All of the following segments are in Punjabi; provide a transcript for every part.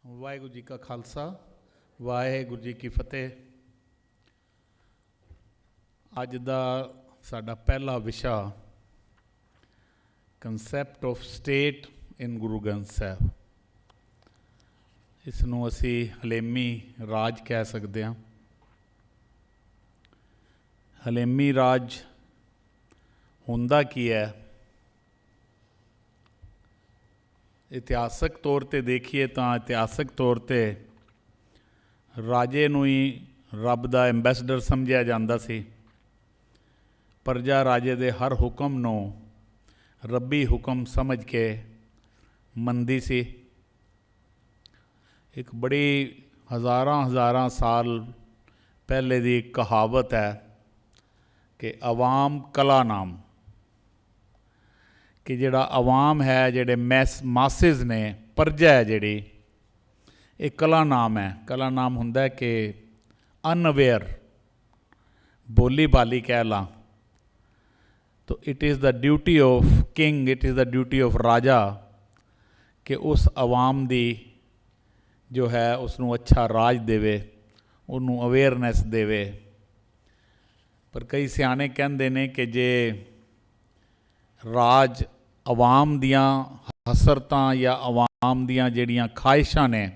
ਵਾਹਿਗੁਰੂ ਜੀ ਕਾ ਖਾਲਸਾ ਵਾਹਿਗੁਰੂ ਜੀ ਕੀ ਫਤਿਹ। ਅੱਜ ਦਾ ਸਾਡਾ ਪਹਿਲਾ ਵਿਸ਼ਾ ਕੰਸੈਪਟ ਆਫ ਸਟੇਟ ਇਨ ਗੁਰੂ ਗ੍ਰੰਥ ਸਾਹਿਬ। ਇਸ ਨੂੰ ਅਸੀਂ ਹਲੇਮੀ ਰਾਜ ਕਹਿ ਸਕਦੇ ਹਾਂ। ਹਲੇਮੀ ਰਾਜ ਹੁੰਦਾ ਕੀ ਹੈ? ਇਤਿਹਾਸਕ ਤੌਰ 'ਤੇ ਦੇਖੀਏ ਤਾਂ ਇਤਿਹਾਸਕ ਤੌਰ 'ਤੇ ਰਾਜੇ ਨੂੰ ਹੀ ਰੱਬ ਦਾ ਐਂਬੈਸਡਰ ਸਮਝਿਆ ਜਾਂਦਾ ਸੀ। ਪ੍ਰਜਾ ਰਾਜੇ ਦੇ ਹਰ ਹੁਕਮ ਨੂੰ ਰੱਬੀ ਹੁਕਮ ਸਮਝ ਕੇ ਮੰਨਦੀ ਸੀ। ਇੱਕ ਬੜੀ ਹਜ਼ਾਰਾਂ ਸਾਲ ਪਹਿਲੇ ਦੀ ਇੱਕ ਕਹਾਵਤ ਹੈ ਕਿ ਅਵਾਮ ਕਲਾ ਨਾਮ, ਕਿ ਜਿਹੜਾ ਅਵਾਮ ਹੈ, ਜਿਹੜੇ ਮਾਸਿਸ ਨੇ, ਪ੍ਰਜਾ ਹੈ ਜਿਹੜੀ, ਇਹ ਕਲਾ ਨਾਮ ਹੈ। ਕਲਾ ਨਾਮ ਹੁੰਦਾ ਕਿ ਅਨਅਵੇਅਰ, ਬੋਲੀ ਬਾਲੀ ਕਹਿ ਲਾਂ। ਤੋ it is the duty of king, it is the duty of ਰਾਜਾ ਕਿ ਉਸ ਅਵਾਮ ਦੀ ਜੋ ਹੈ ਉਸਨੂੰ ਅੱਛਾ ਰਾਜ ਦੇਵੇ, ਉਹਨੂੰ ਅਵੇਅਰਨੈਸ ਦੇਵੇ। ਪਰ ਕਈ ਸਿਆਣੇ ਕਹਿੰਦੇ ਨੇ ਕਿ ਜੇ ਰਾਜ ਅਵਾਮ ਦੀਆਂ ਹਸਰਤਾਂ ਜਾਂ ਅਵਾਮ ਦੀਆਂ ਜਿਹੜੀਆਂ ਖਾਹਿਸ਼ਾਂ ਨੇ,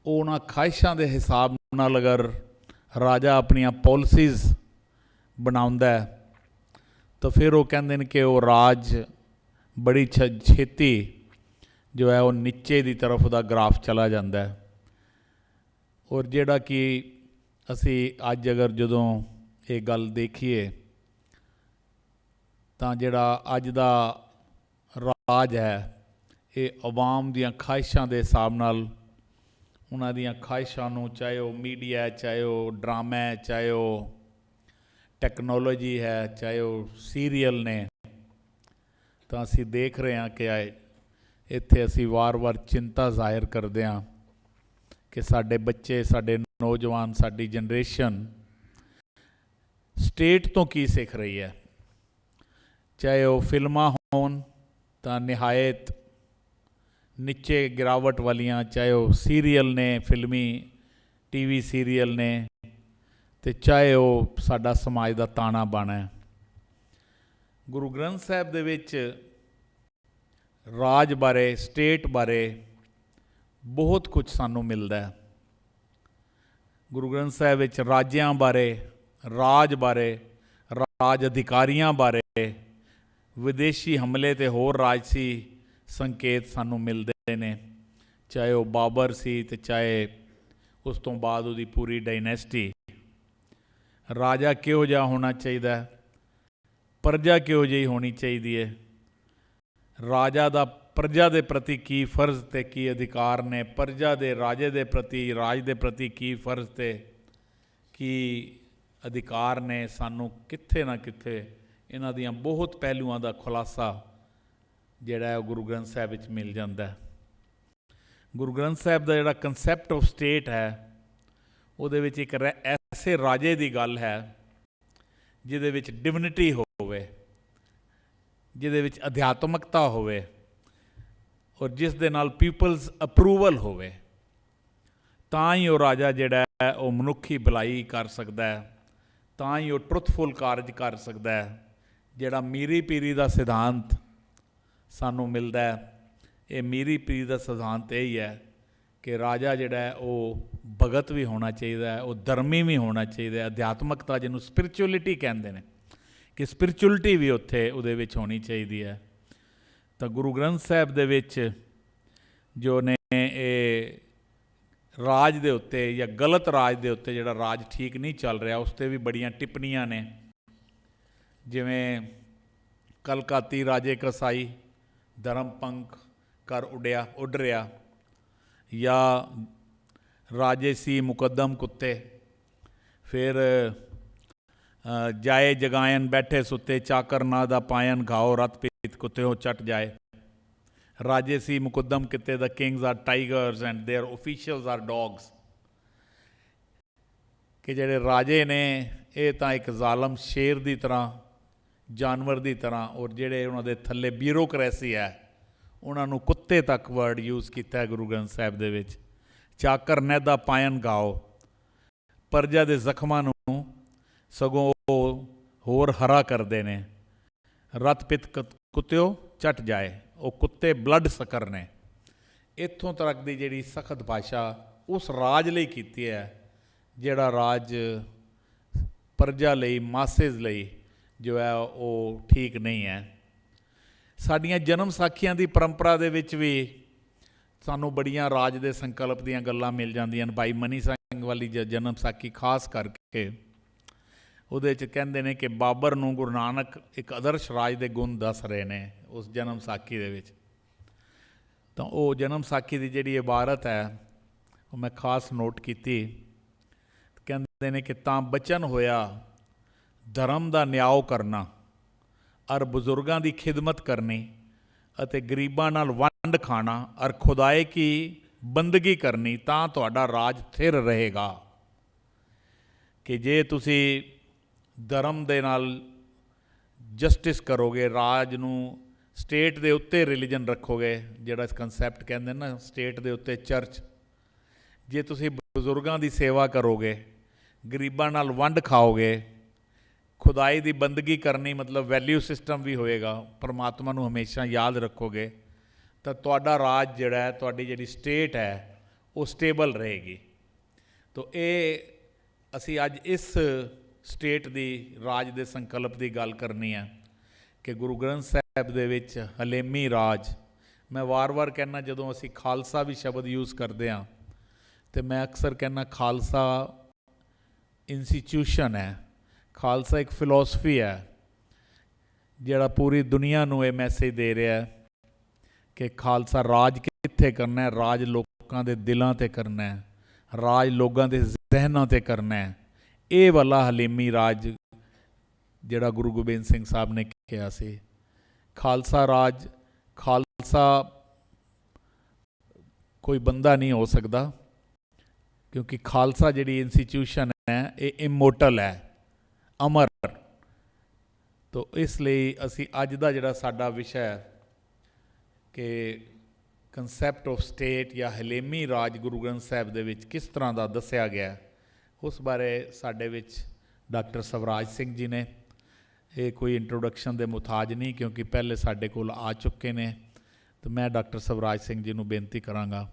ਉਹਨਾਂ ਖਾਹਿਸ਼ਾਂ ਦੇ ਹਿਸਾਬ ਨਾਲ ਅਗਰ ਰਾਜਾ ਆਪਣੀਆਂ ਪੋਲਿਸੀਜ਼ ਬਣਾਉਂਦਾ ਤਾਂ ਫਿਰ ਉਹ ਕਹਿੰਦੇ ਨੇ ਕਿ ਉਹ ਰਾਜ ਬੜੀ ਛੇਤੀ ਜੋ ਹੈ ਉਹ ਨੀਚੇ ਦੀ ਤਰਫ ਦਾ ਗ੍ਰਾਫ ਚਲਾ ਜਾਂਦਾ ਹੈ। ਔਰ ਜਿਹੜਾ ਕਿ ਅਸੀਂ ਅੱਜ ਅਗਰ ਜਦੋਂ ਇਹ ਗੱਲ ਦੇਖੀਏ ਤਾਂ ਜਿਹੜਾ ਅੱਜ ਦਾ ਰਾਜ ਹੈ ਇਹ ਅਵਾਮ ਦੀਆਂ ਖਾਹਿਸ਼ਾਂ ਦੇ ਹਿਸਾਬ ਨਾਲ, ਉਹਨਾਂ ਦੀਆਂ ਖਾਹਿਸ਼ਾਂ ਨੂੰ, ਚਾਹੇ ਉਹ ਮੀਡੀਆ ਹੈ, ਚਾਹੇ ਉਹ ਡਰਾਮਾ ਹੈ, ਚਾਹੇ ਉਹ ਟੈਕਨੋਲੋਜੀ ਹੈ, ਚਾਹੇ ਉਹ ਸੀਰੀਅਲ ਨੇ, ਤਾਂ ਅਸੀਂ ਦੇਖ ਰਹੇ ਹਾਂ ਕਿ ਇੱਥੇ ਅਸੀਂ ਵਾਰ-ਵਾਰ ਚਿੰਤਾ ਜ਼ਾਹਿਰ ਕਰਦੇ ਹਾਂ ਕਿ ਸਾਡੇ ਬੱਚੇ, ਸਾਡੇ ਨੌਜਵਾਨ, ਸਾਡੀ ਜਨਰੇਸ਼ਨ ਸਟੇਟ ਤੋਂ ਕੀ ਸਿੱਖ ਰਹੀ ਹੈ। ਚਾਹੇ ਉਹ ਫਿਲਮਾਂ ਹੋਣ ਤਾਂ ਨਿਹਾਇਤ ਨੀਚੇ ਗਿਰਾਵਟ ਵਾਲੀਆਂ, ਚਾਹੇ ਉਹ ਸੀਰੀਅਲ ਨੇ, ਫਿਲਮੀ ਟੀਵੀ ਸੀਰੀਅਲ ਨੇ, ਅਤੇ ਚਾਹੇ ਉਹ ਸਾਡਾ ਸਮਾਜ ਦਾ ਤਾਣਾ ਬਾਣਾ ਹੈ। ਗੁਰੂ ਗ੍ਰੰਥ ਸਾਹਿਬ ਦੇ ਵਿੱਚ ਰਾਜ ਬਾਰੇ, ਸਟੇਟ ਬਾਰੇ ਬਹੁਤ ਕੁਝ ਸਾਨੂੰ ਮਿਲਦਾ ਹੈ। ਗੁਰੂ ਗ੍ਰੰਥ ਸਾਹਿਬ ਵਿੱਚ ਰਾਜਿਆਂ ਬਾਰੇ, ਰਾਜ ਬਾਰੇ, ਰਾਜ ਅਧਿਕਾਰੀਆਂ ਬਾਰੇ, ਵਿਦੇਸ਼ੀ ਹਮਲੇ ਅਤੇ ਹੋਰ ਰਾਜਸੀ ਸੰਕੇਤ ਸਾਨੂੰ ਮਿਲਦੇ ਨੇ। ਚਾਹੇ ਉਹ ਬਾਬਰ ਸੀ ਅਤੇ ਚਾਹੇ ਉਸ ਤੋਂ ਬਾਅਦ ਉਹਦੀ ਪੂਰੀ ਡਾਇਨੈਸਟੀ। ਰਾਜਾ ਕਿਹੋ ਜਿਹਾ ਹੋਣਾ ਚਾਹੀਦਾ, ਪ੍ਰਜਾ ਕਿਹੋ ਜਿਹੀ ਹੋਣੀ ਚਾਹੀਦੀ ਹੈ, ਰਾਜਾ ਦਾ ਪ੍ਰਜਾ ਦੇ ਪ੍ਰਤੀ ਕੀ ਫਰਜ਼ ਅਤੇ ਕੀ ਅਧਿਕਾਰ ਨੇ, ਪ੍ਰਜਾ ਦੇ ਰਾਜੇ ਦੇ ਪ੍ਰਤੀ, ਰਾਜ ਦੇ ਪ੍ਰਤੀ ਕੀ ਫਰਜ਼ ਅਤੇ ਕੀ ਅਧਿਕਾਰ ਨੇ, ਸਾਨੂੰ ਕਿੱਥੇ ਨਾ ਕਿੱਥੇ ਇਹਨਾਂ ਦੀਆਂ ਬਹੁਤ ਪਹਿਲੂਆਂ ਦਾ ਖੁਲਾਸਾ ਜਿਹੜਾ ਹੈ ਉਹ ਗੁਰੂ ਗ੍ਰੰਥ ਸਾਹਿਬ ਵਿੱਚ ਮਿਲ ਜਾਂਦਾ ਹੈ। ਗੁਰੂ ਗ੍ਰੰਥ ਸਾਹਿਬ ਦਾ ਜਿਹੜਾ ਕੰਸੈਪਟ ਆਫ ਸਟੇਟ ਹੈ, ਉਹਦੇ ਵਿੱਚ ਇੱਕ ਐਸੇ ਰਾਜੇ ਦੀ ਗੱਲ ਹੈ ਜਿਹਦੇ ਵਿੱਚ ਡਿਵਨਿਟੀ ਹੋਵੇ, ਜਿਹਦੇ ਵਿੱਚ ਅਧਿਆਤਮਕਤਾ ਹੋਵੇ, ਔਰ ਜਿਸ ਦੇ ਨਾਲ ਪੀਪਲਸ ਅਪਰੂਵਲ ਹੋਵੇ, ਤਾਂ ਹੀ ਉਹ ਰਾਜਾ ਜਿਹੜਾ ਹੈ ਉਹ ਮਨੁੱਖੀ ਭਲਾਈ ਕਰ ਸਕਦਾ ਹੈ, ਤਾਂ ਹੀ ਉਹ ਟਰੁਥਫੁਲ ਕਾਰਜ ਕਰ ਸਕਦਾ ਹੈ। ਜਿਹੜਾ ਮੀਰੀ ਪੀਰੀ ਦਾ ਸਿਧਾਂਤ ਸਾਨੂੰ ਮਿਲਦਾ ਹੈ, ਇਹ ਮੀਰੀ ਪੀਰੀ ਦਾ ਸਿਧਾਂਤ ਇਹ ਹੀ ਹੈ ਕਿ ਰਾਜਾ ਜਿਹੜਾ ਹੈ ਉਹ ਭਗਤ ਵੀ ਹੋਣਾ ਚਾਹੀਦਾ ਹੈ, ਉਹ ਧਰਮੀ ਵੀ ਹੋਣਾ ਚਾਹੀਦਾ ਹੈ। ਅਧਿਆਤਮਕਤਾ ਜਿਹਨੂੰ ਸਪਿਰਿਚੁਅਲਿਟੀ ਕਹਿੰਦੇ ਨੇ, ਕਿ ਸਪਿਰਿਚੁਅਲਿਟੀ ਵੀ ਉਹਦੇ ਵਿੱਚ ਹੋਣੀ ਚਾਹੀਦੀ ਹੈ। ਤਾਂ ਗੁਰੂ ਗ੍ਰੰਥ ਸਾਹਿਬ ਦੇ ਵਿੱਚ ਜੋ ਨੇ ਇਹ ਰਾਜ ਦੇ ਉੱਤੇ ਜਾਂ ਗਲਤ ਰਾਜ ਦੇ ਉੱਤੇ, ਜਿਹੜਾ ਰਾਜ ਠੀਕ ਨਹੀਂ ਚੱਲ ਰਿਹਾ, ਉਸ 'ਤੇ ਵੀ ਬੜੀਆਂ ਟਿੱਪਣੀਆਂ ਨੇ। ਜਿਵੇਂ ਕਲਕਾਤੀ ਰਾਜੇ ਕਸਾਈ, ਧਰਮ ਪੰਖ ਕਰ ਉੱਡ ਰਿਹਾ, ਜਾਂ ਰਾਜੇ ਸੀ ਮੁਕੱਦਮ ਕੁੱਤੇ, ਫਿਰ ਜਾਏ ਜਗਾਇਨ ਬੈਠੇ ਸੁੱਤੇ, ਚਾਕਰ ਨਾ ਦਾ ਪਾਇਨ ਘਾਓ ਰਤ ਪੀਤ ਕੁੱਤਿਓ ਚਟ ਜਾਏ। ਰਾਜੇ ਸੀ ਮੁਕੱਦਮ ਕਿਤੇ, the kings are tigers and their officials are dogs. ਕਿ ਜਿਹੜੇ ਰਾਜੇ ਨੇ ਇਹ ਤਾਂ ਇੱਕ ਜ਼ਾਲਮ ਸ਼ੇਰ ਦੀ ਤਰ੍ਹਾਂ, ਜਾਨਵਰ ਦੀ ਤਰ੍ਹਾਂ, ਔਰ ਜਿਹੜੇ ਉਹਨਾਂ ਦੇ ਥੱਲੇ ਬਿਊਰੋਕਰੇਸੀ ਹੈ ਉਹਨਾਂ ਨੂੰ ਕੁੱਤੇ ਕੁੱਤੇ ਤੱਕ ਵਰਡ ਯੂਜ਼ ਕੀਤਾ ਹੈ ਗੁਰੂ ਗ੍ਰੰਥ ਸਾਹਿਬ ਦੇ ਵਿੱਚ। ਚਾਕਰ ਨੈਦਾ ਪਾਇਨ ਗਾਓ, ਪ੍ਰਜਾ ਦੇ ਜ਼ਖਮਾਂ ਨੂੰ ਸਗੋਂ ਉਹ ਹੋਰ ਹਰਾ ਕਰਦੇ ਨੇ। ਰਤ ਪਿਤ ਕੁੱਤਿਓ ਚੱਟ ਜਾਏ, ਉਹ ਕੁੱਤੇ ਬਲੱਡ ਸਕਰ ਨੇ। ਇੱਥੋਂ ਤੱਕ ਦੀ ਜਿਹੜੀ ਸਖਤ ਭਾਸ਼ਾ ਉਸ ਰਾਜ ਲਈ ਕੀਤੀ ਹੈ ਜਿਹੜਾ ਰਾਜ ਪ੍ਰਜਾ ਲਈ, ਮਾਸੇਜ਼ ਲਈ ਜੋ ਹੈ ਉਹ ਠੀਕ ਨਹੀਂ ਹੈ। ਸਾਡੀਆਂ ਜਨਮ ਸਾਖੀਆਂ ਦੀ ਪਰੰਪਰਾ ਦੇ ਵਿੱਚ ਵੀ ਸਾਨੂੰ ਬੜੀਆਂ ਰਾਜ ਦੇ ਸੰਕਲਪ ਦੀਆਂ ਗੱਲਾਂ ਮਿਲ ਜਾਂਦੀਆਂ ਨੇ। ਭਾਈ ਮਨੀ ਸਿੰਘ ਵਾਲੀ ਜਨਮ ਸਾਖੀ ਖਾਸ ਕਰਕੇ ਉਹਦੇ 'ਚ ਕਹਿੰਦੇ ਨੇ ਕਿ ਬਾਬਰ ਨੂੰ ਗੁਰੂ ਨਾਨਕ ਇੱਕ ਆਦਰਸ਼ ਰਾਜ ਦੇ ਗੁਣ ਦੱਸ ਰਹੇ ਨੇ ਉਸ ਜਨਮ ਸਾਖੀ ਦੇ ਵਿੱਚ। ਤਾਂ ਉਹ ਜਨਮ ਸਾਖੀ ਦੀ ਜਿਹੜੀ ਇਬਾਰਤ ਹੈ ਉਹ ਮੈਂ ਖਾਸ ਨੋਟ ਕੀਤੀ। ਕਹਿੰਦੇ ਨੇ ਕਿ ਤਾਂ ਬਚਨ ਹੋਇਆ ਧਰਮ ਦਾ ਨਿਆਂ ਕਰਨਾ ਅਰ ਬਜ਼ੁਰਗਾਂ ਦੀ ਖਿਦਮਤ ਕਰਨੀ ਅਤੇ ਗਰੀਬਾਂ ਨਾਲ ਵੰਡ ਖਾਣਾ ਅਰ ਖੁਦਾਏ ਕੀ ਬੰਦਗੀ ਕਰਨੀ, ਤਾਂ ਤੁਹਾਡਾ ਰਾਜ ਸਥਿਰ ਰਹੇਗਾ। ਕਿ ਜੇ ਤੁਸੀਂ ਧਰਮ ਦੇ ਨਾਲ ਜਸਟਿਸ ਕਰੋਗੇ, ਰਾਜ ਨੂੰ ਸਟੇਟ ਦੇ ਉੱਤੇ ਰਿਲੀਜਨ ਰੱਖੋਗੇ, ਜਿਹੜਾ ਇਸ ਕੰਸੈਪਟ ਕਹਿੰਦੇ ਨਾ ਸਟੇਟ ਦੇ ਉੱਤੇ ਚਰਚ, ਜੇ ਤੁਸੀਂ ਬਜ਼ੁਰਗਾਂ ਦੀ ਸੇਵਾ ਕਰੋਗੇ, ਗਰੀਬਾਂ ਨਾਲ ਵੰਡ ਖਾਓਗੇ, ਖੁਦਾਈ ਦੀ ਬੰਦਗੀ ਕਰਨੀ ਮਤਲਬ ਵੈਲਿਊ ਸਿਸਟਮ ਵੀ ਹੋਏਗਾ, ਪਰਮਾਤਮਾ ਨੂੰ ਹਮੇਸ਼ਾ ਯਾਦ ਰੱਖੋਗੇ, ਤਾਂ ਤੁਹਾਡਾ ਰਾਜ ਜਿਹੜਾ ਹੈ, ਤੁਹਾਡੀ ਜਿਹੜੀ ਸਟੇਟ ਹੈ ਉਹ ਸਟੇਬਲ ਰਹੇਗੀ। ਤਾਂ ਇਹ ਅਸੀਂ ਅੱਜ ਇਸ ਸਟੇਟ ਦੀ, ਰਾਜ ਦੇ ਸੰਕਲਪ ਦੀ ਗੱਲ ਕਰਨੀ ਹੈ ਕਿ ਗੁਰੂ ਗ੍ਰੰਥ ਸਾਹਿਬ ਦੇ ਵਿੱਚ ਹਲੇਮੀ ਰਾਜ। ਮੈਂ ਵਾਰ-ਵਾਰ ਕਹਿੰਦਾ ਜਦੋਂ ਅਸੀਂ ਖਾਲਸਾ ਵੀ ਸ਼ਬਦ ਯੂਜ਼ ਕਰਦੇ ਹਾਂ ਅਤੇ ਮੈਂ ਅਕਸਰ ਕਹਿੰਦਾ ਖਾਲਸਾ ਇੰਸਟੀਟਿਊਸ਼ਨ ਹੈ, ਖਾਲਸਾ ਇੱਕ ਫਿਲੋਸਫੀ ਹੈ ਜਿਹੜਾ ਪੂਰੀ ਦੁਨੀਆ ਨੂੰ ਇਹ ਮੈਸੇਜ ਦੇ ਰਿਹਾ ਕਿ ਖਾਲਸਾ ਰਾਜ ਕਿੱਥੇ ਕਰਨਾ ਹੈ, ਰਾਜ ਲੋਕਾਂ ਦੇ ਦਿਲਾਂ 'ਤੇ ਕਰਨਾ ਹੈ, ਰਾਜ ਲੋਕਾਂ ਦੇ ਜ਼ਹਿਨਾਂ 'ਤੇ ਕਰਨਾ ਹੈ। ਇਹ ਵਾਲਾ ਹਲੀਮੀ ਰਾਜ ਜਿਹੜਾ ਗੁਰੂ ਗੋਬਿੰਦ ਸਿੰਘ ਸਾਹਿਬ ਨੇ ਕਿਹਾ ਸੀ। ਖਾਲਸਾ ਰਾਜ, ਖਾਲਸਾ ਕੋਈ ਬੰਦਾ ਨਹੀਂ ਹੋ ਸਕਦਾ ਕਿਉਂਕਿ ਖਾਲਸਾ ਜਿਹੜੀ ਇੰਸਟੀਟਿਊਸ਼ਨ ਹੈ ਇਹ ਇਮੋਰਟਲ ਹੈ, ਅਮਰ। ਤਾਂ ਇਸ ਲਈ ਅਸੀਂ ਅੱਜ ਦਾ ਜਿਹੜਾ ਸਾਡਾ ਵਿਸ਼ਾ ਹੈ ਕਿ ਕੰਸੈਪਟ ਆਫ ਸਟੇਟ ਜਾਂ ਹਲੇਮੀ ਰਾਜ ਗੁਰੂ ਗ੍ਰੰਥ ਸਾਹਿਬ ਦੇ ਵਿੱਚ ਕਿਸ ਤਰ੍ਹਾਂ ਦਾ ਦੱਸਿਆ ਗਿਆ, ਉਸ ਬਾਰੇ ਸਾਡੇ ਵਿੱਚ ਡਾਕਟਰ ਸਵਰਾਜ ਸਿੰਘ ਜੀ ਨੇ। ਇਹ ਕੋਈ ਇੰਟਰੋਡਕਸ਼ਨ ਦੇ ਮੁਤਾਜ ਨਹੀਂ ਕਿਉਂਕਿ ਪਹਿਲੇ ਸਾਡੇ ਕੋਲ ਆ ਚੁੱਕੇ ਨੇ। ਤਾਂ ਮੈਂ ਡਾਕਟਰ ਸਵਰਾਜ ਸਿੰਘ ਜੀ ਨੂੰ ਬੇਨਤੀ ਕਰਾਂਗਾ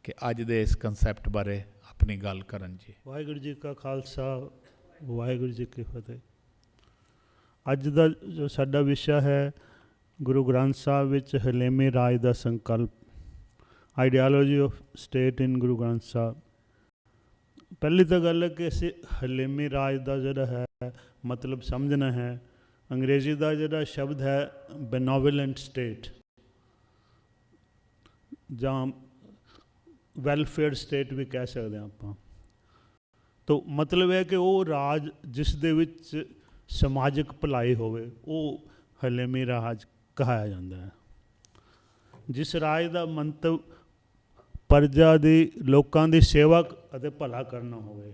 ਕਿ ਅੱਜ ਦੇ ਇਸ ਕੰਸੈਪਟ ਬਾਰੇ ਆਪਣੀ ਗੱਲ ਕਰਨ ਜੀ। ਵਾਹਿਗੁਰੂ ਜੀ ਕਾ ਖਾਲਸਾ, ਵਾਹਿਗੁਰੂ ਜੀ ਕੀ ਫਤਿਹ। ਅੱਜ ਦਾ ਜੋ ਸਾਡਾ ਵਿਸ਼ਾ ਹੈ ਗੁਰੂ ਗ੍ਰੰਥ ਸਾਹਿਬ ਵਿੱਚ ਹਲੇਮੀ ਰਾਜ ਦਾ ਸੰਕਲਪ, ਆਈਡੀਆਲੋਜੀ ਆਫ ਸਟੇਟ ਇਨ ਗੁਰੂ ਗ੍ਰੰਥ ਸਾਹਿਬ। ਪਹਿਲੀ ਤਾਂ ਗੱਲ ਹੈ ਕਿ ਅਸੀਂ ਹਲੇਮੀ ਰਾਜ ਦਾ ਜਿਹੜਾ ਹੈ ਮਤਲਬ ਸਮਝਣਾ ਹੈ। ਅੰਗਰੇਜ਼ੀ ਦਾ ਜਿਹੜਾ ਸ਼ਬਦ ਹੈ ਬੈਨੋਵਲੈਂਟ ਸਟੇਟ ਜਾਂ ਵੈਲਫੇਅਰ ਸਟੇਟ ਵੀ ਕਹਿ ਸਕਦੇ ਹਾਂ ਆਪਾਂ। ਤਾਂ ਮਤਲਬ ਹੈ ਕਿ ਉਹ ਰਾਜ ਜਿਸ ਦੇ ਵਿੱਚ ਸਮਾਜਿਕ ਭਲਾਈ ਹੋਵੇ ਉਹ ਹਲੇਮੀ ਰਾਜ ਕਹਾਇਆ ਜਾਂਦਾ ਹੈ। ਜਿਸ ਰਾਜ ਦਾ ਮੰਤਵ ਪ੍ਰਜਾ ਦੀ, ਲੋਕਾਂ ਦੀ ਸੇਵਾ ਅਤੇ ਭਲਾ ਕਰਨਾ ਹੋਵੇ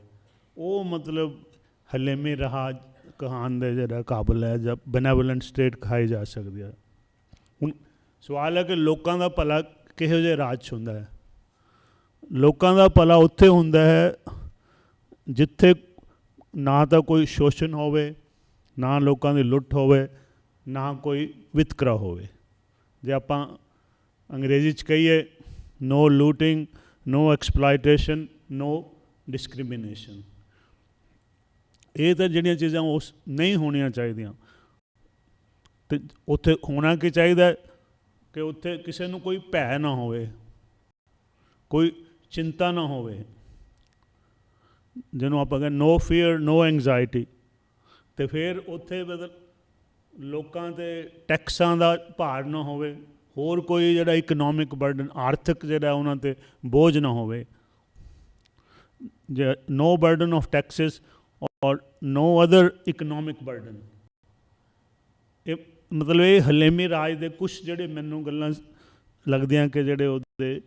ਉਹ ਮਤਲਬ ਹਲੇਮੀ ਰਾਜ ਕਹਾਣ ਦੇ ਜਿਹੜਾ ਕਾਬਲ ਹੈ ਜਾਂ ਬੈਨੇਵੋਲੈਂਟ ਸਟੇਟ ਕਹਾਈ ਜਾ ਸਕਦੀ ਹੈ। ਹੁਣ ਸਵਾਲ ਹੈ ਕਿ ਲੋਕਾਂ ਦਾ ਭਲਾ ਕਿਹੋ ਜਿਹੇ ਰਾਜ 'ਚ ਹੁੰਦਾ ਹੈ। ਲੋਕਾਂ ਦਾ ਭਲਾ ਉੱਥੇ ਹੁੰਦਾ ਹੈ ਜਿੱਥੇ ਨਾ ਤਾਂ ਕੋਈ ਸ਼ੋਸ਼ਣ ਹੋਵੇ, ਨਾ ਲੋਕਾਂ ਦੀ ਲੁੱਟ ਹੋਵੇ, ਨਾ ਕੋਈ ਵਿਤਕਰਾ ਹੋਵੇ। ਜੇ ਆਪਾਂ ਅੰਗਰੇਜ਼ੀ 'ਚ ਕਹੀਏ ਨੋ ਲੂਟਿੰਗ, ਨੋ ਐਕਸਪਲਾਈਟੇਸ਼ਨ, ਨੋ ਡਿਸਕ੍ਰਿਮੀਨੇਸ਼ਨ। ਇਹ ਤਾਂ ਜਿਹੜੀਆਂ ਚੀਜ਼ਾਂ ਉਸ ਨਹੀਂ ਹੋਣੀਆਂ ਚਾਹੀਦੀਆਂ। ਅਤੇ ਉੱਥੇ ਹੋਣਾ ਕੀ ਚਾਹੀਦਾ ਕਿ ਉੱਥੇ ਕਿਸੇ ਨੂੰ ਕੋਈ ਭੈ ਨਾ ਹੋਵੇ, ਕੋਈ ਚਿੰਤਾ ਨਾ ਹੋਵੇ, ਜਿਹਨੂੰ ਆਪਾਂ ਕਹਿੰਦੇ ਨੋ ਫੀਅਰ, ਨੋ ਐਂਗਜ਼ਾਇਟੀ। ਅਤੇ ਫਿਰ ਉੱਥੇ ਮਤਲਬ ਲੋਕਾਂ 'ਤੇ ਟੈਕਸਾਂ ਦਾ ਭਾਰ ਨਾ ਹੋਵੇ, ਹੋਰ ਕੋਈ ਜਿਹੜਾ ਇਕਨੋਮਿਕ ਬਰਡਨ, ਆਰਥਿਕ ਜਿਹੜਾ ਉਹਨਾਂ 'ਤੇ ਬੋਝ ਨਾ ਹੋਵੇ। ਜੇ ਨੋ ਬਰਡਨ ਆਫ ਟੈਕਸਿਸ ਔਰ ਨੋ ਅਦਰ ਇਕਨੋਮਿਕ ਬਰਡਨ। ਇਹ ਮਤਲਬ ਇਹ ਹਲੇਮੀ ਰਾਜ ਦੇ ਕੁਛ ਜਿਹੜੇ ਮੈਨੂੰ ਗੱਲਾਂ ਲੱਗਦੀਆਂ ਕਿ ਜਿਹੜੇ ਉਹਦੇ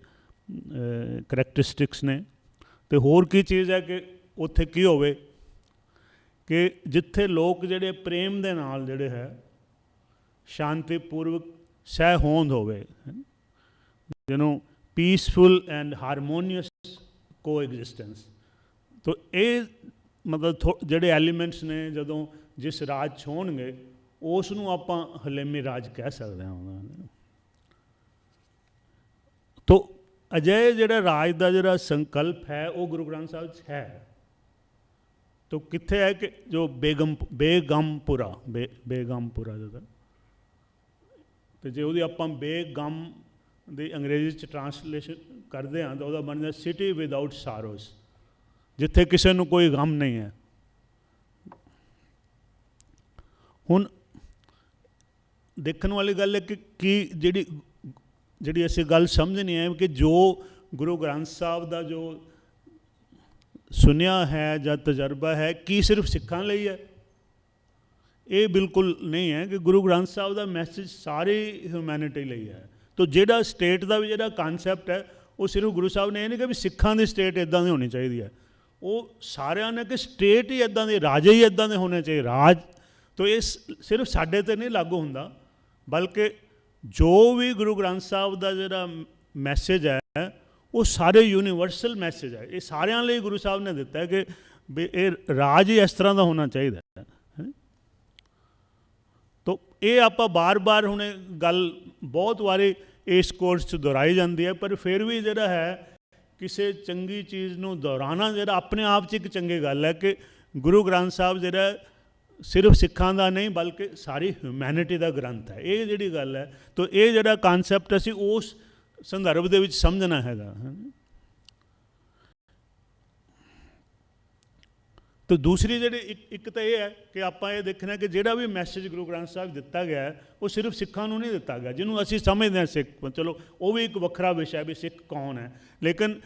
ਕਰੈਕਟਰਿਸਟਿਕਸ ਨੇ। ਅਤੇ ਹੋਰ ਕੀ ਚੀਜ਼ ਹੈ ਕਿ ਉੱਥੇ ਕੀ ਹੋਵੇ ਕਿ ਜਿੱਥੇ ਲੋਕ ਜਿਹੜੇ ਪ੍ਰੇਮ ਦੇ ਨਾਲ ਜਿਹੜੇ ਹੈ ਸ਼ਾਂਤੀਪੂਰਵਕ ਸਹਿ ਹੋਂਦ ਹੋਵੇ। ਜਿਹਨੂੰ ਪੀਸਫੁਲ ਐਂਡ ਹਾਰਮੋਨੀਅਸ ਕੋਐਗਜ਼ਿਸਟੈਂਸ। ਤੋ ਇਹ ਮਤਲਬ ਜਿਹੜੇ ਐਲੀਮੈਂਟਸ ਨੇ ਜਦੋਂ ਜਿਸ ਰਾਜ 'ਚ ਹੋਣਗੇ ਉਸ ਨੂੰ ਆਪਾਂ ਹਲੇਮੀ ਰਾਜ ਕਹਿ ਸਕਦੇ ਹਾਂ। ਤੋ ਅਜਿਹੇ ਜਿਹੜਾ ਰਾਜ ਦਾ ਜਿਹੜਾ ਸੰਕਲਪ ਹੈ ਉਹ ਗੁਰੂ ਗ੍ਰੰਥ ਸਾਹਿਬ 'ਚ ਹੈ। ਤੋ ਕਿੱਥੇ ਹੈ ਕਿ ਜੋ ਬੇਗਮਪੁਰਾ ਜਦੋਂ, ਅਤੇ ਜੇ ਉਹਦੀ ਆਪਾਂ ਬੇਗਮ ਦੀ ਅੰਗਰੇਜ਼ੀ 'ਚ ਟਰਾਂਸਲੇਸ਼ਨ ਕਰਦੇ ਹਾਂ ਤਾਂ ਉਹਦਾ ਬਣਦਾ ਸਿਟੀ ਵਿਦਆਊਟ ਸਾਰੋਸ, ਜਿੱਥੇ ਕਿਸੇ ਨੂੰ ਕੋਈ ਗਮ ਨਹੀਂ ਹੈ। ਹੁਣ ਦੇਖਣ ਵਾਲੀ ਗੱਲ ਹੈ ਕਿ ਜਿਹੜੀ ਅਸੀਂ ਗੱਲ ਸਮਝਣੀ ਹੈ ਕਿ ਜੋ ਗੁਰੂ ਗ੍ਰੰਥ ਸਾਹਿਬ ਦਾ ਜੋ ਸੁਣਿਆ ਹੈ ਜਾਂ ਤਜਰਬਾ ਹੈ ਕੀ ਸਿਰਫ ਸਿੱਖਾਂ ਲਈ ਹੈ? ਇਹ ਬਿਲਕੁਲ ਨਹੀਂ ਹੈ ਕਿ ਗੁਰੂ ਗ੍ਰੰਥ ਸਾਹਿਬ ਦਾ ਮੈਸੇਜ ਸਾਰੀ ਹਿਊਮੈਨਿਟੀ ਲਈ ਹੈ। ਤੋ ਜਿਹੜਾ ਸਟੇਟ ਦਾ ਵੀ ਜਿਹੜਾ ਕਨਸੈਪਟ ਹੈ ਉਹ ਸਿਰਫ ਗੁਰੂ ਸਾਹਿਬ ਨੇ ਇਹ ਨਹੀਂ ਕਿ ਵੀ ਸਿੱਖਾਂ ਦੀ ਸਟੇਟ ਇੱਦਾਂ ਦੀ ਹੋਣੀ ਚਾਹੀਦੀ ਹੈ, ਉਹ ਸਾਰਿਆਂ ਨੇ ਕਿ ਸਟੇਟ ਹੀ ਇੱਦਾਂ ਦੇ, ਰਾਜੇ ਹੀ ਇੱਦਾਂ ਦੇ ਹੋਣੇ ਚਾਹੀਦੇ ਰਾਜ। ਤੋ ਇਹ ਸਿਰਫ ਸਾਡੇ 'ਤੇ ਨਹੀਂ ਲਾਗੂ ਹੁੰਦਾ, ਬਲਕਿ ਜੋ ਵੀ ਗੁਰੂ ਗ੍ਰੰਥ ਸਾਹਿਬ ਦਾ ਜਿਹੜਾ ਮੈਸੇਜ ਹੈ ਉਹ ਸਾਰੇ ਯੂਨੀਵਰਸਲ ਮੈਸੇਜ ਹੈ। ਇਹ ਸਾਰਿਆਂ ਲਈ ਗੁਰੂ ਸਾਹਿਬ ਨੇ ਦਿੱਤਾ ਹੈ ਕਿ ਵੀ ਇਹ ਰਾਜ ਹੀ ਇਸ ਤਰ੍ਹਾਂ ਦਾ ਹੋਣਾ ਚਾਹੀਦਾ ਹੈ। ਤੋ ਇਹ ਆਪਾਂ ਬਾਰ-ਬਾਰ ਹੁਣ ਗੱਲ ਬਹੁਤ ਵਾਰੀ ਇਸ ਕੋਰਸ 'ਚ ਦੁਹਰਾਈ ਜਾਂਦੀ ਹੈ, ਪਰ ਫਿਰ ਵੀ ਜਿਹੜਾ ਹੈ ਕਿਸੇ ਚੰਗੀ ਚੀਜ਼ ਨੂੰ ਦੁਹਰਾਉਣਾ ਜਿਹੜਾ ਆਪਣੇ ਆਪ 'ਚ ਇੱਕ ਚੰਗੀ ਗੱਲ ਹੈ ਕਿ ਗੁਰੂ ਗ੍ਰੰਥ ਸਾਹਿਬ ਜਿਹੜਾ ਸਿਰਫ ਸਿੱਖਾਂ ਦਾ ਨਹੀਂ ਬਲਕਿ ਸਾਰੀ ਹਿਊਮੈਨਿਟੀ ਦਾ ਗ੍ਰੰਥ ਹੈ। ਇਹ ਜਿਹੜੀ ਗੱਲ ਹੈ ਤੋ ਇਹ ਜਿਹੜਾ ਕਨਸੈਪਟ ਅਸੀਂ ਉਸ ਸੰਦਰਭ ਦੇ ਵਿੱਚ ਸਮਝਣਾ ਹੈਗਾ। ਤੋ ਦੂਸਰੀ ਜਿਹੜੀ ਇੱਕ ਤਾਂ ਇਹ ਹੈ ਕਿ ਆਪਾਂ ਇਹ ਦੇਖਣਾ ਕਿ ਜਿਹੜਾ ਵੀ ਮੈਸੇਜ ਗੁਰੂ ਗ੍ਰੰਥ ਸਾਹਿਬ ਦਿੱਤਾ ਗਿਆ ਹੈ ਉਹ ਸਿਰਫ ਸਿੱਖਾਂ ਨੂੰ ਨਹੀਂ ਦਿੱਤਾ ਗਿਆ, ਜਿਹਨੂੰ ਅਸੀਂ ਸਮਝਦੇ ਹਾਂ ਸਿੱਖ, ਚਲੋ ਉਹ ਵੀ ਇੱਕ ਵੱਖਰਾ ਵਿਸ਼ਾ ਵੀ ਸਿੱਖ ਕੌਣ ਹੈ, ਲੇਕਿਨ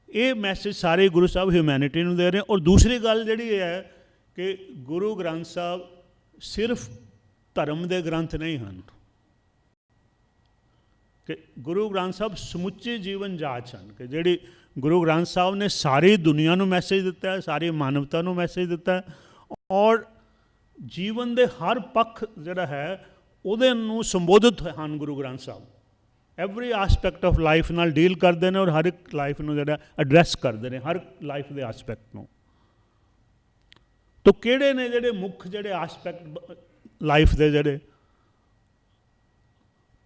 ਇਹ ਮੈਸੇਜ ਸਾਰੇ ਗੁਰੂ ਸਾਹਿਬ ਹਿਊਮੈਨਿਟੀ ਨੂੰ ਦੇ ਰਹੇ। ਔਰ ਦੂਸਰੀ ਗੱਲ ਜਿਹੜੀ ਇਹ ਹੈ ਕਿ ਗੁਰੂ ਗ੍ਰੰਥ ਸਾਹਿਬ ਸਿਰਫ ਧਰਮ ਦੇ ਗ੍ਰੰਥ ਨਹੀਂ ਹਨ, ਕਿ ਗੁਰੂ ਗ੍ਰੰਥ ਸਾਹਿਬ ਸਮੁੱਚੇ ਜੀਵਨ ਜਾਂਚ ਹਨ, ਕਿ ਜਿਹੜੀ ਗੁਰੂ ਗ੍ਰੰਥ ਸਾਹਿਬ ਨੇ ਸਾਰੀ ਦੁਨੀਆ ਨੂੰ ਮੈਸੇਜ ਦਿੱਤਾ ਹੈ, ਸਾਰੀ ਮਾਨਵਤਾ ਨੂੰ ਮੈਸੇਜ ਦਿੱਤਾ ਹੈ, ਔਰ ਜੀਵਨ ਦੇ ਹਰ ਪੱਖ ਜਿਹੜਾ ਹੈ ਉਹਦੇ ਨੂੰ ਸੰਬੋਧਿਤ ਹਨ Guru Granth Sahib. Every aspect of life ਨਾਲ ਡੀਲ ਕਰਦੇ ਨੇ ਔਰ ਹਰ ਇੱਕ ਲਾਈਫ ਨੂੰ ਜਿਹੜਾ ਐਡਰੈਸ ਕਰਦੇ ਨੇ, ਹਰ ਲਾਈਫ ਦੇ ਆਸਪੈਕਟ ਨੂੰ। ਤੋ ਕਿਹੜੇ ਨੇ ਜਿਹੜੇ ਮੁੱਖ ਜਿਹੜੇ ਆਸਪੈਕਟ ਲਾਈਫ ਦੇ ਜਿਹੜੇ?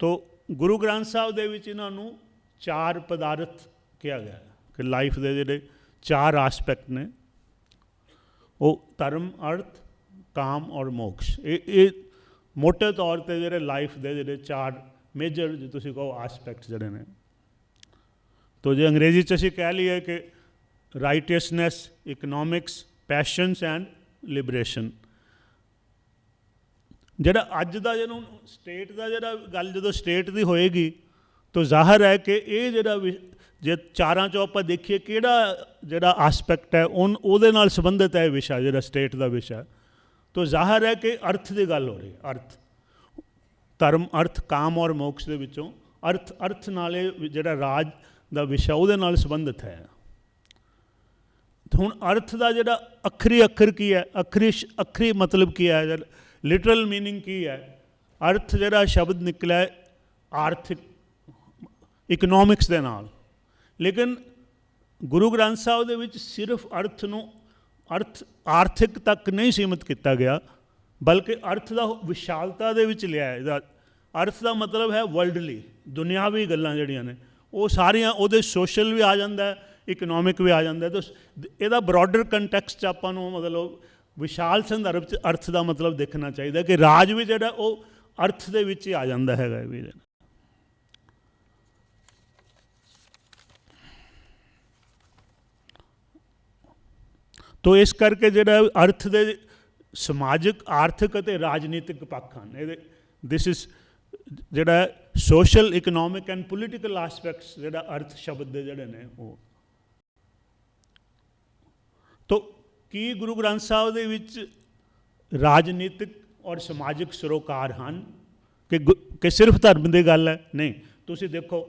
ਤੋ ਗੁਰੂ ਗ੍ਰੰਥ ਸਾਹਿਬ ਦੇ ਵਿੱਚ ਇਹਨਾਂ ਨੂੰ 4 ਪਦਾਰਥ ਕਿਹਾ ਗਿਆ ਹੈ ਕਿ ਲਾਈਫ ਦੇ ਜਿਹੜੇ 4 ਆਸਪੈਕਟ ਨੇ ਉਹ ਧਰਮ, ਅਰਥ, ਕਾਮ ਔਰ ਮੋਕਸ਼। ਇਹ ਮੋਟੇ ਤੌਰ 'ਤੇ ਜਿਹੜੇ ਲਾਈਫ ਦੇ ਜਿਹੜੇ 4 ਮੇਜਰ ਜੇ ਤੁਸੀਂ ਕਹੋ ਆਸਪੈਕਟ ਜਿਹੜੇ ਨੇ। ਤੋ ਜੇ ਅੰਗਰੇਜ਼ੀ 'ਚ ਅਸੀਂ ਕਹਿ ਲਈਏ ਕਿ ਰਾਈਟੀਅਸਨੈਸ, ਇਕਨੋਮਿਕਸ, ਪੈਸ਼ਨਸ ਐਂਡ ਲਿਬਰੇਸ਼ਨ। ਜਿਹੜਾ ਅੱਜ ਦਾ ਜਿਹਨੂੰ ਸਟੇਟ ਦਾ ਜਿਹੜਾ ਗੱਲ ਜਦੋਂ ਸਟੇਟ ਦੀ ਹੋਏਗੀ ਤਾਂ ਜ਼ਾਹਰ ਹੈ ਕਿ ਇਹ ਜਿਹੜਾ ਜੇ 4 ਚੋਂ ਆਪਾਂ ਦੇਖੀਏ ਕਿਹੜਾ ਜਿਹੜਾ ਆਸਪੈਕਟ ਹੈ ਉਹਦੇ ਨਾਲ ਸੰਬੰਧਿਤ ਹੈ ਵਿਸ਼ਾ ਜਿਹੜਾ ਸਟੇਟ ਦਾ ਵਿਸ਼ਾ, ਤਾਂ ਜ਼ਾਹਰ ਹੈ ਕਿ ਅਰਥ ਦੀ ਗੱਲ ਹੋ ਰਹੀ ਹੈ। ਅਰਥ, ਧਰਮ, ਅਰਥ, ਕਾਮ ਔਰ ਮੋਕਸ਼ ਦੇ ਵਿੱਚੋਂ ਅਰਥ ਨਾਲ ਇਹ ਜਿਹੜਾ ਰਾਜ ਦਾ ਵਿਸ਼ਾ ਉਹਦੇ ਨਾਲ ਸੰਬੰਧਿਤ ਹੈ। ਹੁਣ ਅਰਥ ਦਾ ਜਿਹੜਾ ਅੱਖਰੀ ਅੱਖਰ ਕੀ ਹੈ, ਅੱਖਰੀ ਮਤਲਬ ਕੀ ਹੈ, ਲਿਟਰਲ ਮੀਨਿੰਗ ਕੀ ਹੈ? ਅਰਥ ਜਿਹੜਾ ਸ਼ਬਦ ਨਿਕਲਿਆ ਆਰਥਿਕ, ਇਕਨੋਮਿਕਸ ਦੇ ਨਾਲ, ਲੇਕਿਨ ਗੁਰੂ ਗ੍ਰੰਥ ਸਾਹਿਬ ਦੇ ਵਿੱਚ ਸਿਰਫ ਅਰਥ ਨੂੰ ਆਰਥਿਕ ਤੱਕ ਨਹੀਂ ਸੀਮਿਤ ਕੀਤਾ ਗਿਆ, ਬਲਕਿ ਅਰਥ ਦਾ ਵਿਸ਼ਾਲਤਾ ਦੇ ਵਿੱਚ ਲਿਆ ਹੈ। ਅਰਥ ਦਾ ਮਤਲਬ ਹੈ ਵਰਲਡਲੀ, ਦੁਨਿਆਵੀ ਗੱਲਾਂ ਜਿਹੜੀਆਂ ਨੇ ਉਹ ਸਾਰੀਆਂ, ਉਹਦੇ ਸੋਸ਼ਲ ਵੀ ਆ ਜਾਂਦਾ, ਇਕਨੋਮਿਕ ਵੀ ਆ ਜਾਂਦਾ। ਤਾਂ ਇਹਦਾ ਬਰੋਡਰ ਕੰਟੈਕਸਟ 'ਚ ਆਪਾਂ ਨੂੰ ਮਤਲਬ ਵਿਸ਼ਾਲ ਸੰਦਰਭ 'ਚ ਅਰਥ ਦਾ ਮਤਲਬ ਦੇਖਣਾ ਚਾਹੀਦਾ ਕਿ ਰਾਜ ਵੀ ਜਿਹੜਾ ਉਹ ਅਰਥ ਦੇ ਵਿੱਚ ਹੀ ਆ ਜਾਂਦਾ ਹੈਗਾ ਵੀ। ਤੋ ਇਸ ਕਰਕੇ ਜਿਹੜਾ ਅਰਥ ਦੇ ਸਮਾਜਿਕ, ਆਰਥਿਕ ਅਤੇ ਰਾਜਨੀਤਿਕ ਪੱਖ ਹਨ। ਇਹਦੇ ਦਿਸ ਇਜ਼ ਜਿਹੜਾ ਸੋਸ਼ਲ, ਇਕਨੋਮਿਕ ਐਂਡ ਪੋਲੀਟੀਕਲ ਆਸਪੈਕਟਸ ਜਿਹੜਾ ਅਰਥ ਸ਼ਬਦ ਦੇ ਜਿਹੜੇ ਨੇ ਉਹ। ਤੋ ਕੀ ਗੁਰੂ ਗ੍ਰੰਥ ਸਾਹਿਬ ਦੇ ਵਿੱਚ ਰਾਜਨੀਤਿਕ ਔਰ ਸਮਾਜਿਕ ਸਰੋਕਾਰ ਹਨ ਕਿ ਸਿਰਫ ਧਰਮ ਦੀ ਗੱਲ ਹੈ? ਨਹੀਂ। ਤੁਸੀਂ ਦੇਖੋ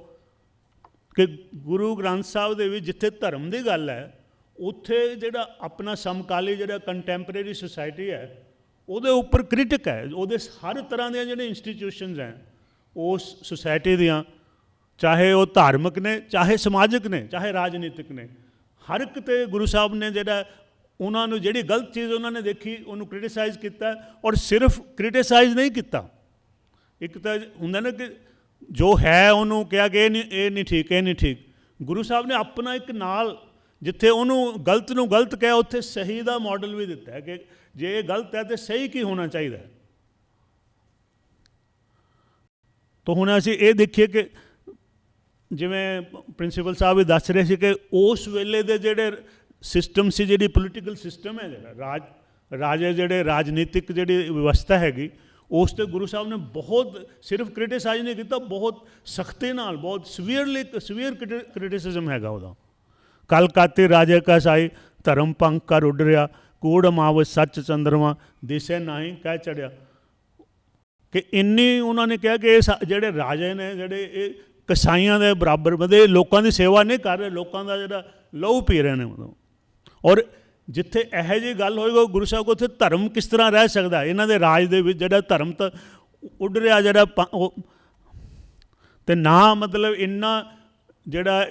ਕਿ ਗੁਰੂ ਗ੍ਰੰਥ ਸਾਹਿਬ ਦੇ ਵਿੱਚ ਜਿੱਥੇ ਧਰਮ ਦੀ ਗੱਲ ਹੈ ਉੱਥੇ ਜਿਹੜਾ ਆਪਣਾ ਸਮਕਾਲੀ ਜਿਹੜਾ ਕੰਟੈਂਪਰੇਰੀ ਸੁਸਾਇਟੀ ਹੈ ਉਹਦੇ ਉੱਪਰ ਕ੍ਰਿਟਿਕ ਹੈ। ਉਹਦੇ ਹਰ ਤਰ੍ਹਾਂ ਦੀਆਂ ਜਿਹੜੀਆਂ ਇੰਸਟੀਟਿਊਸ਼ਨਸ ਹੈ ਉਸ ਸੁਸਾਇਟੀ ਦੀਆਂ, ਚਾਹੇ ਉਹ ਧਾਰਮਿਕ ਨੇ, ਚਾਹੇ ਸਮਾਜਿਕ ਨੇ, ਚਾਹੇ ਰਾਜਨੀਤਿਕ ਨੇ, ਹਰ ਇੱਕ 'ਤੇ ਗੁਰੂ ਸਾਹਿਬ ਨੇ ਜਿਹੜਾ ਉਹਨਾਂ ਨੂੰ ਜਿਹੜੀ ਗਲਤ ਚੀਜ਼ ਉਹਨਾਂ ਨੇ ਦੇਖੀ ਉਹਨੂੰ ਕ੍ਰਿਟੀਸਾਈਜ਼ ਕੀਤਾ। ਔਰ ਸਿਰਫ ਕ੍ਰਿਟੀਸਾਈਜ਼ ਨਹੀਂ ਕੀਤਾ, ਇੱਕ ਤਾਂ ਹੁੰਦਾ ਨਾ ਕਿ ਜੋ ਹੈ ਉਹਨੂੰ ਕਿਹਾ ਕਿ ਇਹ ਨਹੀਂ ਠੀਕ, ਇਹ ਨਹੀਂ ਠੀਕ। ਗੁਰੂ ਸਾਹਿਬ ਨੇ ਆਪਣਾ ਇੱਕ ਨਾਲ, ਜਿੱਥੇ ਉਹਨੂੰ ਗਲਤ ਨੂੰ ਗਲਤ ਕਿਹਾ, ਉੱਥੇ ਸਹੀ ਦਾ ਮਾਡਲ ਵੀ ਦਿੱਤਾ ਹੈ ਕਿ ਜੇ ਇਹ ਗਲਤ ਹੈ ਤਾਂ ਸਹੀ ਕੀ ਹੋਣਾ ਚਾਹੀਦਾ ਹੈ। ਤਾਂ ਹੁਣ ਅਸੀਂ ਇਹ ਦੇਖੀਏ ਕਿ ਜਿਵੇਂ ਪ੍ਰਿੰਸੀਪਲ ਸਾਹਿਬ ਵੀ ਦੱਸ ਰਹੇ ਸੀ ਕਿ ਉਸ ਵੇਲੇ ਦੇ ਜਿਹੜੇ ਸਿਸਟਮ ਸੀ, ਜਿਹੜੀ ਪੋਲੀਟੀਕਲ ਸਿਸਟਮ ਹੈ, ਜਿਹੜਾ ਰਾਜੇ ਜਿਹੜੇ ਰਾਜਨੀਤਿਕ ਜਿਹੜੀ ਵਿਵਸਥਾ ਹੈਗੀ, ਉਸ 'ਤੇ ਗੁਰੂ ਸਾਹਿਬ ਨੇ ਬਹੁਤ ਸਿਰਫ ਕ੍ਰਿਟੀਸਾਈਜ਼ ਨਹੀਂ ਕੀਤਾ, ਬਹੁਤ ਸਖਤੀ ਨਾਲ, ਬਹੁਤ ਸੀਵੀਅਰ ਕ੍ਰਿਟਿਸਿਜ਼ਮ ਹੈਗਾ ਉਹਦਾ। ਕਲ ਕਾਤੀ ਰਾਜੇ ਕਾ ਸਾਈ, ਧਰਮ ਪੰਖ ਕਰ ਉੱਡ ਰਿਹਾ, ਕੂੜ ਮਾਵ ਸੱਚ ਚੰਦਰਮਾ, ਦਿਸੇ ਨਾਹੀਂ ਕਹਿ ਚੜਿਆ। ਕਿ ਇੰਨੀ ਉਹਨਾਂ ਨੇ ਕਿਹਾ ਕਿ ਇਹ ਜਿਹੜੇ ਰਾਜੇ ਨੇ, ਜਿਹੜੇ ਇਹ ਕਸਾਈਆਂ ਦੇ ਬਰਾਬਰ ਵਧੇ, ਲੋਕਾਂ ਦੀ ਸੇਵਾ ਨਹੀਂ ਕਰ ਰਹੇ, ਲੋਕਾਂ ਦਾ ਜਿਹੜਾ ਲਹੂ ਪੀ ਰਹੇ ਨੇ ਮਤਲਬ। ਔਰ ਜਿੱਥੇ ਇਹੋ ਜਿਹੀ ਗੱਲ ਹੋਏਗਾ ਗੁਰੂ ਸਾਹਿਬ ਕੋਲ, ਉੱਥੇ ਧਰਮ ਕਿਸ ਤਰ੍ਹਾਂ ਰਹਿ ਸਕਦਾ? ਇਹਨਾਂ ਦੇ ਰਾਜ ਦੇ ਵਿੱਚ ਜਿਹੜਾ ਧਰਮ ਤਾਂ ਉੱਡ ਰਿਹਾ, ਜਿਹੜਾ ਅਤੇ ਨਾ ਮਤਲਬ ਇੰਨਾ ਜਿਹੜਾ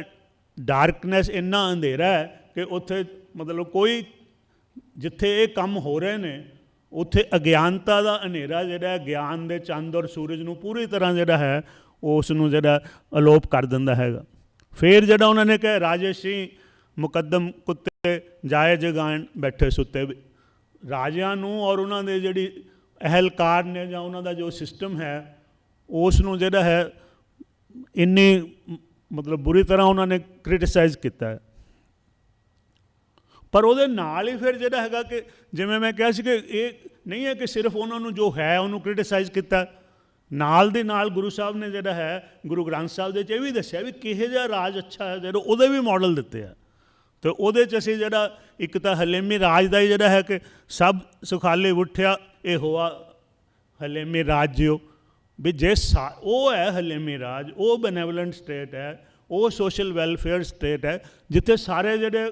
ਡਾਰਕਨੈਸ, ਇੰਨਾ ਅੰਧੇਰਾ ਹੈ ਕਿ ਉੱਥੇ ਮਤਲਬ ਕੋਈ, ਜਿੱਥੇ ਇਹ ਕੰਮ ਹੋ ਰਹੇ ਨੇ ਉੱਥੇ ਅਗਿਆਨਤਾ ਦਾ ਹਨੇਰਾ ਜਿਹੜਾ ਗਿਆਨ ਦੇ ਚੰਦ ਔਰ ਸੂਰਜ ਨੂੰ ਪੂਰੀ ਤਰ੍ਹਾਂ ਜਿਹੜਾ ਹੈ ਉਸ ਨੂੰ ਜਿਹੜਾ ਅਲੋਪ ਕਰ ਦਿੰਦਾ ਹੈਗਾ। ਫਿਰ ਜਿਹੜਾ ਉਹਨਾਂ ਨੇ ਕਿਹਾ ਰਾਜੇਸ਼ੀ ਮੁਕੱਦਮ ਕੁੱਤੇ ਜਾਏ ਜਗਾਣ ਬੈਠੇ ਸੁੱਤੇ। ਰਾਜਿਆਂ ਨੂੰ ਔਰ ਉਹਨਾਂ ਦੇ ਜਿਹੜੀ ਅਹਿਲਕਾਰ ਨੇ ਜਾਂ ਉਹਨਾਂ ਦਾ ਜੋ ਸਿਸਟਮ ਹੈ ਉਸ ਨੂੰ ਜਿਹੜਾ ਹੈ ਇੰਨੀ ਮਤਲਬ ਬੁਰੀ ਤਰ੍ਹਾਂ ਉਹਨਾਂ ਨੇ ਕ੍ਰਿਟੀਸਾਈਜ਼ ਕੀਤਾ ਹੈ। ਪਰ ਉਹਦੇ ਨਾਲ ਹੀ ਫਿਰ ਜਿਹੜਾ ਹੈਗਾ ਕਿ ਜਿਵੇਂ ਮੈਂ ਕਿਹਾ ਸੀ ਕਿ ਇਹ ਨਹੀਂ ਹੈ ਕਿ ਸਿਰਫ ਉਹਨਾਂ ਨੂੰ ਜੋ ਹੈ ਉਹਨੂੰ ਕ੍ਰਿਟੀਸਾਈਜ਼ ਕੀਤਾ, ਨਾਲ ਦੀ ਨਾਲ ਗੁਰੂ ਸਾਹਿਬ ਨੇ ਜਿਹੜਾ ਹੈ ਗੁਰੂ ਗ੍ਰੰਥ ਸਾਹਿਬ ਦੇ 'ਚ ਇਹ ਵੀ ਦੱਸਿਆ ਵੀ ਕਿਹੋ ਜਿਹਾ ਰਾਜ ਅੱਛਾ ਹੈ, ਜਿਹੜਾ ਉਹਦੇ ਵੀ ਮਾਡਲ ਦਿੱਤੇ ਆ। ਅਤੇ ਉਹਦੇ 'ਚ ਅਸੀਂ ਜਿਹੜਾ ਇੱਕ ਤਾਂ ਹਲੇਮੀ ਰਾਜ ਦਾ ਹੀ ਜਿਹੜਾ ਹੈ ਕਿ ਸਭ ਸੁਖਾਲੇ ਉੱਠਿਆ ਇਹ ਹੋਆ ਹਲੇਮੀ ਰਾਜ ਜਿਓ, ਵੀ ਜੇ ਉਹ ਹੈ ਹਲੇਮੀ ਰਾਜ, ਉਹ ਬੈਨੇਵਲੈਂਟ ਸਟੇਟ ਹੈ, ਉਹ ਸੋਸ਼ਲ ਵੈਲਫੇਅਰ ਸਟੇਟ ਹੈ, ਜਿੱਥੇ ਸਾਰੇ ਜਿਹੜੇ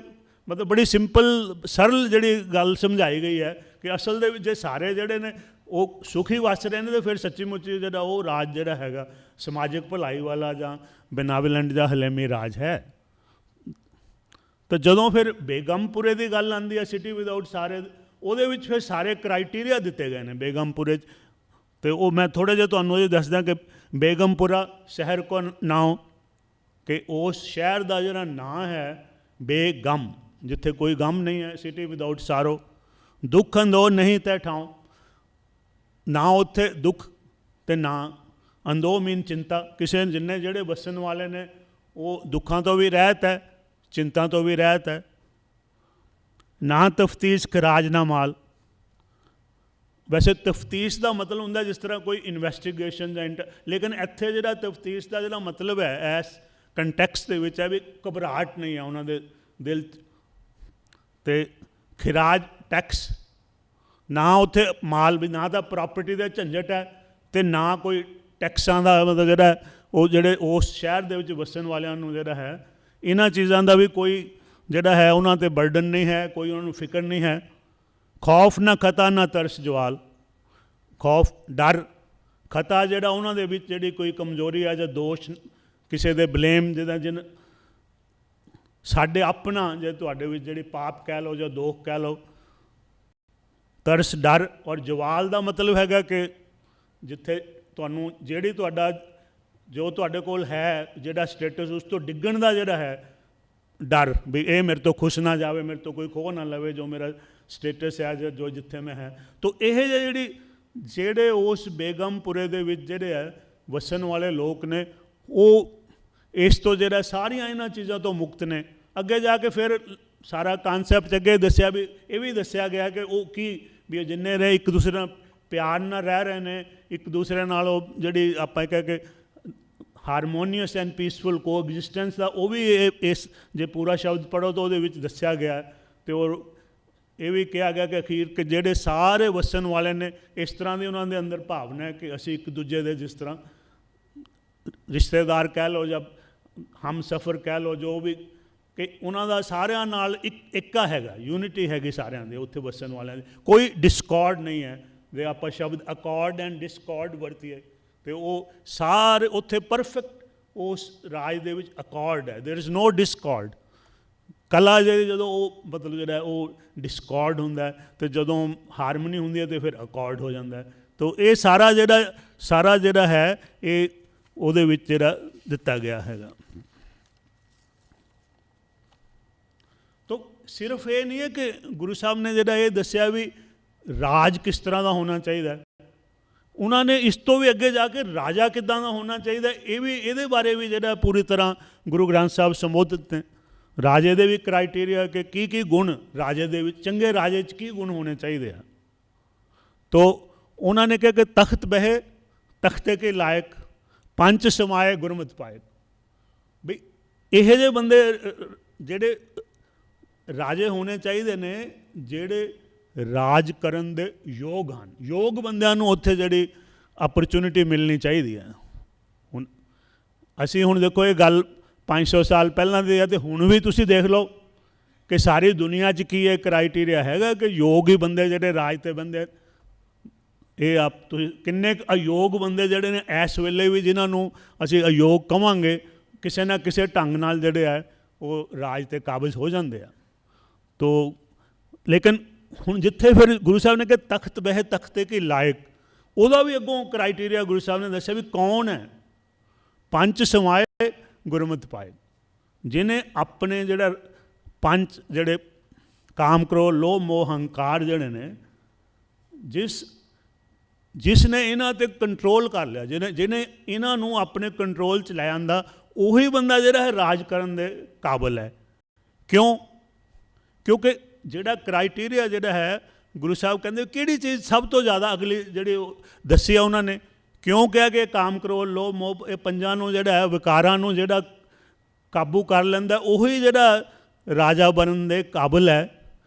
ਮਤਲਬ ਬੜੀ ਸਿੰਪਲ ਸਰਲ ਜਿਹੜੀ ਗੱਲ ਸਮਝਾਈ ਗਈ ਹੈ ਕਿ ਅਸਲ ਦੇ ਵਿੱਚ ਜੇ ਸਾਰੇ ਜਿਹੜੇ ਨੇ ਉਹ ਸੁਖੀ ਵਸ ਰਹੇ ਨੇ, ਤਾਂ ਫਿਰ ਸੱਚੀ ਮੁੱਚੀ ਜਿਹੜਾ ਉਹ ਰਾਜ ਜਿਹੜਾ ਹੈਗਾ ਸਮਾਜਿਕ ਭਲਾਈ ਵਾਲਾ ਜਾਂ ਬੈਨੇਵਲੈਂਟ ਜਾਂ ਹਲੇਮੀ ਰਾਜ ਹੈ। ਤਾਂ ਜਦੋਂ ਫਿਰ ਬੇਗਮਪੁਰੇ ਦੀ ਗੱਲ ਆਉਂਦੀ ਹੈ, ਸਿਟੀ ਵਿਦਆਊਟ ਸਾਰੇ, ਉਹਦੇ ਵਿੱਚ ਫਿਰ ਸਾਰੇ ਕ੍ਰਾਈਟੀਰੀਆ ਦਿੱਤੇ ਗਏ ਨੇ ਬੇਗਮਪੁਰੇ 'ਚ। ਅਤੇ ਉਹ ਮੈਂ ਥੋੜ੍ਹਾ ਜਿਹਾ ਤੁਹਾਨੂੰ ਇਹ ਦੱਸਦਾ ਕਿ ਬੇਗਮਪੁਰਾ ਸ਼ਹਿਰ ਕੋ ਨਾਮ, ਕਿ ਉਸ ਸ਼ਹਿਰ ਦਾ ਜਿਹੜਾ ਨਾਂ ਹੈ ਬੇਗਮ, ਜਿੱਥੇ ਕੋਈ ਗਮ ਨਹੀਂ ਹੈ, ਸਿਟੀ ਵਿਦਆਊਟ ਸਾਰੋ, ਦੁੱਖ ਅੰਦੋ ਨਹੀਂ ਤੈ ਠਾਉ, ਨਾ ਉੱਥੇ ਦੁੱਖ ਅਤੇ ਨਾ ਅੰਦੋ ਮੀਨ ਚਿੰਤਾ। ਕਿਸੇ ਜਿੰਨੇ ਜਿਹੜੇ ਵਸਣ ਵਾਲੇ ਨੇ ਉਹ ਦੁੱਖਾਂ ਤੋਂ ਵੀ ਰਹਿਤ ਹੈ, ਚਿੰਤਾ ਤੋਂ ਵੀ ਰਹਿਤ ਹੈ। ਨਾ ਤਫਤੀਸ਼ ਖਰਾਜ ਨਾ ਮਾਲ। ਵੈਸੇ ਤਫਤੀਸ਼ ਦਾ ਮਤਲਬ ਹੁੰਦਾ ਜਿਸ ਤਰ੍ਹਾਂ ਕੋਈ ਇਨਵੈਸਟੀਗੇਸ਼ਨ ਜਾਂ ਲੇਕਿਨ ਇੱਥੇ ਜਿਹੜਾ ਤਫਤੀਸ਼ ਦਾ ਜਿਹੜਾ ਮਤਲਬ ਹੈ ਇਸ ਕੰਟੈਕਸਟ ਦੇ ਵਿੱਚ ਹੈ ਵੀ ਘਬਰਾਹਟ ਨਹੀਂ ਹੈ ਉਹਨਾਂ ਦੇ ਦਿਲ 'ਚ। ਅਤੇ ਖਿਰਾਜ ਟੈਕਸ, ਨਾ ਉੱਥੇ ਮਾਲ ਵੀ, ਨਾ ਤਾਂ ਪ੍ਰਾਪਰਟੀ ਦਾ ਝੰਜਟ ਹੈ ਅਤੇ ਨਾ ਕੋਈ ਟੈਕਸਾਂ ਦਾ ਮਤਲਬ ਜਿਹੜਾ ਉਹ ਜਿਹੜੇ ਉਸ ਸ਼ਹਿਰ ਦੇ ਵਿੱਚ ਵਸਣ ਵਾਲਿਆਂ ਨੂੰ ਜਿਹੜਾ ਹੈ ਇਹਨਾਂ ਚੀਜ਼ਾਂ ਦਾ ਵੀ ਕੋਈ ਜਿਹੜਾ ਹੈ ਉਹਨਾਂ 'ਤੇ ਬਰਡਨ ਨਹੀਂ ਹੈ, ਕੋਈ ਉਹਨਾਂ ਨੂੰ ਫਿਕਰ ਨਹੀਂ ਹੈ। ਖੌਫ ਨਾ ਖਤਾ ਨਾ ਤਰਸ ਜਵਾਲ। ਖੌਫ ਡਰ, ਖਤਾ ਜਿਹੜਾ ਉਹਨਾਂ ਦੇ ਵਿੱਚ ਜਿਹੜੀ ਕੋਈ ਕਮਜ਼ੋਰੀ ਹੈ ਜਾਂ ਦੋਸ਼, ਕਿਸੇ ਦੇ ਬਲੇਮ, ਜਿਨ ਸਾਡੇ ਆਪਣਾ ਜੇ ਤੁਹਾਡੇ ਵਿੱਚ ਜਿਹੜੀ ਪਾਪ ਕਹਿ ਲਓ ਜਾਂ ਦੋਖ ਕਹਿ ਲਓ। ਤਰਸ ਡਰ, ਔਰ ਜਵਾਲ ਦਾ ਮਤਲਬ ਹੈਗਾ ਕਿ ਜਿੱਥੇ ਤੁਹਾਨੂੰ ਜਿਹੜੀ ਤੁਹਾਡਾ ਜੋ ਤੁਹਾਡੇ ਕੋਲ ਹੈ ਜਿਹੜਾ ਸਟੇਟਸ, ਉਸ ਤੋਂ ਡਿੱਗਣ ਦਾ ਜਿਹੜਾ ਹੈ ਡਰ, ਵੀ ਇਹ ਮੇਰੇ ਤੋਂ ਖੁਸ਼ ਨਾ ਜਾਵੇ, ਮੇਰੇ ਤੋਂ ਕੋਈ ਖੋਹ ਨਾ ਲਵੇ ਜੋ ਮੇਰਾ ਸਟੇਟਸ ਹੈ ਜਾਂ ਜੋ ਜਿੱਥੇ ਮੈਂ ਹੈ। ਤਾਂ ਇਹ ਜਿਹੜੇ ਉਸ ਬੇਗਮਪੁਰੇ ਦੇ ਵਿੱਚ ਜਿਹੜੇ ਹੈ ਵਸਣ ਵਾਲੇ ਲੋਕ ਨੇ, ਉਹ ਇਸ ਤੋਂ ਜਿਹੜਾ ਸਾਰੀਆਂ ਇਹਨਾਂ ਚੀਜ਼ਾਂ ਤੋਂ ਮੁਕਤ ਨੇ। ਅੱਗੇ ਜਾ ਕੇ ਫਿਰ ਸਾਰਾ ਕਾਨਸੈਪਟ ਅੱਗੇ ਦੱਸਿਆ ਵੀ ਇਹ ਵੀ ਦੱਸਿਆ ਗਿਆ ਕਿ ਉਹ ਕੀ ਵੀ ਜਿੰਨੇ ਰਹੇ ਇੱਕ ਦੂਸਰੇ ਨਾਲ ਪਿਆਰ ਨਾਲ ਰਹਿ ਰਹੇ ਨੇ, ਇੱਕ ਦੂਸਰੇ ਨਾਲ ਉਹ ਜਿਹੜੀ ਆਪਾਂ ਕਹਿ ਕੇ ਹਾਰਮੋਨੀਅਸ ਐਂਡ ਪੀਸਫੁਲ ਕੋ ਐਗਜ਼ਿਸਟੈਂਸ ਦਾ, ਉਹ ਵੀ ਇਸ ਜੇ ਪੂਰਾ ਸ਼ਬਦ ਪੜ੍ਹੋ ਤਾਂ ਉਹਦੇ ਵਿੱਚ ਦੱਸਿਆ ਗਿਆ। ਅਤੇ ਉਹ ਇਹ ਵੀ ਕਿਹਾ ਗਿਆ ਕਿ ਅਖੀਰ ਕਿ ਜਿਹੜੇ ਸਾਰੇ ਵਸਣ ਵਾਲੇ ਨੇ ਇਸ ਤਰ੍ਹਾਂ ਦੀ ਉਹਨਾਂ ਦੇ ਅੰਦਰ ਭਾਵਨਾ ਹੈ ਕਿ ਅਸੀਂ ਇੱਕ ਦੂਜੇ ਦੇ ਜਿਸ ਤਰ੍ਹਾਂ ਰਿਸ਼ਤੇਦਾਰ ਕਹਿ ਲਓ ਜਾਂ ਹਮਸਫਰ ਕਹਿ ਲਓ, ਜੋ ਵੀ ਕਿ ਉਹਨਾਂ ਦਾ ਸਾਰਿਆਂ ਨਾਲ ਇੱਕਾ ਹੈਗਾ, ਯੂਨਿਟੀ ਹੈਗੀ ਸਾਰਿਆਂ ਦੇ ਉੱਥੇ ਵਸਣ ਵਾਲਿਆਂ ਦੀ, ਕੋਈ ਡਿਸਕੋਰਡ ਨਹੀਂ ਹੈ। ਜੇ ਆਪਾਂ ਸ਼ਬਦ ਅਕੋਰਡ ਐਂਡ ਡਿਸਕੋਰਡ ਵਰਤੀਏ ਅਤੇ ਉਹ ਸਾਰੇ ਉੱਥੇ ਪਰਫੈਕਟ ਉਸ ਰਾਜ ਦੇ ਵਿੱਚ ਅਕੋਰਡ ਹੈ, ਦੇਰ ਇਜ਼ ਨੋ ਡਿਸਕੋਰਡ। ਕਲਾ ਜਿਹੜੀ ਜਦੋਂ ਉਹ ਮਤਲਬ ਜਿਹੜਾ ਉਹ ਡਿਸਕੋਰਡ ਹੁੰਦਾ ਅਤੇ ਜਦੋਂ ਹਾਰਮਨੀ ਹੁੰਦੀ ਹੈ ਤਾਂ ਫਿਰ ਅਕੋਰਡ ਹੋ ਜਾਂਦਾ। ਤੋ ਇਹ ਸਾਰਾ ਜਿਹੜਾ ਹੈ ਇਹ ਉਹਦੇ ਵਿੱਚ ਜਿਹੜਾ ਦਿੱਤਾ ਗਿਆ ਹੈਗਾ। ਤੋ ਸਿਰਫ ਇਹ ਨਹੀਂ ਹੈ ਕਿ ਗੁਰੂ ਸਾਹਿਬ ਨੇ ਜਿਹੜਾ ਇਹ ਦੱਸਿਆ ਵੀ ਰਾਜ ਕਿਸ ਤਰ੍ਹਾਂ ਦਾ ਹੋਣਾ ਚਾਹੀਦਾ, ਉਹਨਾਂ ਨੇ ਇਸ ਤੋਂ ਵੀ ਅੱਗੇ ਜਾ ਕੇ ਰਾਜਾ ਕਿੱਦਾਂ ਦਾ ਹੋਣਾ ਚਾਹੀਦਾ ਇਹ ਵੀ, ਇਹਦੇ ਬਾਰੇ ਵੀ ਜਿਹੜਾ ਪੂਰੀ ਤਰ੍ਹਾਂ ਗੁਰੂ ਗ੍ਰੰਥ ਸਾਹਿਬ ਸੰਬੋਧਿਤ ਨੇ। ਰਾਜੇ ਦੇ ਵੀ ਕ੍ਰਾਈਟੇਰੀਆ ਕਿ ਕੀ ਗੁਣ ਰਾਜੇ ਦੇ ਵਿੱਚ, ਚੰਗੇ ਰਾਜੇ 'ਚ ਕੀ ਗੁਣ ਹੋਣੇ ਚਾਹੀਦੇ ਆ। ਤੋ ਉਹਨਾਂ ਨੇ ਕਿਹਾ ਕਿ ਤਖਤ ਬਹਿ ਤਖਤੇ ਕੇ ਲਾਇਕ, ਪੰਚ ਸਮਾਏ ਗੁਰਮਤਿ ਪਾਇਕ। ਵੀ ਇਹੋ ਜਿਹੇ ਬੰਦੇ ਜਿਹੜੇ ਰਾਜੇ ਹੋਣੇ ਚਾਹੀਦੇ ਨੇ ਜਿਹੜੇ ਰਾਜ ਕਰਨ ਦੇ ਯੋਗ ਹਨ। ਯੋਗ ਬੰਦਿਆਂ ਨੂੰ ਉੱਥੇ ਜਿਹੜੀ ਅਪਰਚੁਨਿਟੀ ਮਿਲਣੀ ਚਾਹੀਦੀ ਹੈ। ਹੁਣ ਅਸੀਂ ਹੁਣ ਦੇਖੋ ਇਹ ਗੱਲ 500 ਸਾਲ ਪਹਿਲਾਂ ਦੀ ਹੈ ਅਤੇ ਹੁਣ ਵੀ ਤੁਸੀਂ ਦੇਖ ਲਓ ਕਿ ਸਾਰੀ ਦੁਨੀਆ 'ਚ ਕੀ ਇਹ ਕ੍ਰਾਈਟੇਰੀਆ ਹੈਗਾ ਕਿ ਯੋਗ ਹੀ ਬੰਦੇ ਜਿਹੜੇ ਰਾਜ 'ਤੇ ਬੰਦੇ। ਇਹ ਆਪ ਤੁਸੀਂ ਕਿੰਨੇ ਅਯੋਗ ਬੰਦੇ ਜਿਹੜੇ ਨੇ ਇਸ ਵੇਲੇ ਵੀ, ਜਿਨ੍ਹਾਂ ਨੂੰ ਅਸੀਂ ਅਯੋਗ ਕਹਾਂਗੇ, ਕਿਸੇ ਨਾ ਕਿਸੇ ਢੰਗ ਨਾਲ ਜਿਹੜੇ ਹੈ ਉਹ ਰਾਜ 'ਤੇ ਕਾਬਜ਼ ਹੋ ਜਾਂਦੇ ਆ। ਤੋ ਲੇਕਿਨ ਹੁਣ ਜਿੱਥੇ ਫਿਰ ਗੁਰੂ ਸਾਹਿਬ ਨੇ ਕਿ ਤਖਤ ਬਹਿ ਤਖਤੇ ਕੀ ਲਾਇਕ, ਉਹਦਾ ਵੀ ਅੱਗੋਂ ਕ੍ਰਾਈਟੇਰੀਆ ਗੁਰੂ ਸਾਹਿਬ ਨੇ ਦੱਸਿਆ ਵੀ ਕੌਣ ਹੈ। ਪੰਜ ਸਮਾਏ ਗੁਰਮਤਿ ਪਾਏ, ਜਿਹਨੇ ਆਪਣੇ ਜਿਹੜਾ ਪੰਜ ਜਿਹੜੇ ਕਾਮ ਕ੍ਰੋਧ ਲੋਭ ਮੋਹ ਹੰਕਾਰ ਜਿਹੜੇ ਨੇ, ਜਿਸ ਨੇ ਇਹਨਾਂ 'ਤੇ ਕੰਟਰੋਲ ਕਰ ਲਿਆ, ਜਿਹਨੇ ਇਹਨਾਂ ਨੂੰ ਆਪਣੇ ਕੰਟਰੋਲ 'ਚ ਲੈ ਆਂਦਾ, ਉਹੀ ਬੰਦਾ ਜਿਹੜਾ ਹੈ ਰਾਜ ਕਰਨ ਦੇ ਕਾਬਲ ਹੈ। ਕਿਉਂ? ਕਿਉਂਕਿ ਜਿਹੜਾ ਕ੍ਰਾਈਟੇਰੀਆ ਜਿਹੜਾ ਹੈ ਗੁਰੂ ਸਾਹਿਬ ਕਹਿੰਦੇ ਕਿਹੜੀ ਚੀਜ਼ ਸਭ ਤੋਂ ਜ਼ਿਆਦਾ ਅਗਲੀ ਜਿਹੜੀ ਉਹ ਦੱਸੀ ਆ ਉਹਨਾਂ ਨੇ। ਕਿਉਂ ਕਿਹਾ ਕਿ ਕਾਮ ਕ੍ਰੋਧ ਲੋਭ ਮੋਹ ਇਹ ਪੰਜਾਂ ਨੂੰ ਜਿਹੜਾ ਹੈ ਵਿਕਾਰਾਂ ਨੂੰ ਜਿਹੜਾ ਕਾਬੂ ਕਰ ਲੈਂਦਾ, ਉਹੀ ਜਿਹੜਾ ਰਾਜਾ ਬਣਨ ਦੇ ਕਾਬਲ ਹੈ।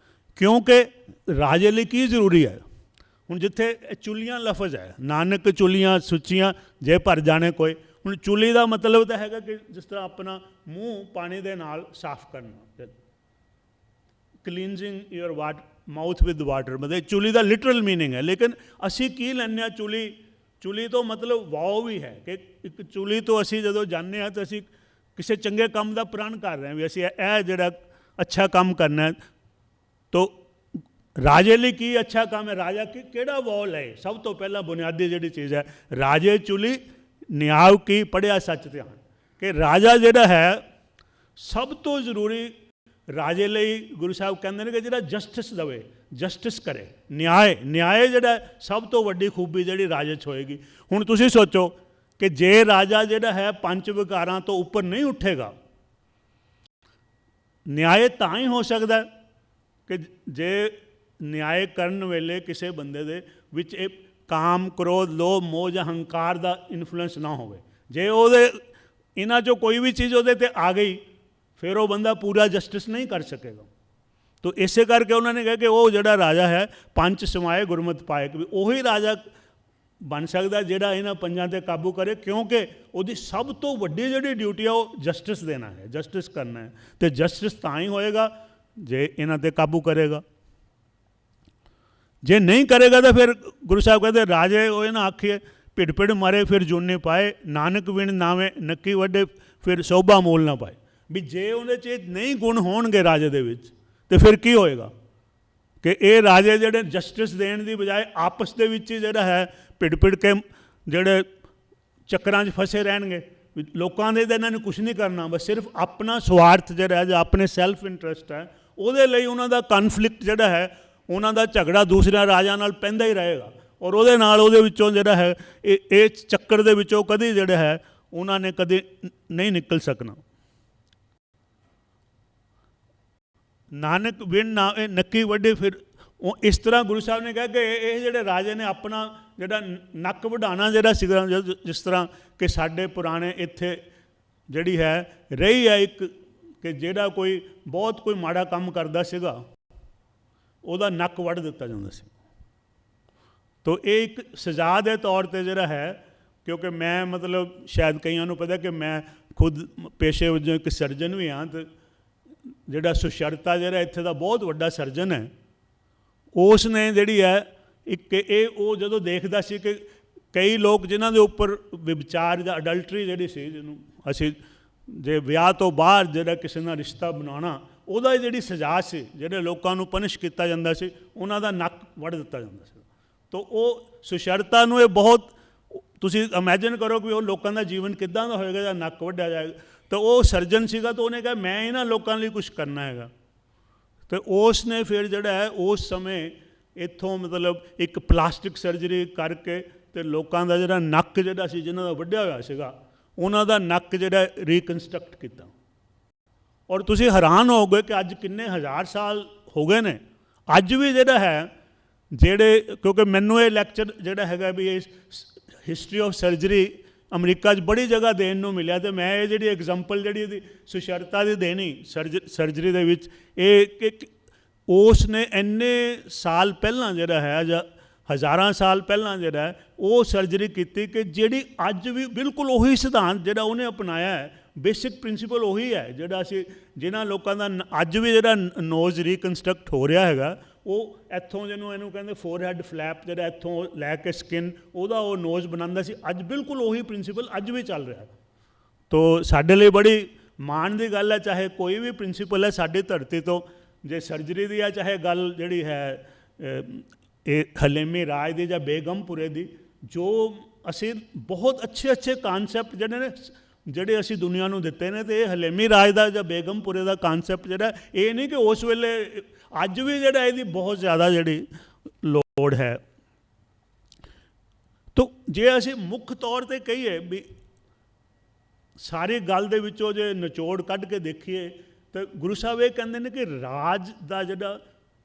ਕਿਉਂਕਿ ਰਾਜੇ ਲਈ ਕੀ ਜ਼ਰੂਰੀ ਹੈ? ਹੁਣ ਜਿੱਥੇ ਚੁੱਲੀਆਂ ਲਫ਼ਜ਼ ਹੈ, ਨਾਨਕ ਚੁੱਲੀਆਂ ਸੁੱਚੀਆਂ ਜੇ ਭਰ ਜਾਣੇ ਕੋਈ। ਹੁਣ ਚੁੱਲੀ ਦਾ ਮਤਲਬ ਤਾਂ ਹੈਗਾ ਕਿ ਜਿਸ ਤਰ੍ਹਾਂ ਆਪਣਾ ਮੂੰਹ ਪਾਣੀ ਦੇ ਨਾਲ ਸਾਫ਼ ਕਰਨਾ, cleansing your mouth with water, ਮਤਲਬ ਚੁੱਲੀ ਦਾ ਲਿਟਰਲ ਮੀਨਿੰਗ ਹੈ। ਲੇਕਿਨ ਅਸੀਂ ਕੀ ਲੈਂਦੇ ਹਾਂ ਚੁੱਲੀ ਤੋਂ ਮਤਲਬ ਵਾਓ ਵੀ ਹੈ ਕਿ ਇੱਕ ਚੁੱਲੀ ਤੋਂ ਅਸੀਂ ਜਦੋਂ ਜਾਂਦੇ ਹਾਂ ਤਾਂ ਅਸੀਂ ਕਿਸੇ ਚੰਗੇ ਕੰਮ ਦਾ ਪ੍ਰਣ ਕਰ ਰਹੇ ਹਾਂ ਵੀ ਅਸੀਂ ਇਹ ਜਿਹੜਾ ਅੱਛਾ ਕੰਮ ਕਰਨਾ ਹੈ। ਤੋ ਰਾਜੇ ਲਈ ਕੀ ਅੱਛਾ ਕੰਮ ਹੈ? ਰਾਜਾ ਕਿਹੜਾ ਵਾਓ ਲਏ? ਸਭ ਤੋਂ ਪਹਿਲਾਂ ਬੁਨਿਆਦੀ ਜਿਹੜੀ ਚੀਜ਼ ਹੈ, ਰਾਜੇ ਚੁੱਲੀ ਨਿਆਉ ਕੀ ਪੜ੍ਹਿਆ ਸੱਚ ਧਿਆਨ, ਕਿ ਰਾਜਾ ਜਿਹੜਾ ਹੈ ਸਭ ਤੋਂ ਜ਼ਰੂਰੀ ਰਾਜੇ ਲਈ ਗੁਰੂ ਸਾਹਿਬ ਕਹਿੰਦੇ ਨੇ ਕਿ ਜਿਹੜਾ ਜਸਟਿਸ ਦੇਵੇ, ਜਸਟਿਸ ਕਰੇ, ਨਿਆਏ ਜਿਹੜਾ ਸਭ ਤੋਂ ਵੱਡੀ ਖੂਬੀ ਜਿਹੜੀ ਰਾਜੇ 'ਚ ਹੋਏਗੀ। ਹੁਣ ਤੁਸੀਂ ਸੋਚੋ ਕਿ ਜੇ ਰਾਜਾ ਜਿਹੜਾ ਹੈ ਪੰਜ ਵਿਕਾਰਾਂ ਤੋਂ ਉੱਪਰ ਨਹੀਂ ਉੱਠੇਗਾ, ਨਿਆਏ ਤਾਂ ਹੀ ਹੋ ਸਕਦਾ ਕਿ ਜੇ ਨਿਆਏ ਕਰਨ ਵੇਲੇ ਕਿਸੇ ਬੰਦੇ ਦੇ ਵਿੱਚ ਇਹ ਕਾਮ ਕ੍ਰੋਧ ਲੋਭ ਮੋਹ ਜਾਂ ਹੰਕਾਰ ਦਾ ਇਨਫਲੂਐਂਸ ਨਾ ਹੋਵੇ। ਜੇ ਉਹਦੇ ਇਹਨਾਂ 'ਚੋਂ ਕੋਈ ਵੀ ਚੀਜ਼ ਉਹਦੇ 'ਤੇ ਆ ਗਈ ਫਿਰ ਉਹ ਬੰਦਾ ਪੂਰਾ ਜਸਟਿਸ ਨਹੀਂ ਕਰ ਸਕੇਗਾ। ਤੋ ਇਸੇ ਕਰਕੇ ਉਹਨਾਂ ਨੇ ਕਿਹਾ ਕਿ ਉਹ ਜਿਹੜਾ ਰਾਜਾ ਹੈ ਪੰਜ ਸਮਾਏ ਗੁਰਮਤਿ ਪਾਇਕ, ਵੀ ਉਹੀ ਰਾਜਾ ਬਣ ਸਕਦਾ ਜਿਹੜਾ ਇਹਨਾਂ ਪੰਜਾਂ 'ਤੇ ਕਾਬੂ ਕਰੇ। ਕਿਉਂਕਿ ਉਹਦੀ ਸਭ ਤੋਂ ਵੱਡੀ ਜਿਹੜੀ ਡਿਊਟੀ ਆ ਉਹ ਜਸਟਿਸ ਦੇਣਾ ਹੈ, ਜਸਟਿਸ ਕਰਨਾ ਹੈ। ਅਤੇ ਜਸਟਿਸ ਤਾਂ ਹੀ ਹੋਏਗਾ ਜੇ ਇਹਨਾਂ 'ਤੇ ਕਾਬੂ ਕਰੇਗਾ। ਜੇ ਨਹੀਂ ਕਰੇਗਾ ਤਾਂ ਫਿਰ ਗੁਰੂ ਸਾਹਿਬ ਕਹਿੰਦੇ ਰਾਜੇ ਉਹ ਨਾ ਆਖੀਏ ਭਿੜ ਮਾਰੇ ਫਿਰ ਜੂਨੇ ਪਾਏ, ਨਾਨਕ ਵਿਣ ਨਾਵੇਂ ਨੱਕੀ ਵੱਡੇ ਫਿਰ ਸੋਭਾ ਮੋਲ ਨਾ ਪਾਏ। ਵੀ ਜੇ ਉਹਦੇ 'ਚ ਨਹੀਂ ਗੁਣ ਹੋਣਗੇ ਰਾਜੇ ਦੇ ਵਿੱਚ ਤਾਂ ਫਿਰ ਕੀ ਹੋਏਗਾ ਕਿ ਇਹ ਰਾਜੇ ਜਿਹੜੇ ਜਸਟਿਸ ਦੇਣ ਦੀ ਬਜਾਏ ਆਪਸ ਦੇ ਵਿੱਚ ਹੀ ਜਿਹੜਾ ਹੈ ਭਿੜ ਕੇ ਜਿਹੜੇ ਚੱਕਰਾਂ 'ਚ ਫਸੇ ਰਹਿਣਗੇ। ਵੀ ਲੋਕਾਂ ਦੇ ਤਾਂ ਇਹਨਾਂ ਨੇ ਕੁਛ ਨਹੀਂ ਕਰਨਾ, ਬਸ ਸਿਰਫ ਆਪਣਾ ਸਵਾਰਥ ਜਿਹੜਾ ਹੈ, ਜੋ ਆਪਣੇ ਸੈਲਫ ਇੰਟਰਸਟ ਹੈ, ਉਹਦੇ ਲਈ ਉਹਨਾਂ ਦਾ ਕਨਫਲਿਕਟ ਜਿਹੜਾ ਹੈ, ਉਹਨਾਂ ਦਾ ਝਗੜਾ ਦੂਸਰਿਆਂ ਰਾਜਾਂ ਨਾਲ ਪੈਂਦਾ ਹੀ ਰਹੇਗਾ। ਔਰ ਉਹਦੇ ਨਾਲ ਉਹਦੇ ਵਿੱਚੋਂ ਜਿਹੜਾ ਹੈ ਇਹ ਚੱਕਰ ਦੇ ਵਿੱਚੋਂ ਕਦੀ ਜਿਹੜਾ ਹੈ ਉਹਨਾਂ ਨੇ ਕਦੇ ਨਹੀਂ ਨਿਕਲ ਸਕਣਾ। ਨਾਨਕ ਵਿਣ ਨਾ ਇਹ ਨੱਕੀ ਵੱਡੇ ਫਿਰ ਉਹ ਇਸ ਤਰ੍ਹਾਂ ਗੁਰੂ ਸਾਹਿਬ ਨੇ ਕਿਹਾ ਕਿ ਇਹ ਜਿਹੜੇ ਰਾਜੇ ਨੇ ਆਪਣਾ ਜਿਹੜਾ ਨੱਕ ਵਢਾਉਣਾ ਜਿਹੜਾ ਸੀਗਾ, ਜਿਸ ਤਰ੍ਹਾਂ ਕਿ ਸਾਡੇ ਪੁਰਾਣੇ ਇੱਥੇ ਜਿਹੜੀ ਹੈ ਰਹੀ ਹੈ ਇੱਕ ਕਿ ਜਿਹੜਾ ਕੋਈ ਬਹੁਤ ਕੋਈ ਮਾੜਾ ਕੰਮ ਕਰਦਾ ਸੀਗਾ ਉਹਦਾ ਨੱਕ ਵੱਢ ਦਿੱਤਾ ਜਾਂਦਾ ਸੀ। ਤੋ ਇਹ ਇੱਕ ਸਜ਼ਾ ਦੇ ਤੌਰ 'ਤੇ ਜਿਹੜਾ ਹੈ, ਕਿਉਂਕਿ ਮੈਂ ਮਤਲਬ ਸ਼ਾਇਦ ਕਈਆਂ ਨੂੰ ਪਤਾ ਕਿ ਮੈਂ ਖੁਦ ਪੇਸ਼ੇ ਵਜੋਂ ਇੱਕ ਸਰਜਨ ਵੀ ਹਾਂ, ਅਤੇ ਜਿਹੜਾ ਸੁਸ਼ਰਤਾ ਜਿਹੜਾ ਇੱਥੇ ਦਾ ਬਹੁਤ ਵੱਡਾ ਸਰਜਨ ਹੈ, ਉਸ ਨੇ ਜਿਹੜੀ ਹੈ ਇੱਕ ਇਹ ਉਹ ਜਦੋਂ ਦੇਖਦਾ ਸੀ ਕਿ ਕਈ ਲੋਕ ਜਿਨ੍ਹਾਂ ਦੇ ਉੱਪਰ ਵਿਵਚਾਰ ਜਾਂ ਅਡਲਟਰੀ ਜਿਹੜੀ ਸੀ, ਜਿਹਨੂੰ ਅਸੀਂ ਜੇ ਵਿਆਹ ਤੋਂ ਬਾਹਰ ਜਿਹੜਾ ਕਿਸੇ ਨਾਲ ਰਿਸ਼ਤਾ ਬਣਾਉਣਾ, ਉਹਦਾ ਜਿਹੜੀ ਸਜ਼ਾ ਸੀ, ਜਿਹੜੇ ਲੋਕਾਂ ਨੂੰ ਪਨਿਸ਼ ਕੀਤਾ ਜਾਂਦਾ ਸੀ, ਉਹਨਾਂ ਦਾ ਨੱਕ ਵੱਢ ਦਿੱਤਾ ਜਾਂਦਾ ਸੀ। ਤਾਂ ਉਹ ਸੁਸ਼ਰਤਾ ਨੂੰ ਇਹ ਬਹੁਤ, ਤੁਸੀਂ ਇਮੈਜਿਨ ਕਰੋ ਕਿ ਉਹ ਲੋਕਾਂ ਦਾ ਜੀਵਨ ਕਿੱਦਾਂ ਦਾ ਹੋਏਗਾ ਜਾਂ ਨੱਕ ਵੱਢਿਆ ਜਾਏਗਾ। ਤਾਂ ਉਹ ਸਰਜਨ ਸੀਗਾ, ਤਾਂ ਉਹਨੇ ਕਿਹਾ ਮੈਂ ਇਹਨਾਂ ਲੋਕਾਂ ਲਈ ਕੁਛ ਕਰਨਾ ਹੈਗਾ। ਅਤੇ ਉਸ ਨੇ ਫਿਰ ਜਿਹੜਾ ਹੈ ਉਸ ਸਮੇਂ ਇੱਥੋਂ ਮਤਲਬ ਇੱਕ ਪਲਾਸਟਿਕ ਸਰਜਰੀ ਕਰਕੇ ਅਤੇ ਲੋਕਾਂ ਦਾ ਜਿਹੜਾ ਨੱਕ ਜਿਹੜਾ ਸੀ, ਜਿਹਨਾਂ ਦਾ ਵੱਢਿਆ ਹੋਇਆ ਸੀਗਾ, ਉਹਨਾਂ ਦਾ ਨੱਕ ਜਿਹੜਾ ਰੀਕਨਸਟਰਕਟ ਕੀਤਾ। ਔਰ ਤੁਸੀਂ ਹੈਰਾਨ ਹੋਗੇ ਕਿ ਅੱਜ ਕਿੰਨੇ ਹਜ਼ਾਰ ਸਾਲ ਹੋ ਗਏ ਨੇ, ਅੱਜ ਵੀ ਜਿਹੜਾ ਹੈ ਜਿਹੜੇ, ਕਿਉਂਕਿ ਮੈਨੂੰ ਇਹ ਲੈਕਚਰ ਜਿਹੜਾ ਹੈਗਾ ਵੀ ਇਹ ਹਿਸਟਰੀ ਆਫ ਸਰਜਰੀ ਅਮਰੀਕਾ 'ਚ ਬੜੀ ਜਗ੍ਹਾ ਦੇਣ ਨੂੰ ਮਿਲਿਆ, ਅਤੇ ਮੈਂ ਇਹ ਜਿਹੜੀ ਐਗਜ਼ਾਮਪਲ ਜਿਹੜੀ ਇਹਦੀ ਸੁਸ਼ਰਤਾ ਦੀ ਦੇਣੀ ਸਰਜਰੀ ਦੇ ਵਿੱਚ, ਇਹ ਕਿ ਉਸ ਨੇ ਇੰਨੇ ਸਾਲ ਪਹਿਲਾਂ ਜਿਹੜਾ ਹੈ ਜਾਂ ਹਜ਼ਾਰਾਂ ਸਾਲ ਪਹਿਲਾਂ ਜਿਹੜਾ ਹੈ ਉਹ ਸਰਜਰੀ ਕੀਤੀ ਕਿ ਜਿਹੜੀ ਅੱਜ ਵੀ ਬਿਲਕੁਲ ਉਹੀ ਸਿਧਾਂਤ ਜਿਹੜਾ ਉਹਨੇ ਅਪਣਾਇਆ ਹੈ, ਬੇਸਿਕ ਪ੍ਰਿੰਸੀਪਲ ਉਹੀ ਹੈ ਜਿਹੜਾ ਅਸੀਂ ਜਿਹਨਾਂ ਲੋਕਾਂ ਦਾ ਅੱਜ ਵੀ ਜਿਹੜਾ ਨੋਜ਼ ਰੀਕਨਸਟਰਕਟ ਹੋ ਰਿਹਾ ਹੈਗਾ, ਉਹ ਇੱਥੋਂ ਇਹਨੂੰ ਕਹਿੰਦੇ ਫੋਰਹੈਡ ਫਲੈਪ, ਜਿਹੜਾ ਇੱਥੋਂ ਲੈ ਕੇ ਸਕਿਨ ਉਹਦਾ ਉਹ ਨੋਜ਼ ਬਣਾਉਂਦਾ ਸੀ, ਅੱਜ ਬਿਲਕੁਲ ਉਹੀ ਪ੍ਰਿੰਸੀਪਲ ਅੱਜ ਵੀ ਚੱਲ ਰਿਹਾ। ਤੋ ਸਾਡੇ ਲਈ ਬੜੀ ਮਾਣ ਦੀ ਗੱਲ ਹੈ, ਚਾਹੇ ਕੋਈ ਵੀ ਪ੍ਰਿੰਸੀਪਲ ਹੈ ਸਾਡੀ ਧਰਤੀ ਤੋਂ, ਜੇ ਸਰਜਰੀ ਦੀ ਹੈ, ਚਾਹੇ ਗੱਲ ਜਿਹੜੀ ਹੈ ਇਹ ਹਲੇਮੀ ਰਾਜ ਦੀ ਜਾਂ ਬੇਗਮਪੁਰੇ ਦੀ, ਜੋ ਅਸੀਂ ਬਹੁਤ ਅੱਛੇ ਕਾਨਸੈਪਟ ਜਿਹੜੇ ਅਸੀਂ ਦੁਨੀਆ ਨੂੰ ਦਿੱਤੇ ਨੇ, ਅਤੇ ਇਹ ਹਲੇਮੀ ਰਾਜ ਦਾ ਜਾਂ ਬੇਗਮਪੁਰੇ ਦਾ ਕਾਨਸੈਪਟ ਜਿਹੜਾ, ਇਹ ਨਹੀਂ ਕਿ ਉਸ ਵੇਲੇ, ਅੱਜ ਵੀ ਜਿਹੜਾ ਇਹਦੀ ਬਹੁਤ ਜ਼ਿਆਦਾ ਜਿਹੜੀ ਲੋੜ ਹੈ। ਤੋ ਜੇ ਅਸੀਂ ਮੁੱਖ ਤੌਰ 'ਤੇ ਕਹੀਏ ਵੀ ਸਾਰੀ ਗੱਲ ਦੇ ਵਿੱਚੋਂ ਜੇ ਨਿਚੋੜ ਕੱਢ ਕੇ ਦੇਖੀਏ, ਤਾਂ ਗੁਰੂ ਸਾਹਿਬ ਇਹ ਕਹਿੰਦੇ ਨੇ ਕਿ ਰਾਜ ਦਾ ਜਿਹੜਾ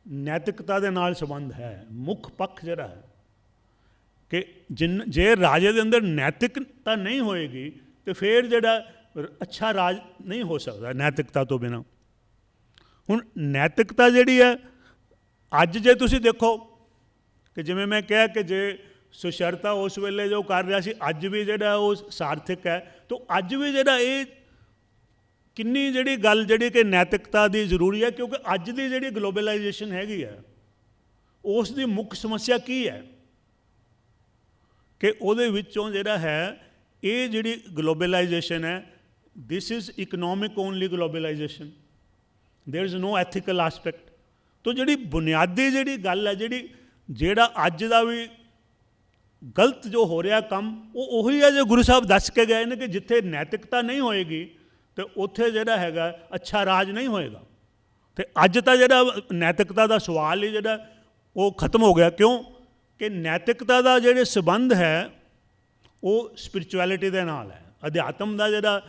ਨੈਤਿਕਤਾ ਦੇ ਨਾਲ ਸੰਬੰਧ ਹੈ, ਮੁੱਖ ਪੱਖ ਜਿਹੜਾ ਹੈ ਕਿ ਜੇ ਰਾਜੇ ਦੇ ਅੰਦਰ ਨੈਤਿਕਤਾ ਨਹੀਂ ਹੋਏਗੀ, ਤੇ ਫਿਰ ਜਿਹੜਾ ਅੱਛਾ ਰਾਜ ਨਹੀਂ ਹੋ ਸਕਦਾ ਨੈਤਿਕਤਾ ਤੋਂ ਬਿਨਾਂ। ਹੁਣ ਨੈਤਿਕਤਾ ਜਿਹੜੀ ਹੈ, ਅੱਜ ਜੇ ਤੁਸੀਂ ਦੇਖੋ ਕਿ ਜਿਵੇਂ ਮੈਂ ਕਿਹਾ ਕਿ ਜੇ ਸੁਸ਼ਰਤਾ ਉਸ ਵੇਲੇ ਜੋ ਕਰ ਰਿਹਾ ਸੀ, ਅੱਜ ਵੀ ਜਿਹੜਾ ਉਹ ਸਾਰਥਕ ਹੈ, ਤਾਂ ਅੱਜ ਵੀ ਜਿਹੜਾ ਇਹ ਕਿੰਨੀ ਜਿਹੜੀ ਗੱਲ ਜਿਹੜੀ ਕਿ ਨੈਤਿਕਤਾ ਦੀ ਜ਼ਰੂਰੀ ਹੈ, ਕਿਉਂਕਿ ਅੱਜ ਦੀ ਜਿਹੜੀ ਗਲੋਬਲਾਈਜੇਸ਼ਨ ਹੈਗੀ ਹੈ, ਉਸ ਦੀ ਮੁੱਖ ਸਮੱਸਿਆ ਕੀ ਹੈ ਕਿ ਉਹਦੇ ਵਿੱਚੋਂ ਜਿਹੜਾ ਹੈ ਇਹ ਜਿਹੜੀ ਗਲੋਬਲਾਈਜੇਸ਼ਨ ਹੈ, this is economic only globalization, there is no ethical aspect. ਤੋ ਜਿਹੜੀ ਬੁਨਿਆਦੀ ਜਿਹੜੀ ਗੱਲ ਹੈ, ਜਿਹੜਾ ਅੱਜ ਦਾ ਵੀ ਗਲਤ ਜੋ ਹੋ ਰਿਹਾ ਕੰਮ, ਉਹ ਉਹੀ ਹੈ ਜੋ ਗੁਰੂ ਸਾਹਿਬ ਦੱਸ ਕੇ ਗਏ ਨੇ ਕਿ ਜਿੱਥੇ ਨੈਤਿਕਤਾ ਨਹੀਂ ਹੋਏਗੀ ਤੇ ਉੱਥੇ ਜਿਹੜਾ ਹੈਗਾ ਅੱਛਾ ਰਾਜ ਨਹੀਂ ਹੋਏਗਾ। ਤੇ ਅੱਜ ਤਾਂ ਜਿਹੜਾ ਨੈਤਿਕਤਾ ਦਾ ਸਵਾਲ ਹੀ ਜਿਹੜਾ ਉਹ ਖਤਮ ਹੋ ਗਿਆ। ਕਿਉਂ ਕਿ ਨੈਤਿਕਤਾ ਦਾ ਜਿਹੜੇ ਸੰਬੰਧ ਹੈ ਉਹ ਸਪਿਰਚੁਅਲਿਟੀ ਦੇ ਨਾਲ ਹੈ, ਅਧਿਆਤਮ ਦਾ ਜਿਹੜਾ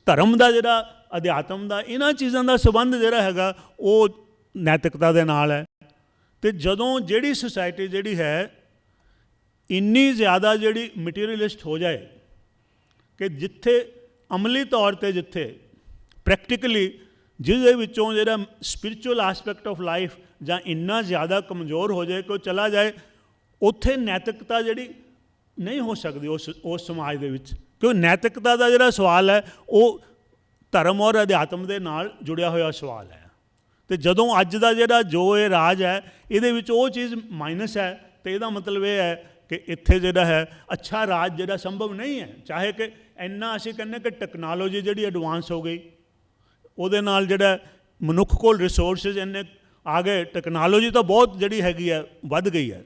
ਧਰਮ ਦਾ ਜਿਹੜਾ ਅਧਿਆਤਮ ਦਾ ਇਹਨਾਂ ਚੀਜ਼ਾਂ ਦਾ ਸੰਬੰਧ ਜਿਹੜਾ ਹੈਗਾ ਉਹ ਨੈਤਿਕਤਾ ਦੇ ਨਾਲ ਹੈ। ਤੇ ਜਦੋਂ ਜਿਹੜੀ ਸੁਸਾਇਟੀ ਜਿਹੜੀ ਹੈ ਇੰਨੀ ਜ਼ਿਆਦਾ ਜਿਹੜੀ ਮਟੀਰੀਅਲਿਸਟ ਹੋ ਜਾਏ ਕਿ ਜਿੱਥੇ ਅਮਲੀ ਤੌਰ 'ਤੇ ਜਿੱਥੇ ਪ੍ਰੈਕਟੀਕਲੀ ਜਿਹਦੇ ਵਿੱਚੋਂ ਜਿਹੜਾ ਸਪਿਰਚੁਅਲ ਆਸਪੈਕਟ ਆਫ ਲਾਈਫ ਜਾਂ ਇੰਨਾ ਜ਼ਿਆਦਾ ਕਮਜ਼ੋਰ ਹੋ ਜਾਏ ਕਿ ਉਹ ਚਲਾ ਜਾਏ, ਉੱਥੇ ਨੈਤਿਕਤਾ ਜਿਹੜੀ ਨਹੀਂ ਹੋ ਸਕਦੀ ਉਸ ਸਮਾਜ ਦੇ ਵਿੱਚ। ਕਿਉਂ ਨੈਤਿਕਤਾ ਦਾ ਜਿਹੜਾ ਸਵਾਲ ਹੈ ਉਹ ਧਰਮ ਔਰ ਅਧਿਆਤਮ ਦੇ ਨਾਲ ਜੁੜਿਆ ਹੋਇਆ ਸਵਾਲ ਹੈ। ਅਤੇ ਜਦੋਂ ਅੱਜ ਦਾ ਜਿਹੜਾ ਜੋ ਇਹ ਰਾਜ ਹੈ ਇਹਦੇ ਵਿੱਚ ਉਹ ਚੀਜ਼ ਮਾਈਨਸ ਹੈ, ਅਤੇ ਇਹਦਾ ਮਤਲਬ ਇਹ ਹੈ ਕਿ ਇੱਥੇ ਜਿਹੜਾ ਹੈ ਅੱਛਾ ਰਾਜ ਜਿਹੜਾ ਸੰਭਵ ਨਹੀਂ ਹੈ। ਚਾਹੇ ਕਿ ਇੰਨਾ ਅਸੀਂ ਕਹਿੰਦੇ ਕਿ ਟੈਕਨੋਲੋਜੀ ਜਿਹੜੀ ਐਡਵਾਂਸ ਹੋ ਗਈ, ਉਹਦੇ ਨਾਲ ਜਿਹੜਾ ਮਨੁੱਖ ਕੋਲ ਰਿਸੋਰਸਿਸ ਇੰਨੇ ਆ ਗਏ, ਟੈਕਨੋਲੋਜੀ ਤਾਂ ਬਹੁਤ ਜਿਹੜੀ ਹੈਗੀ ਹੈ ਵੱਧ ਗਈ ਹੈ,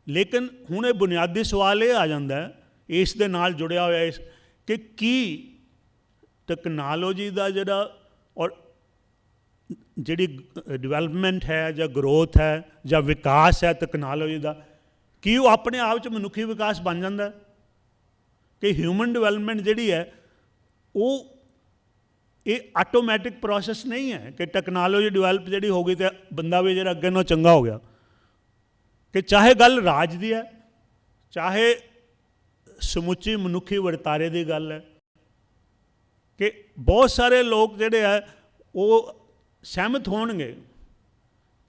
ਲੇਕਿਨ ਹੁਣ ਇਹ ਬੁਨਿਆਦੀ ਸਵਾਲ ਇਹ ਆ ਜਾਂਦਾ ਹੈ ਇਸ ਦੇ ਨਾਲ ਜੁੜਿਆ ਹੋਇਆ ਇਸ ਕਿ ਕੀ ਟੈਕਨੋਲੋਜੀ ਦਾ ਜਿਹੜਾ ਔਰ ਜਿਹੜੀ ਡਿਵੈਲਪਮੈਂਟ ਹੈ ਜਾਂ ਗਰੋਥ ਹੈ ਜਾਂ ਵਿਕਾਸ ਹੈ ਟੈਕਨੋਲੋਜੀ ਦਾ, ਕੀ ਉਹ ਆਪਣੇ ਆਪ 'ਚ ਮਨੁੱਖੀ ਵਿਕਾਸ ਬਣ ਜਾਂਦਾ ਕਿ ਹਿਊਮਨ ਡਿਵੈਲਪਮੈਂਟ ਜਿਹੜੀ ਹੈ ਉਹ ਇਹ ਆਟੋਮੈਟਿਕ ਪ੍ਰੋਸੈਸ ਨਹੀਂ ਹੈ ਕਿ ਟੈਕਨੋਲੋਜੀ ਡਿਵੈਲਪ ਜਿਹੜੀ ਹੋ ਗਈ ਅਤੇ ਬੰਦਾ ਵੀ ਜਿਹੜਾ ਅੱਗੇ ਨਾਲੋਂ ਚੰਗਾ ਹੋ ਗਿਆ। ਕਿ ਚਾਹੇ ਗੱਲ ਰਾਜ ਦੀ ਹੈ, ਚਾਹੇ ਸਮੁੱਚੀ ਮਨੁੱਖੀ ਵਰਤਾਰੇ ਦੀ ਗੱਲ ਹੈ, ਕਿ ਬਹੁਤ ਸਾਰੇ ਲੋਕ ਜਿਹੜੇ ਹੈ ਉਹ ਸਹਿਮਤ ਹੋਣਗੇ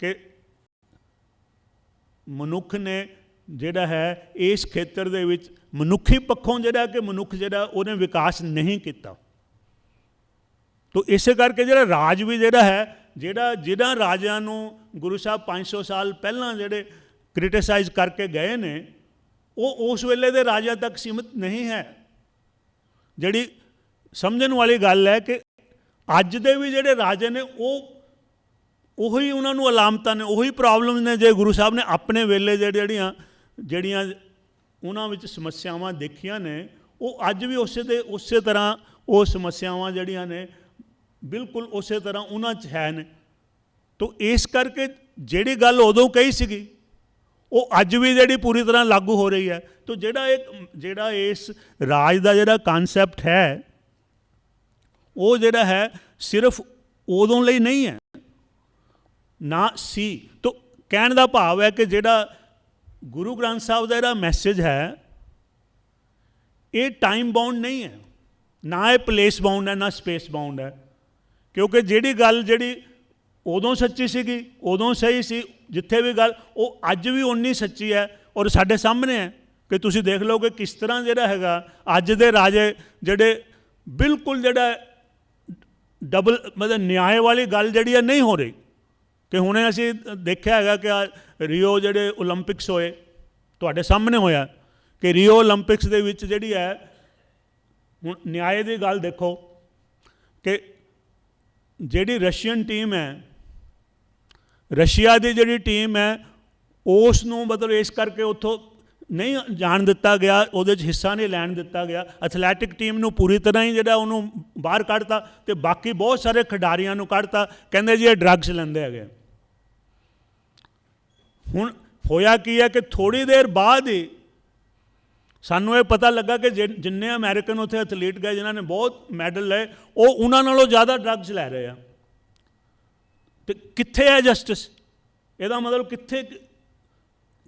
ਕਿ ਮਨੁੱਖ ਨੇ ਜਿਹੜਾ ਹੈ ਇਸ ਖੇਤਰ ਦੇ ਵਿੱਚ ਮਨੁੱਖੀ ਪੱਖੋਂ ਜਿਹੜਾ ਕਿ ਮਨੁੱਖ ਜਿਹੜਾ ਉਹਨੇ ਵਿਕਾਸ ਨਹੀਂ ਕੀਤਾ। ਤੋ ਇਸੇ ਕਰਕੇ ਜਿਹੜਾ ਰਾਜ ਵੀ ਜਿਹੜਾ ਹੈ ਜਿਹਨਾਂ ਰਾਜਿਆਂ ਨੂੰ ਗੁਰੂ ਸਾਹਿਬ 500 ਸਾਲ ਪਹਿਲਾਂ ਜਿਹੜੇ ਕ੍ਰਿਟਿਸਾਈਜ਼ ਕਰਕੇ ਗਏ ਨੇ ਉਹ ਉਸ ਵੇਲੇ ਦੇ ਰਾਜਿਆਂ ਤੱਕ ਸੀਮਿਤ ਨਹੀਂ ਹੈ। ਜਿਹੜੀ ਸਮਝਣ ਵਾਲੀ ਗੱਲ ਹੈ ਕਿ ਅੱਜ ਦੇ ਵੀ ਜਿਹੜੇ ਰਾਜੇ ਨੇ ਉਹੀ ਉਹਨਾਂ ਨੂੰ ਅਲਾਮਤਾਂ ਨੇ, ਉਹੀ ਪ੍ਰੋਬਲਮ ਨੇ ਜੇ ਗੁਰੂ ਸਾਹਿਬ ਨੇ ਆਪਣੇ ਵੇਲੇ ਜਿਹੜੀਆਂ ਉਹਨਾਂ ਵਿੱਚ ਸਮੱਸਿਆਵਾਂ ਦੇਖੀਆਂ ਨੇ, ਉਹ ਅੱਜ ਵੀ ਉਸੇ ਤਰ੍ਹਾਂ ਉਹ ਸਮੱਸਿਆਵਾਂ ਜਿਹੜੀਆਂ ਨੇ ਬਿਲਕੁਲ ਉਸੇ ਤਰ੍ਹਾਂ ਉਹਨਾਂ 'ਚ ਹੈ ਨੇ। ਤੋ ਇਸ ਕਰਕੇ ਜਿਹੜੀ ਗੱਲ ਉਦੋਂ ਕਹੀ ਸੀਗੀ ਉਹ ਅੱਜ ਵੀ ਜਿਹੜੀ ਪੂਰੀ ਤਰ੍ਹਾਂ ਲਾਗੂ ਹੋ ਰਹੀ ਹੈ। ਤੋ ਜਿਹੜਾ ਇਸ ਰਾਜ ਦਾ ਜਿਹੜਾ ਕਨਸੈਪਟ ਹੈ ਉਹ ਜਿਹੜਾ ਹੈ ਸਿਰਫ ਉਦੋਂ ਲਈ ਨਹੀਂ ਹੈ ਨਾ ਸੀ। ਤੋ ਕਹਿਣ ਦਾ ਭਾਵ ਹੈ ਕਿ ਜਿਹੜਾ ਗੁਰੂ ਗ੍ਰੰਥ ਸਾਹਿਬ ਦਾ ਜਿਹੜਾ ਮੈਸੇਜ ਹੈ ਇਹ ਟਾਈਮ ਬਾਉਂਡ ਨਹੀਂ ਹੈ, ਨਾ ਇਹ ਪਲੇਸ ਬਾਉਂਡ ਹੈ, ਨਾ ਸਪੇਸ ਬਾਉਂਡ ਹੈ। ਕਿਉਂਕਿ ਜਿਹੜੀ ਗੱਲ ਜਿਹੜੀ ਉਦੋਂ ਸੱਚੀ ਸੀਗੀ, ਉਦੋਂ ਸਹੀ ਸੀ, ਜਿੱਥੇ ਵੀ ਗੱਲ ਉਹ ਅੱਜ ਵੀ ਓਨੀ ਸੱਚੀ ਹੈ ਔਰ ਸਾਡੇ ਸਾਹਮਣੇ ਹੈ ਕਿ ਤੁਸੀਂ ਦੇਖ ਲਓ ਕਿ ਕਿਸ ਤਰ੍ਹਾਂ ਜਿਹੜਾ ਹੈਗਾ ਅੱਜ ਦੇ ਰਾਜੇ ਜਿਹੜੇ ਬਿਲਕੁਲ ਜਿਹੜਾ ਡਬਲ ਮਤਲਬ ਨਿਆਂ ਵਾਲੀ ਗੱਲ ਜਿਹੜੀ ਹੈ ਨਹੀਂ ਹੋ ਰਹੀ। ਕਿ ਹੁਣੇ ਅਸੀਂ ਦੇਖਿਆ ਹੈਗਾ ਕਿ ਰੀਓ ਜਿਹੜੇ ਓਲੰਪਿਕਸ ਹੋਏ ਤੁਹਾਡੇ ਸਾਹਮਣੇ ਹੋਇਆ ਕਿ ਰੀਓ ਓਲੰਪਿਕਸ ਦੇ ਵਿੱਚ ਜਿਹੜੀ ਹੈ ਹੁਣ ਨਿਆਂ ਦੀ ਗੱਲ ਦੇਖੋ ਕਿ ਜਿਹੜੀ ਰਸ਼ੀਅਨ ਟੀਮ ਹੈ, ਰਸ਼ੀਆ ਦੀ ਜਿਹੜੀ ਟੀਮ ਹੈ ਉਸ ਨੂੰ ਮਤਲਬ ਇਸ ਕਰਕੇ ਉੱਥੋਂ ਨਹੀਂ ਜਾਣ ਦਿੱਤਾ ਗਿਆ, ਉਹਦੇ 'ਚ ਹਿੱਸਾ ਨਹੀਂ ਲੈਣ ਦਿੱਤਾ ਗਿਆ। ਐਥਲੈਟਿਕ ਟੀਮ ਨੂੰ ਪੂਰੀ ਤਰ੍ਹਾਂ ਹੀ ਜਿਹੜਾ ਉਹਨੂੰ ਬਾਹਰ ਕੱਢਤਾ ਅਤੇ ਬਾਕੀ ਬਹੁਤ ਸਾਰੇ ਖਿਡਾਰੀਆਂ ਨੂੰ ਕੱਢਤਾ, ਕਹਿੰਦੇ ਜੀ ਇਹ ਡਰੱਗਸ ਲੈਂਦੇ ਹੈਗੇ। ਹੁਣ ਹੋਇਆ ਕੀ ਹੈ ਕਿ ਥੋੜ੍ਹੀ ਦੇਰ ਬਾਅਦ ਹੀ ਸਾਨੂੰ ਇਹ ਪਤਾ ਲੱਗਾ ਕਿ ਜਿੰਨੇ ਅਮਰੀਕਨ ਉੱਥੇ ਐਥਲੀਟ ਗਏ ਜਿਨ੍ਹਾਂ ਨੇ ਬਹੁਤ ਮੈਡਲ ਲਏ ਉਹ ਉਹਨਾਂ ਨਾਲੋਂ ਜ਼ਿਆਦਾ ਡਰੱਗਸ ਲੈ ਰਹੇ ਆ। ਅਤੇ ਕਿੱਥੇ ਹੈ ਜਸਟਿਸ? ਇਹਦਾ ਮਤਲਬ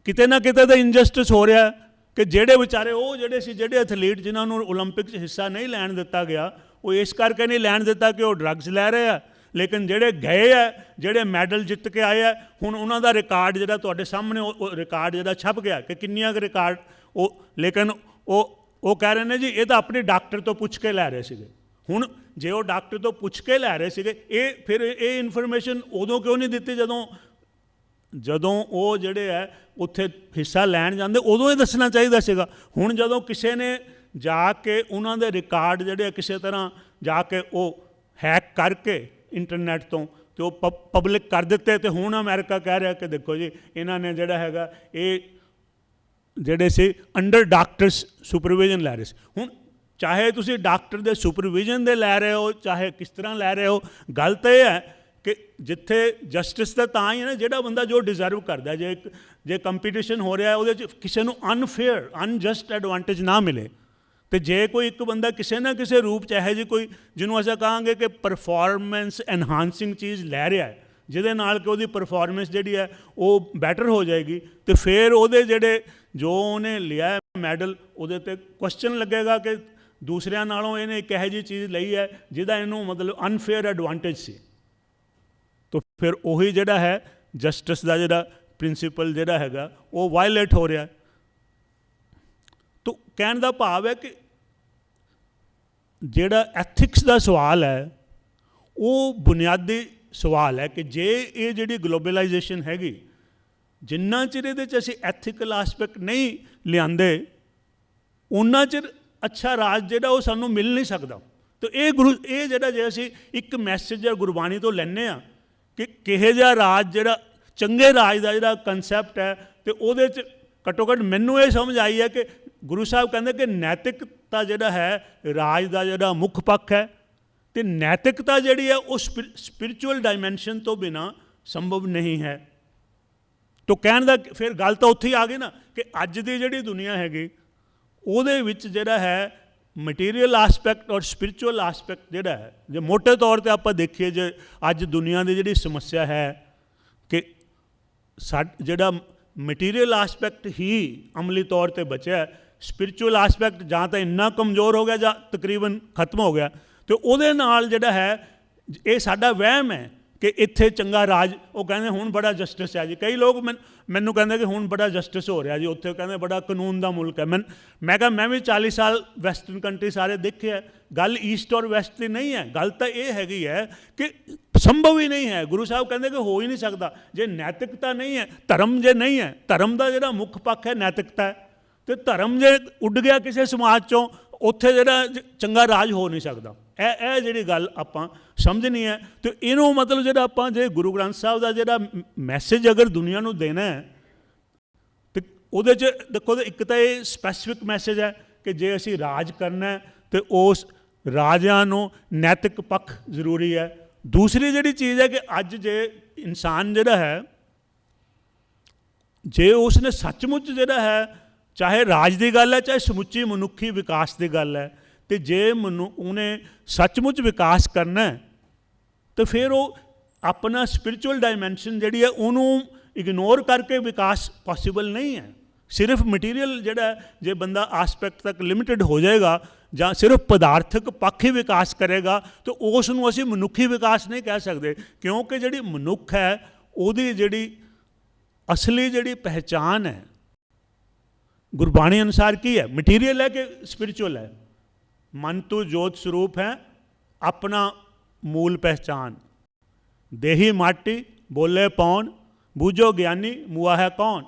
ਕਿਤੇ ਨਾ ਕਿਤੇ ਤਾਂ ਇਨਜਸਟਿਸ ਹੋ ਰਿਹਾ ਕਿ ਜਿਹੜੇ ਵਿਚਾਰੇ ਉਹ ਜਿਹੜੇ ਐਥਲੀਟ ਜਿਨ੍ਹਾਂ ਨੂੰ ਓਲੰਪਿਕ 'ਚ ਹਿੱਸਾ ਨਹੀਂ ਲੈਣ ਦਿੱਤਾ ਗਿਆ ਉਹ ਇਸ ਕਰਕੇ ਨਹੀਂ ਲੈਣ ਦਿੱਤਾ ਕਿ ਉਹ ਡਰੱਗਸ ਲੈ ਰਹੇ ਆ, ਲੇਕਿਨ ਜਿਹੜੇ ਗਏ ਆ ਜਿਹੜੇ ਮੈਡਲ ਜਿੱਤ ਕੇ ਆਏ ਆ ਹੁਣ ਉਹਨਾਂ ਦਾ ਰਿਕਾਰਡ ਜਿਹੜਾ ਤੁਹਾਡੇ ਸਾਹਮਣੇ ਉਹ ਰਿਕਾਰਡ ਜਿਹੜਾ ਛਪ ਗਿਆ ਕਿ ਕਿੰਨੀਆਂ ਕੁ ਰਿਕਾਰਡ ਲੇਕਿਨ ਉਹ ਕਹਿ ਰਹੇ ਨੇ ਜੀ ਇਹ ਤਾਂ ਆਪਣੇ ਡਾਕਟਰ ਤੋਂ ਪੁੱਛ ਕੇ ਲੈ ਰਹੇ ਸੀਗੇ। ਹੁਣ ਜੇ ਉਹ ਡਾਕਟਰ ਤੋਂ ਪੁੱਛ ਕੇ ਲੈ ਰਹੇ ਸੀਗੇ ਫਿਰ ਇਹ ਇਨਫੋਰਮੇਸ਼ਨ ਉਦੋਂ ਕਿਉਂ ਨਹੀਂ ਦਿੱਤੀ ਜਦੋਂ ਉਹ ਜਿਹੜੇ ਹੈ ਉੱਥੇ ਹਿੱਸਾ ਲੈਣ ਜਾਂਦੇ, ਉਦੋਂ ਇਹ ਦੱਸਣਾ ਚਾਹੀਦਾ ਸੀਗਾ। ਹੁਣ ਜਦੋਂ ਕਿਸੇ ਨੇ ਜਾ ਕੇ ਉਹਨਾਂ ਦੇ ਰਿਕਾਰਡ ਜਿਹੜੇ ਕਿਸੇ ਤਰ੍ਹਾਂ ਜਾ ਕੇ ਉਹ ਹੈਕ ਕਰਕੇ ਇੰਟਰਨੈਟ ਤੋਂ ਅਤੇ ਉਹ ਪਬਲਿਕ ਕਰ ਦਿੱਤੇ ਅਤੇ ਹੁਣ ਅਮਰੀਕਾ ਕਹਿ ਰਿਹਾ ਕਿ ਦੇਖੋ ਜੀ ਇਹਨਾਂ ਨੇ ਜਿਹੜਾ ਹੈਗਾ ਇਹ ਜਿਹੜੇ ਸੀ ਅੰਡਰ ਡਾਕਟਰਸ ਸੁਪਰਵਿਜ਼ਨ ਲੈ ਰਹੇ ਸੀ। ਹੁਣ ਚਾਹੇ ਤੁਸੀਂ ਡਾਕਟਰ ਦੇ ਸੁਪਰਵਿਜ਼ਨ ਦੇ ਲੈ ਰਹੇ ਹੋ ਚਾਹੇ ਕਿਸ ਤਰ੍ਹਾਂ ਲੈ ਰਹੇ ਹੋ, ਗੱਲ ਤਾਂ ਇਹ ਹੈ ਕਿ ਜਿੱਥੇ ਜਸਟਿਸ ਤਾਂ ਹੀ ਹੈ ਨਾ ਜਿਹੜਾ ਬੰਦਾ ਜੋ ਡਿਜ਼ਰਵ ਕਰਦਾ। ਜੇ ਕੰਪੀਟੀਸ਼ਨ ਹੋ ਰਿਹਾ ਉਹਦੇ 'ਚ ਕਿਸੇ ਨੂੰ ਅਨਫੇਅਰ ਅਨਜਸਟ ਐਡਵਾਂਟੇਜ ਨਾ ਮਿਲੇ ਅਤੇ ਜੇ ਕੋਈ ਇੱਕ ਬੰਦਾ ਕਿਸੇ ਨਾ ਕਿਸੇ ਰੂਪ 'ਚ ਇਹੋ ਜਿਹੀ ਕੋਈ ਜਿਹਨੂੰ ਅਸੀਂ ਕਹਾਂਗੇ ਕਿ ਪਰਫੋਰਮੈਂਸ ਐਨਹਾਂਸਿੰਗ ਚੀਜ਼ ਲੈ ਰਿਹਾ ਹੈ ਜਿਹਦੇ ਨਾਲ ਕਿ ਉਹਦੀ ਪਰਫੋਰਮੈਂਸ ਜਿਹੜੀ ਹੈ ਉਹ ਬੈਟਰ ਹੋ ਜਾਏਗੀ ਅਤੇ ਫਿਰ ਉਹਦੇ ਜਿਹੜੇ ਜੋ ਉਹਨੇ ਲਿਆ ਮੈਡਲ ਉਹਦੇ 'ਤੇ ਕੁਐਸਚਨ ਲੱਗੇਗਾ ਕਿ ਦੂਸਰਿਆਂ ਨਾਲੋਂ ਇਹਨੇ ਇੱਕ ਇਹੋ ਜਿਹੀ ਚੀਜ਼ ਲਈ ਹੈ ਜਿਹਦਾ ਇਹਨੂੰ ਮਤਲਬ ਅਨਫੇਅਰ ਐਡਵਾਂਟੇਜ ਸੀ। ਤਾਂ ਫਿਰ ਉਹੀ ਜਿਹੜਾ ਹੈ ਜਸਟਿਸ ਦਾ ਜਿਹੜਾ ਪ੍ਰਿੰਸੀਪਲ ਜਿਹੜਾ ਹੈਗਾ ਉਹ ਵਾਇਲੇਟ ਹੋ ਰਿਹਾ। ਤਾਂ ਕਹਿਣ ਦਾ ਭਾਵ ਹੈ ਕਿ ਜਿਹੜਾ ਐਥਿਕਸ ਦਾ ਸਵਾਲ ਹੈ ਉਹ ਬੁਨਿਆਦੀ ਸਵਾਲ ਹੈ ਕਿ ਜੇ ਇਹ ਜਿਹੜੀ ਗਲੋਬਲਾਈਜੇਸ਼ਨ ਹੈਗੀ ਜਿੰਨਾ ਚਿਰ ਇਹਦੇ 'ਚ ਅਸੀਂ ਐਥੀਕਲ ਆਸਪੈਕਟ ਨਹੀਂ ਲਿਆਂਦੇ ਉਨਾ ਚਿਰ ਅੱਛਾ ਰਾਜ ਜਿਹੜਾ ਉਹ ਸਾਨੂੰ ਮਿਲ ਨਹੀਂ ਸਕਦਾ। ਤਾਂ ਇਹ ਜਿਹੜਾ ਜੇ ਅਸੀਂ ਇੱਕ ਮੈਸੇਜ ਗੁਰਬਾਣੀ ਤੋਂ ਲੈਂਦੇ ਹਾਂ ਕਿ ਕਿਹੋ ਜਿਹਾ ਰਾਜ ਜਿਹੜਾ ਚੰਗੇ ਰਾਜ ਦਾ ਜਿਹੜਾ ਕਨਸੈਪਟ ਹੈ ਅਤੇ ਉਹਦੇ 'ਚ ਘੱਟੋ ਘੱਟ ਮੈਨੂੰ ਇਹ ਸਮਝ ਆਈ ਹੈ ਕਿ ਗੁਰੂ ਸਾਹਿਬ ਕਹਿੰਦੇ ਕਿ ਨੈਤਿਕਤਾ ਜਿਹੜਾ ਹੈ ਰਾਜ ਦਾ ਜਿਹੜਾ ਮੁੱਖ ਪੱਖ ਹੈ ਅਤੇ ਨੈਤਿਕਤਾ ਜਿਹੜੀ ਹੈ ਉਹ ਸਪਿਰਿਚੁਅਲ ਡਾਇਮੈਂਸ਼ਨ ਤੋਂ ਬਿਨਾਂ ਸੰਭਵ ਨਹੀਂ ਹੈ। ਤਾਂ ਕਹਿਣ ਦਾ ਫਿਰ ਗੱਲ ਤਾਂ ਉੱਥੇ ਹੀ ਆ ਗਈ ਨਾ ਕਿ ਅੱਜ ਦੀ ਜਿਹੜੀ ਦੁਨੀਆ ਹੈਗੀ ਉਹਦੇ ਵਿੱਚ ਜਿਹੜਾ ਹੈ ਮਟੀਰੀਅਲ ਆਸਪੈਕਟ ਔਰ ਸਪਿਰਿਚੁਅਲ ਆਸਪੈਕਟ ਜਿਹੜਾ ਹੈ ਜੇ ਮੋਟੇ ਤੌਰ 'ਤੇ ਆਪਾਂ ਦੇਖੀਏ ਜੇ ਅੱਜ ਦੁਨੀਆ ਦੀ ਜਿਹੜੀ ਸਮੱਸਿਆ ਹੈ ਕਿ ਜਿਹੜਾ ਮਟੀਰੀਅਲ ਆਸਪੈਕਟ ਹੀ ਅਮਲੀ ਤੌਰ 'ਤੇ ਬਚਿਆ, ਸਪਿਰਿਚੁਅਲ ਆਸਪੈਕਟ ਜਾਂ ਤਾਂ ਇੰਨਾ ਕਮਜ਼ੋਰ ਹੋ ਗਿਆ ਜਾਂ ਤਕਰੀਬਨ ਖਤਮ ਹੋ ਗਿਆ ਅਤੇ ਉਹਦੇ ਨਾਲ ਜਿਹੜਾ ਹੈ ਇਹ ਸਾਡਾ ਵਹਿਮ ਹੈ ਕਿ ਇੱਥੇ ਚੰਗਾ ਰਾਜ ਉਹ ਕਹਿੰਦੇ ਹੁਣ ਬੜਾ ਜਸਟਿਸ ਹੈ ਜੀ। ਕਈ ਲੋਕ ਮੈਨੂੰ ਕਹਿੰਦੇ ਕਿ ਹੁਣ ਬੜਾ ਜਸਟਿਸ ਹੋ ਰਿਹਾ ਜੀ ਉੱਥੇ ਕਹਿੰਦੇ ਬੜਾ ਕਾਨੂੰਨ ਦਾ ਮੁਲਕ ਹੈ। ਮੈਂ ਕਿਹਾ ਮੈਂ ਵੀ 40 ਸਾਲ ਵੈਸਟਰਨ ਕੰਟਰੀ ਸਾਰੇ ਦੇਖੇ ਹੈ। ਗੱਲ ਈਸਟ ਔਰ ਵੈਸਟ ਦੀ ਨਹੀਂ ਹੈ, ਗੱਲ ਤਾਂ ਇਹ ਹੈਗੀ ਹੈ ਕਿ ਸੰਭਵ ਹੀ ਨਹੀਂ ਹੈ। ਗੁਰੂ ਸਾਹਿਬ ਕਹਿੰਦੇ ਕਿ ਹੋ ਹੀ ਨਹੀਂ ਸਕਦਾ ਜੇ ਨੈਤਿਕਤਾ ਨਹੀਂ ਹੈ, ਧਰਮ ਜੇ ਨਹੀਂ ਹੈ, ਧਰਮ ਦਾ ਜਿਹੜਾ ਮੁੱਖ ਪੱਖ ਹੈ ਨੈਤਿਕਤਾ ਹੈ ਅਤੇ ਧਰਮ ਜੇ ਉੱਡ ਗਿਆ ਕਿਸੇ ਸਮਾਜ 'ਚੋਂ ਉੱਥੇ ਜਿਹੜਾ ਚੰਗਾ ਰਾਜ ਹੋ ਨਹੀਂ ਸਕਦਾ। ਇਹ ਜਿਹੜੀ ਗੱਲ ਆਪਾਂ ਸਮਝਣੀ ਹੈ। ਅਤੇ ਇਹਨੂੰ ਮਤਲਬ ਜਿਹੜਾ ਆਪਾਂ ਜੇ ਗੁਰੂ ਗ੍ਰੰਥ ਸਾਹਿਬ ਦਾ ਜਿਹੜਾ ਮੈਸੇਜ ਅਗਰ ਦੁਨੀਆ ਨੂੰ ਦੇਣਾ ਹੈ, ਅਤੇ ਉਹਦੇ 'ਚ ਦੇਖੋ ਇੱਕ ਤਾਂ ਇਹ ਸਪੈਸੀਫਿਕ ਮੈਸੇਜ ਹੈ ਕਿ ਜੇ ਅਸੀਂ ਰਾਜ ਕਰਨਾ ਤਾਂ ਉਸ ਰਾਜਿਆਂ ਨੂੰ ਨੈਤਿਕ ਪੱਖ ਜ਼ਰੂਰੀ ਹੈ। ਦੂਸਰੀ ਜਿਹੜੀ ਚੀਜ਼ ਹੈ ਕਿ ਅੱਜ ਜੇ ਇਨਸਾਨ ਜਿਹੜਾ ਹੈ, ਜੇ ਉਸਨੇ ਸੱਚਮੁੱਚ ਜਿਹੜਾ ਹੈ, ਚਾਹੇ ਰਾਜ ਦੀ ਗੱਲ ਹੈ ਚਾਹੇ ਸਮੁੱਚੀ ਮਨੁੱਖੀ ਵਿਕਾਸ ਦੀ ਗੱਲ ਹੈ, ਅਤੇ ਜੇ ਉਹਨੇ ਸੱਚਮੁੱਚ ਵਿਕਾਸ ਕਰਨਾ ਤਾਂ ਫਿਰ ਉਹ ਆਪਣਾ ਸਪਿਰਿਚੁਅਲ ਡਾਇਮੈਂਸ਼ਨ ਜਿਹੜੀ ਹੈ ਉਹਨੂੰ ਇਗਨੋਰ ਕਰਕੇ ਵਿਕਾਸ ਪੋਸੀਬਲ ਨਹੀਂ ਹੈ। ਸਿਰਫ ਮਟੀਰੀਅਲ ਜਿਹੜਾ ਜੇ ਬੰਦਾ ਆਸਪੈਕਟ ਤੱਕ ਲਿਮਿਟਡ ਹੋ ਜਾਏਗਾ ਜਾਂ ਸਿਰਫ ਪਦਾਰਥਕ ਪੱਖ ਹੀ ਵਿਕਾਸ ਕਰੇਗਾ ਤਾਂ ਉਸ ਨੂੰ ਅਸੀਂ ਮਨੁੱਖੀ ਵਿਕਾਸ ਨਹੀਂ ਕਹਿ ਸਕਦੇ, ਕਿਉਂਕਿ ਜਿਹੜੀ ਮਨੁੱਖ ਹੈ ਉਹਦੀ ਜਿਹੜੀ ਅਸਲੀ ਜਿਹੜੀ ਪਹਿਚਾਨ ਹੈ ਗੁਰਬਾਣੀ ਅਨੁਸਾਰ ਕੀ ਹੈ, ਮਟੀਰੀਅਲ ਹੈ ਕਿ ਸਪਿਰਿਚੁਅਲ ਹੈ। ਮਨ ਤੂ ਜੋਤ ਸਰੂਪ ਹੈ ਆਪਣਾ ਮੂਲ ਪਹਿਚਾਨ, ਦੇਹੀ ਮਾਟੀ ਬੋਲੇ ਪੌਣ ਬੂਝੋ ਗਿਆਨੀ ਮੁਆ ਹੈ ਕੌਣ,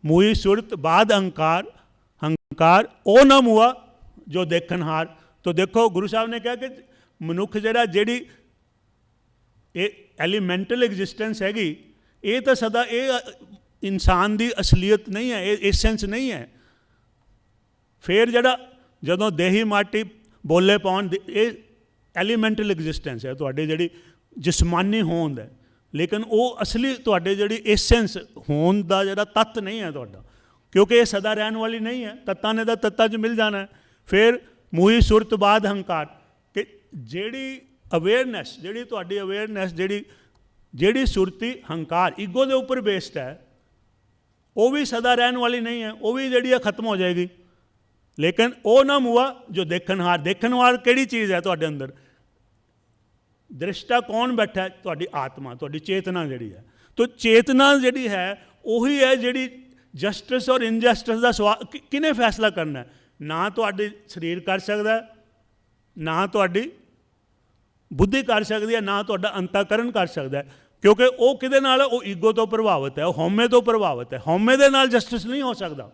ਮੂਈ ਸੁਰਤ ਬਾਦ ਅਹੰਕਾਰ ਹੰਕਾਰ ਉਹ ਨਾ ਮੁਆ ਜੋ ਦੇਖਣਹਾਰ। ਤਾਂ ਦੇਖੋ ਗੁਰੂ ਸਾਹਿਬ ਨੇ ਕਿਹਾ ਕਿ ਮਨੁੱਖ ਜਿਹੜੀ ਇਹ ਐਲੀਮੈਂਟਲ ਐਗਜ਼ਿਸਟੈਂਸ ਹੈਗੀ, ਇਹ ਤਾਂ ਸਦਾ ਇਹ ਇਨਸਾਨ ਦੀ ਅਸਲੀਅਤ ਨਹੀਂ ਹੈ, ਇਹ ਐਸੈਂਸ ਨਹੀਂ ਹੈ। ਫਿਰ ਜਦੋਂ ਦੇਹੀ ਮਾਟੀ ਬੋਲੇ ਪਾਉਣ ਇਹ ਐਲੀਮੈਂਟਲ ਐਗਜ਼ਿਸਟੈਂਸ ਹੈ ਤੁਹਾਡੇ ਜਿਹੜੀ ਜਿਸਮਾਨੀ ਹੋਂਦ ਹੈ, ਲੇਕਿਨ ਉਹ ਅਸਲੀ ਤੁਹਾਡੇ ਜਿਹੜੀ ਐਸੈਂਸ ਹੋਣ ਦਾ ਜਿਹੜਾ ਤੱਤ ਨਹੀਂ ਹੈ ਤੁਹਾਡਾ, ਕਿਉਂਕਿ ਇਹ ਸਦਾ ਰਹਿਣ ਵਾਲੀ ਨਹੀਂ ਹੈ। ਤੱਤਾਂ ਨੇ ਤਾਂ ਤੱਤਾਂ 'ਚ ਮਿਲ ਜਾਣਾ ਹੈ। ਫਿਰ ਮੂਹੀ ਸੁਰਤ ਬਾਦ ਹੰਕਾਰ, ਕਿ ਜਿਹੜੀ ਅਵੇਅਰਨੈਸ ਜਿਹੜੀ ਤੁਹਾਡੀ ਅਵੇਅਰਨੈਸ ਜਿਹੜੀ ਸੁਰਤੀ ਹੰਕਾਰ ਈਗੋ ਦੇ ਉੱਪਰ ਬੇਸਡ ਹੈ, ਉਹ ਵੀ ਸਦਾ ਰਹਿਣ ਵਾਲੀ ਨਹੀਂ ਹੈ, ਉਹ ਵੀ ਜਿਹੜੀ ਹੈ ਖਤਮ ਹੋ ਜਾਏਗੀ। ਲੇਕਿਨ ਉਹ ਨਾ ਮੁਆ ਜੋ ਦੇਖਣਹਾਰ, ਦੇਖਣਹਾਰ ਕਿਹੜੀ ਚੀਜ਼ ਹੈ ਤੁਹਾਡੇ ਅੰਦਰ, ਦ੍ਰਿਸ਼ਟਾ ਕੌਣ ਬੈਠਾ ਹੈ, ਤੁਹਾਡੀ ਆਤਮਾ, ਤੁਹਾਡੀ ਚੇਤਨਾ ਜਿਹੜੀ ਹੈ। ਤਾਂ ਚੇਤਨਾ ਜਿਹੜੀ ਹੈ ਉਹੀ ਹੈ ਜਿਹੜੀ ਜਸਟਿਸ ਔਰ ਇਨਜਸਟਿਸ ਦਾ ਸਵਾਲ ਕਿਹਨੇ ਫੈਸਲਾ ਕਰਨਾ ਹੈ। ਨਾ ਤੁਹਾਡੇ ਸਰੀਰ ਕਰ ਸਕਦਾ, ਨਾ ਤੁਹਾਡੀ ਬੁੱਧੀ ਕਰ ਸਕਦੀ ਹੈ, ਨਾ ਤੁਹਾਡਾ ਅੰਤःਕਰਨ ਕਰ ਸਕਦਾ, ਕਿਉਂਕਿ ਉਹ ਕਿਹਦੇ ਨਾਲ ਹੈ, ਉਹ ਈਗੋ ਤੋਂ ਪ੍ਰਭਾਵਿਤ ਹੈ, ਉਹ ਹਉਮੈ ਤੋਂ ਪ੍ਰਭਾਵਿਤ ਹੈ। ਹਉਮੈ ਦੇ ਨਾਲ ਜਸਟਿਸ ਨਹੀਂ ਹੋ ਸਕਦਾ।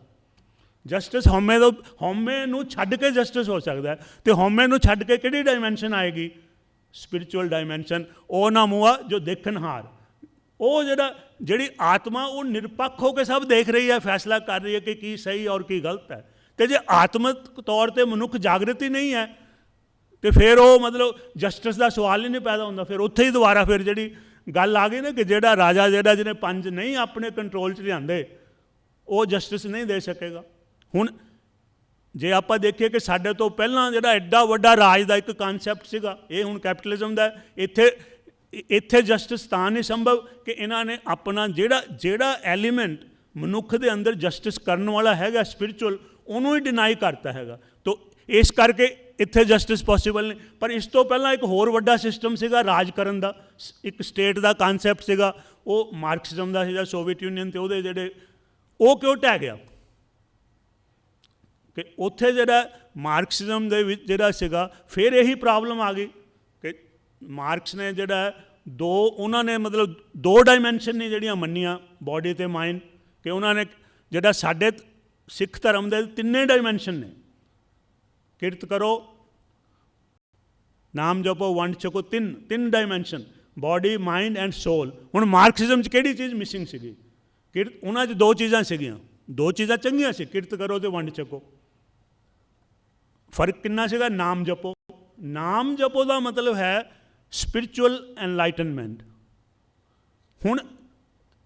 ਜਸਟਿਸ ਹਉਮੈ ਨੂੰ ਛੱਡ ਕੇ ਜਸਟਿਸ ਹੋ ਸਕਦਾ, ਅਤੇ ਹਉਮੈ ਨੂੰ ਛੱਡ ਕੇ ਕਿਹੜੀ ਡਾਇਮੈਂਸ਼ਨ ਆਏਗੀ, ਸਪਿਰਿਚੁਅਲ ਡਾਇਮੈਂਸ਼ਨ। ਉਹ ਨਾ ਮੁਆ ਜੋ ਦੇਖਣਹਾਰ, ਉਹ ਜਿਹੜੀ ਆਤਮਾ ਉਹ ਨਿਰਪੱਖ ਹੋ ਕੇ ਸਭ ਦੇਖ ਰਹੀ ਹੈ, ਫੈਸਲਾ ਕਰ ਰਹੀ ਹੈ ਕਿ ਕੀ ਸਹੀ ਔਰ ਕੀ ਗਲਤ ਹੈ। ਅਤੇ ਜੇ ਆਤਮਿਕ ਤੌਰ 'ਤੇ ਮਨੁੱਖ ਜਾਗਰਤ ਹੀ ਨਹੀਂ ਹੈ ਅਤੇ ਫਿਰ ਉਹ ਮਤਲਬ ਜਸਟਿਸ ਦਾ ਸਵਾਲ ਹੀ ਨਹੀਂ ਪੈਦਾ ਹੁੰਦਾ। ਫਿਰ ਉੱਥੇ ਹੀ ਦੁਬਾਰਾ ਫਿਰ ਜਿਹੜੀ ਗੱਲ ਆ ਗਈ ਨਾ ਕਿ ਜਿਹੜਾ ਰਾਜਾ ਜਿਹਨੇ ਪੰਜ ਨਹੀਂ ਆਪਣੇ ਕੰਟਰੋਲ 'ਚ ਲਿਆਂਦੇ, ਉਹ ਜਸਟਿਸ ਨਹੀਂ ਦੇ ਸਕੇਗਾ। ਹੁਣ ਜੇ ਆਪਾਂ ਦੇਖੀਏ ਕਿ ਸਾਡੇ ਤੋਂ ਪਹਿਲਾਂ ਜਿਹੜਾ ਐਡਾ ਵੱਡਾ ਰਾਜ ਦਾ ਇੱਕ ਕਨਸੈਪਟ ਸੀਗਾ, ਇਹ ਹੁਣ ਕੈਪੀਟਲਿਜ਼ਮ ਦਾ, ਇੱਥੇ ਜਸਟਿਸ ਤਾਂ ਨਹੀਂ ਸੰਭਵ ਕਿ ਇਹਨਾਂ ਨੇ ਆਪਣਾ ਜਿਹੜਾ ਐਲੀਮੈਂਟ ਮਨੁੱਖ ਦੇ ਅੰਦਰ ਜਸਟਿਸ ਕਰਨ ਵਾਲਾ ਹੈਗਾ ਸਪਿਰਿਚੁਅਲ, ਉਹਨੂੰ ਹੀ ਡਿਨਾਈ ਕਰਤਾ ਹੈਗਾ। ਤਾਂ ਇਸ ਕਰਕੇ ਇੱਥੇ ਜਸਟਿਸ ਪੋਸੀਬਲ ਨਹੀਂ। ਪਰ ਇਸ ਤੋਂ ਪਹਿਲਾਂ ਇੱਕ ਹੋਰ ਵੱਡਾ ਸਿਸਟਮ ਸੀਗਾ ਰਾਜ ਕਰਨ ਦਾ, ਇੱਕ ਸਟੇਟ ਦਾ ਕਨਸੈਪਟ ਸੀਗਾ, ਉਹ ਮਾਰਕਸਿਜ਼ਮ ਦਾ ਸੀਗਾ, ਸੋਵੀਅਤ ਯੂਨੀਅਨ ਅਤੇ ਉਹਦੇ ਉਹ ਕਿਉਂ ਢਹਿ ਗਿਆ ਕਿ ਉੱਥੇ ਮਾਰਕਸਿਜ਼ਮ ਦੇ ਵਿੱਚ ਸੀਗਾ, ਫਿਰ ਇਹੀ ਪ੍ਰੋਬਲਮ ਆ ਗਈ ਕਿ ਮਾਰਕਸ ਨੇ ਉਹਨਾਂ ਨੇ ਮਤਲਬ ਦੋ ਡਾਇਮੈਂਸ਼ਨ ਨੇ ਜਿਹੜੀਆਂ ਮੰਨੀਆਂ, ਬੋਡੀ ਅਤੇ ਮਾਈਂਡ, ਕਿ ਉਹਨਾਂ ਨੇ ਸਾਡੇ ਸਿੱਖ ਧਰਮ ਦੇ ਤਿੰਨੇ ਡਾਇਮੈਂਸ਼ਨ ਨੇ, ਕਿਰਤ ਕਰੋ, ਨਾਮ ਜਪੋ, ਵੰਡ ਛਕੋ, ਤਿੰਨ ਡਾਇਮੈਂਸ਼ਨ, ਬੋਡੀ ਮਾਈਂਡ ਐਂਡ ਸੋਲ। ਹੁਣ ਮਾਰਕਸਿਜ਼ਮ 'ਚ ਕਿਹੜੀ ਚੀਜ਼ ਮਿਸਿੰਗ ਸੀਗੀ, ਕਿਰਤ, ਉਹਨਾਂ 'ਚ ਦੋ ਚੀਜ਼ਾਂ ਸੀਗੀਆਂ, ਦੋ ਚੀਜ਼ਾਂ ਚੰਗੀਆਂ ਸੀ, ਕਿਰਤ ਕਰੋ ਅਤੇ ਵੰਡ ਛਕੋ। ਫਰਕ ਕਿੰਨਾ ਸੀਗਾ, ਨਾਮ ਜਪੋ। ਨਾਮ ਜਪੋ ਦਾ ਮਤਲਬ ਹੈ ਸਪਿਰਿਚੁਅਲ ਐਨਲਾਈਟਨਮੈਂਟ। ਹੁਣ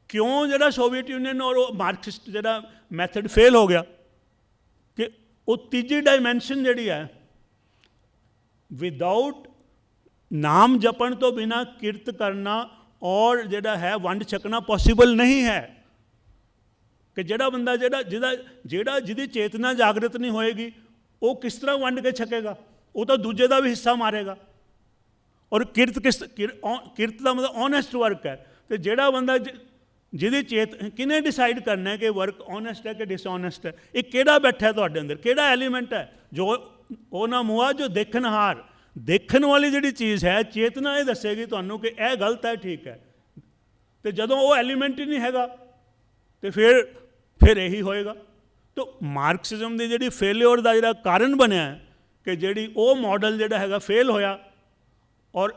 ਕਿਉਂ ਸੋਵੀਅਤ ਯੂਨੀਅਨ ਔਰ ਉਹ ਮਾਰਕਸਿਸਟ ਮੈਥਡ ਫੇਲ ਹੋ ਗਿਆ ਕਿ ਉਹ ਤੀਜੀ ਡਾਇਮੈਂਸ਼ਨ ਜਿਹੜੀ ਹੈ, ਵਿਦਾਊਟ ਨਾਮ ਜਪਣ ਤੋਂ ਬਿਨਾਂ ਕਿਰਤ ਕਰਨਾ ਔਰ ਵੰਡ ਛਕਣਾ ਪੋਸੀਬਲ ਨਹੀਂ ਹੈ। ਕਿ ਜਿਹੜਾ ਬੰਦਾ ਜਿਹਦੀ ਚੇਤਨਾ ਜਾਗਰਤ ਨਹੀਂ ਹੋਏਗੀ, ਉਹ ਕਿਸ ਤਰ੍ਹਾਂ ਵੰਡ ਕੇ ਛਕੇਗਾ, ਉਹ ਤਾਂ ਦੂਜੇ ਦਾ ਵੀ ਹਿੱਸਾ ਮਾਰੇਗਾ। ਔਰ ਕਿਰਤ ਦਾ ਮਤਲਬ ਓਨੈਸਟ ਵਰਕ ਹੈ। ਅਤੇ ਜਿਹੜਾ ਬੰਦਾ ਜਿਹਦੀ ਕਿਹਨੇ ਡਿਸਾਈਡ ਕਰਨਾ ਹੈ ਕਿ ਵਰਕ ਓਨੈਸਟ ਹੈ ਕਿ ਡਿਸਓਨੈਸਟ ਹੈ, ਇਹ ਕਿਹੜਾ ਬੈਠਾ ਤੁਹਾਡੇ ਅੰਦਰ, ਕਿਹੜਾ ਐਲੀਮੈਂਟ ਹੈ, ਜੋ ਉਹ ਨਾ ਮੁਆ ਜੋ ਦੇਖਣਹਾਰ, ਦੇਖਣ ਵਾਲੀ ਜਿਹੜੀ ਚੀਜ਼ ਹੈ, ਚੇਤਨਾ ਇਹ ਦੱਸੇਗੀ ਤੁਹਾਨੂੰ ਕਿ ਇਹ ਗਲਤ ਹੈ, ਠੀਕ ਹੈ। ਅਤੇ ਜਦੋਂ ਉਹ ਐਲੀਮੈਂਟ ਹੀ ਨਹੀਂ ਹੈਗਾ, ਅਤੇ ਫਿਰ ਇਹੀ ਹੋਏਗਾ। तो मार्क्सिज्म की जी फेलियर का जो कारण बनया कि जी वो मॉडल जोड़ा है फेल होया, और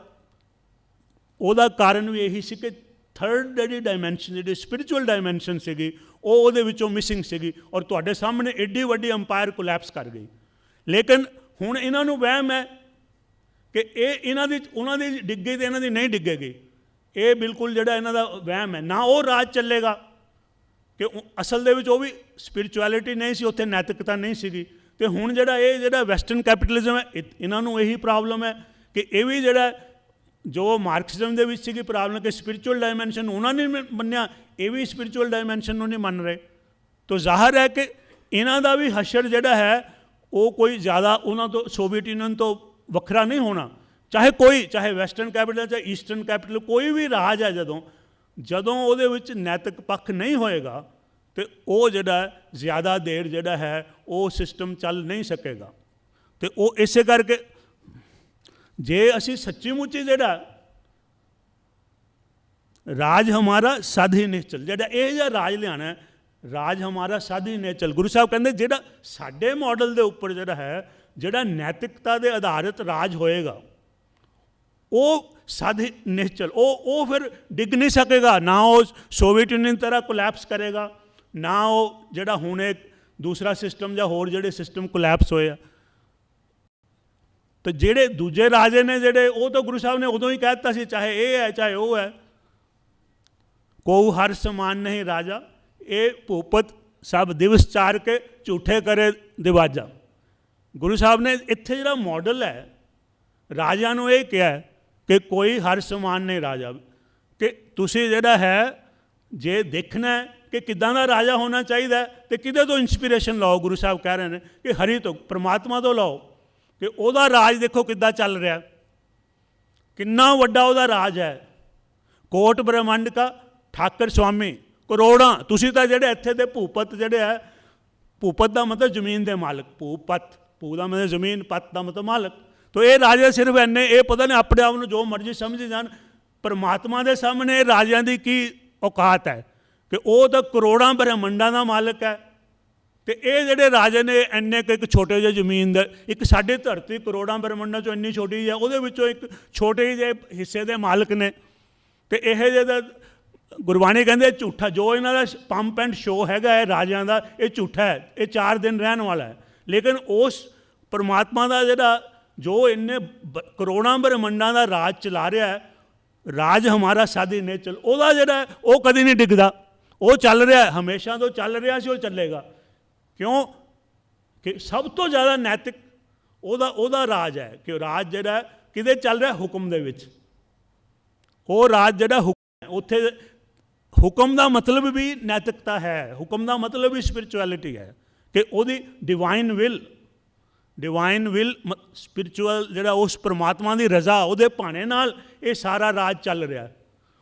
ਉਹਦਾ ਕਾਰਨ ਵੀ ਇਹੀ ਸੀ ਕਿ ਥਰਡ ਜਿਹੜੀ ਡਾਇਮੈਂਸ਼ਨ, ਜਿਹੜੀ ਸਪਿਰਿਚੁਅਲ ਡਾਇਮੈਂਸ਼ਨ ਸੀਗੀ, ਉਹ ਉਹਦੇ ਵਿੱਚੋਂ ਮਿਸਿੰਗ ਸੀਗੀ, ਔਰ ਤੁਹਾਡੇ ਸਾਹਮਣੇ ਐਡੀ ਵੱਡੀ ਅੰਪਾਇਰ ਕੋਲੈਪਸ ਕਰ ਗਈ। ਲੇਕਿਨ ਹੁਣ ਇਹਨਾਂ ਨੂੰ ਵਹਿਮ ਹੈ ਕਿ ਇਹ ਇਹਨਾਂ ਦੀ ਉਹਨਾਂ ਦੀ ਡਿੱਗੇ ਤੇ ਇਹਨਾਂ ਦੀ ਨਹੀਂ ਡਿੱਗੇਗੀ। ਇਹ ਬਿਲਕੁਲ ਜਿਹੜਾ ਇਹਨਾਂ ਦਾ ਵਹਿਮ ਹੈ, ਨਾ ਉਹ ਰਾਜ ਚੱਲੇਗਾ ਕਿ ਅਸਲ ਦੇ ਵਿੱਚ ਉਹ ਵੀ ਸਪਿਰਿਚੁਅਲਿਟੀ ਨਹੀਂ ਸੀ, ਉੱਥੇ ਨੈਤਿਕਤਾ ਨਹੀਂ ਸੀਗੀ। ਅਤੇ ਹੁਣ ਜਿਹੜਾ ਇਹ ਜਿਹੜਾ ਵੈਸਟਰਨ ਕੈਪੀਟਲਿਜ਼ਮ ਹੈ, ਇਹਨਾਂ ਨੂੰ ਇਹੀ ਪ੍ਰੋਬਲਮ ਹੈ ਕਿ ਇਹ ਵੀ ਜਿਹੜਾ ਜੋ ਮਾਰਕਸਿਜ਼ਮ ਦੇ ਵਿੱਚ ਸੀਗੀ ਪ੍ਰੋਬਲਮ ਕਿ ਸਪਿਰਿਚੁਅਲ ਡਾਇਮੈਂਸ਼ਨ ਉਹਨਾਂ ਨੇ ਮੰਨਿਆ, ਇਹ ਵੀ ਸਪਿਰਿਚੁਅਲ ਡਾਇਮੈਂਸ਼ਨ ਨੂੰ ਨਹੀਂ ਮੰਨ ਰਹੇ। ਤਾਂ ਜ਼ਾਹਰ ਹੈ ਕਿ ਇਹਨਾਂ ਦਾ ਵੀ ਹਸ਼ਰ ਜਿਹੜਾ ਹੈ ਉਹ ਕੋਈ ਜ਼ਿਆਦਾ ਉਹਨਾਂ ਤੋਂ ਸੋਵੀਅਤ ਯੂਨੀਅਨ ਤੋਂ ਵੱਖਰਾ ਨਹੀਂ ਹੋਣਾ। ਚਾਹੇ ਕੋਈ, ਚਾਹੇ ਵੈਸਟਰਨ ਕੈਪੀਟਲ, ਚਾਹੇ ਈਸਟਰਨ ਕੈਪੀਟਲ, ਕੋਈ ਵੀ ਰਾਜ ਹੈ ਜਦੋਂ ਉਹਦੇ ਵਿੱਚ ਨੈਤਿਕ ਪੱਖ ਨਹੀਂ ਹੋਏਗਾ ਤੇ ਉਹ ਜਿਹੜਾ ਜ਼ਿਆਦਾ ਦੇਰ ਜਿਹੜਾ ਹੈ ਉਹ ਸਿਸਟਮ ਚੱਲ ਨਹੀਂ ਸਕੇਗਾ। ਤੇ ਉਹ ਇਸੇ ਕਰਕੇ ਜੇ ਅਸੀਂ ਸੱਚੀ ਮੁੱਚੀ ਜਿਹੜਾ ਰਾਜ ਹਮਾਰਾ ਸਾਧੀ ਨਿਸ਼ਚਲ, ਜਿਹੜਾ ਇਹ ਜਿਹਾ ਰਾਜ ਲਿਆਉਣਾ, ਰਾਜ ਹਮਾਰਾ ਸਾਧੀ ਨਿਸ਼ਚਲ, ਗੁਰੂ ਸਾਹਿਬ ਕਹਿੰਦੇ ਜਿਹੜਾ ਸਾਡੇ ਮਾਡਲ ਦੇ ਉੱਪਰ ਜਿਹੜਾ ਹੈ, ਜਿਹੜਾ ਨੈਤਿਕਤਾ ਦੇ ਆਧਾਰਿਤ ਰਾਜ ਹੋਏਗਾ ਉਹ ਸਾਧੀ ਨਿਸ਼ਚਲ, ਉਹ ਫਿਰ ਡਿੱਗ ਨਹੀਂ ਸਕੇਗਾ, ਨਾ ਉਹ ਸੋਵੀਅਤ ਯੂਨੀਅਨ ਤਰ੍ਹਾਂ ਕੋਲੈਪਸ ਕਰੇਗਾ, ਨਾ ਉਹ ਜਿਹੜਾ ਹੁਣ ਇੱਕ ਦੂਸਰਾ ਸਿਸਟਮ ਜਾਂ ਹੋਰ ਜਿਹੜੇ ਸਿਸਟਮ ਕੋਲੈਪਸ ਹੋਏ ਆ। तो ਜਿਹੜੇ ਦੂਜੇ ਰਾਜੇ ਨੇ ਜਿਹੜੇ ਉਹ ਤਾਂ ਗੁਰੂ ਸਾਹਿਬ ਨੇ ਉਦੋਂ ਹੀ ਕਹਿ ਦਿੱਤਾ ਸੀ, ਚਾਹੇ ਇਹ ਹੈ ਚਾਹੇ ਉਹ ਹੈ, ਕੋਊ ਹਰ ਸਮਾਨ ਨਹੀਂ ਰਾਜਾ, ਇਹ ਭੂਪਤ ਸਭ ਦਿਵਸ ਚਾਰ ਕੇ ਝੂਠੇ ਕਰੇ ਦਿਵਾਜਾ। ਗੁਰੂ ਸਾਹਿਬ ਨੇ ਇੱਥੇ ਜਿਹੜਾ ਮਾਡਲ ਹੈ ਰਾਜਿਆਂ ਨੂੰ ਇਹ ਕਿਹਾ ਕਿ ਕੋਈ ਹਰ ਸਮਾਨ ਨਹੀਂ ਰਾਜਾ, ਕਿ ਤੁਸੀਂ ਜਿਹੜਾ ਹੈ ਜੇ ਦੇਖਣਾ ਹੈ ਕਿ ਕਿੱਦਾਂ ਦਾ ਰਾਜਾ ਹੋਣਾ ਚਾਹੀਦਾ ਤੇ ਕਿਹਦੇ ਤੋਂ ਇੰਸਪੀਰੇਸ਼ਨ ਲਓ। ਗੁਰੂ ਸਾਹਿਬ ਕਹਿ ਰਹੇ ਨੇ ਕਿ ਹਰੀ ਤੋਂ, ਪਰਮਾਤਮਾ ਤੋਂ ਲਓ, ਕਿ ਉਹਦਾ ਰਾਜ ਦੇਖੋ ਕਿੱਦਾਂ ਚੱਲ ਰਿਹਾ, ਕਿੰਨਾ ਵੱਡਾ ਉਹਦਾ ਰਾਜ ਹੈ। ਕੋਟ ਬ੍ਰਹਮੰਡ ਕਾ ਠਾਕਰ ਸਵਾਮੀ, ਕਰੋੜਾਂ, ਤੁਸੀਂ ਤਾਂ ਜਿਹੜੇ ਇੱਥੇ ਦੇ ਭੂਪਤ ਜਿਹੜੇ ਹੈ, ਭੂਪਤ ਦਾ ਮਤਲਬ ਜ਼ਮੀਨ ਦੇ ਮਾਲਕ, ਭੂਪਤ, ਭੂ ਦਾ ਮਤਲਬ ਜ਼ਮੀਨ, ਪਤ ਦਾ ਮਤਲਬ ਮਾਲਕ। ਤਾਂ ਇਹ ਰਾਜੇ ਸਿਰਫ ਇੰਨੇ, ਇਹ ਪਤਾ ਨਹੀਂ ਆਪਣੇ ਆਪ ਨੂੰ ਜੋ ਮਰਜ਼ੀ ਸਮਝੀ ਜਾਣ, ਪਰਮਾਤਮਾ ਦੇ ਸਾਹਮਣੇ ਰਾਜਿਆਂ ਦੀ ਕੀ ਔਕਾਤ ਹੈ ਕਿ ਉਹ ਤਾਂ ਕਰੋੜਾਂ ਬ੍ਰਹਮੰਡਾਂ ਦਾ ਮਾਲਕ ਹੈ। ਤੇ ਇਹ ਜਿਹੜੇ ਰਾਜੇ ਨੇ ਇੰਨੇ ਕੁ ਇੱਕ ਛੋਟੇ ਜਿਹੇ ਜ਼ਮੀਨ ਦੇ, ਇੱਕ ਸਾਡੀ ਧਰਤੀ ਕਰੋੜਾਂ ਬ੍ਰਹਮੰਡਾਂ 'ਚੋਂ ਇੰਨੀ ਛੋਟੀ ਹੈ, ਉਹਦੇ ਵਿੱਚੋਂ ਇੱਕ ਛੋਟੇ ਜਿਹੇ ਹਿੱਸੇ ਦੇ ਮਾਲਕ ਨੇ। ਤੇ ਇਹ ਜਿਹੇ ਗੁਰਬਾਣੀ ਕਹਿੰਦੇ ਝੂਠਾ, ਜੋ ਇਹਨਾਂ ਦਾ ਪੰਪ ਐਂਡ ਸ਼ੋ ਹੈਗਾ ਹੈ ਰਾਜਿਆਂ ਦਾ, ਇਹ ਝੂਠਾ ਹੈ, ਇਹ 4 ਦਿਨ ਰਹਿਣ ਵਾਲਾ ਹੈ। ਲੇਕਿਨ ਉਸ ਪਰਮਾਤਮਾ ਦਾ ਜਿਹੜਾ ਜੋ ਇੰਨੇ ਕਰੋੜਾਂ ਬ੍ਰਹਮੰਡਾਂ ਦਾ ਰਾਜ ਚਲਾ ਰਿਹਾ ਹੈ, ਰਾਜ ਹਮਾਰਾ ਸਾਧੀ ਨਿਸ਼ਚਲ, ਉਹਦਾ ਜਿਹੜਾ ਉਹ ਕਦੀ ਨਹੀਂ ਡਿੱਗਦਾ, ਉਹ ਚੱਲ ਰਿਹਾ, ਹਮੇਸ਼ਾ ਤੋਂ ਚੱਲ ਰਿਹਾ ਸੀ, ਉਹ ਚੱਲੇਗਾ। ਕਿਉਂ ਕਿ ਸਭ ਤੋਂ ਜ਼ਿਆਦਾ ਨੈਤਿਕ ਉਹਦਾ ਰਾਜ ਹੈ, ਕਿ ਰਾਜ ਜਿਹੜਾ ਕਿਹਦੇ ਚੱਲ ਰਿਹਾ, ਹੁਕਮ ਦੇ ਵਿੱਚ। ਉਹ ਰਾਜ ਜਿਹੜਾ ਹੁਕਮ ਹੈ, ਉੱਥੇ ਹੁਕਮ ਦਾ ਮਤਲਬ ਵੀ ਨੈਤਿਕਤਾ ਹੈ, ਹੁਕਮ ਦਾ ਮਤਲਬ ਵੀ ਸਪਿਰਿਚੁਅਲਿਟੀ ਹੈ, ਕਿ ਉਹਦੀ ਡਿਵਾਈਨ ਵਿਲ ਸਪਿਰਿਚੁਅਲ ਜਿਹੜਾ ਉਸ ਪਰਮਾਤਮਾ ਦੀ ਰਜ਼ਾ, ਉਹਦੇ ਭਾਣੇ ਨਾਲ ਇਹ ਸਾਰਾ ਰਾਜ ਚੱਲ ਰਿਹਾ।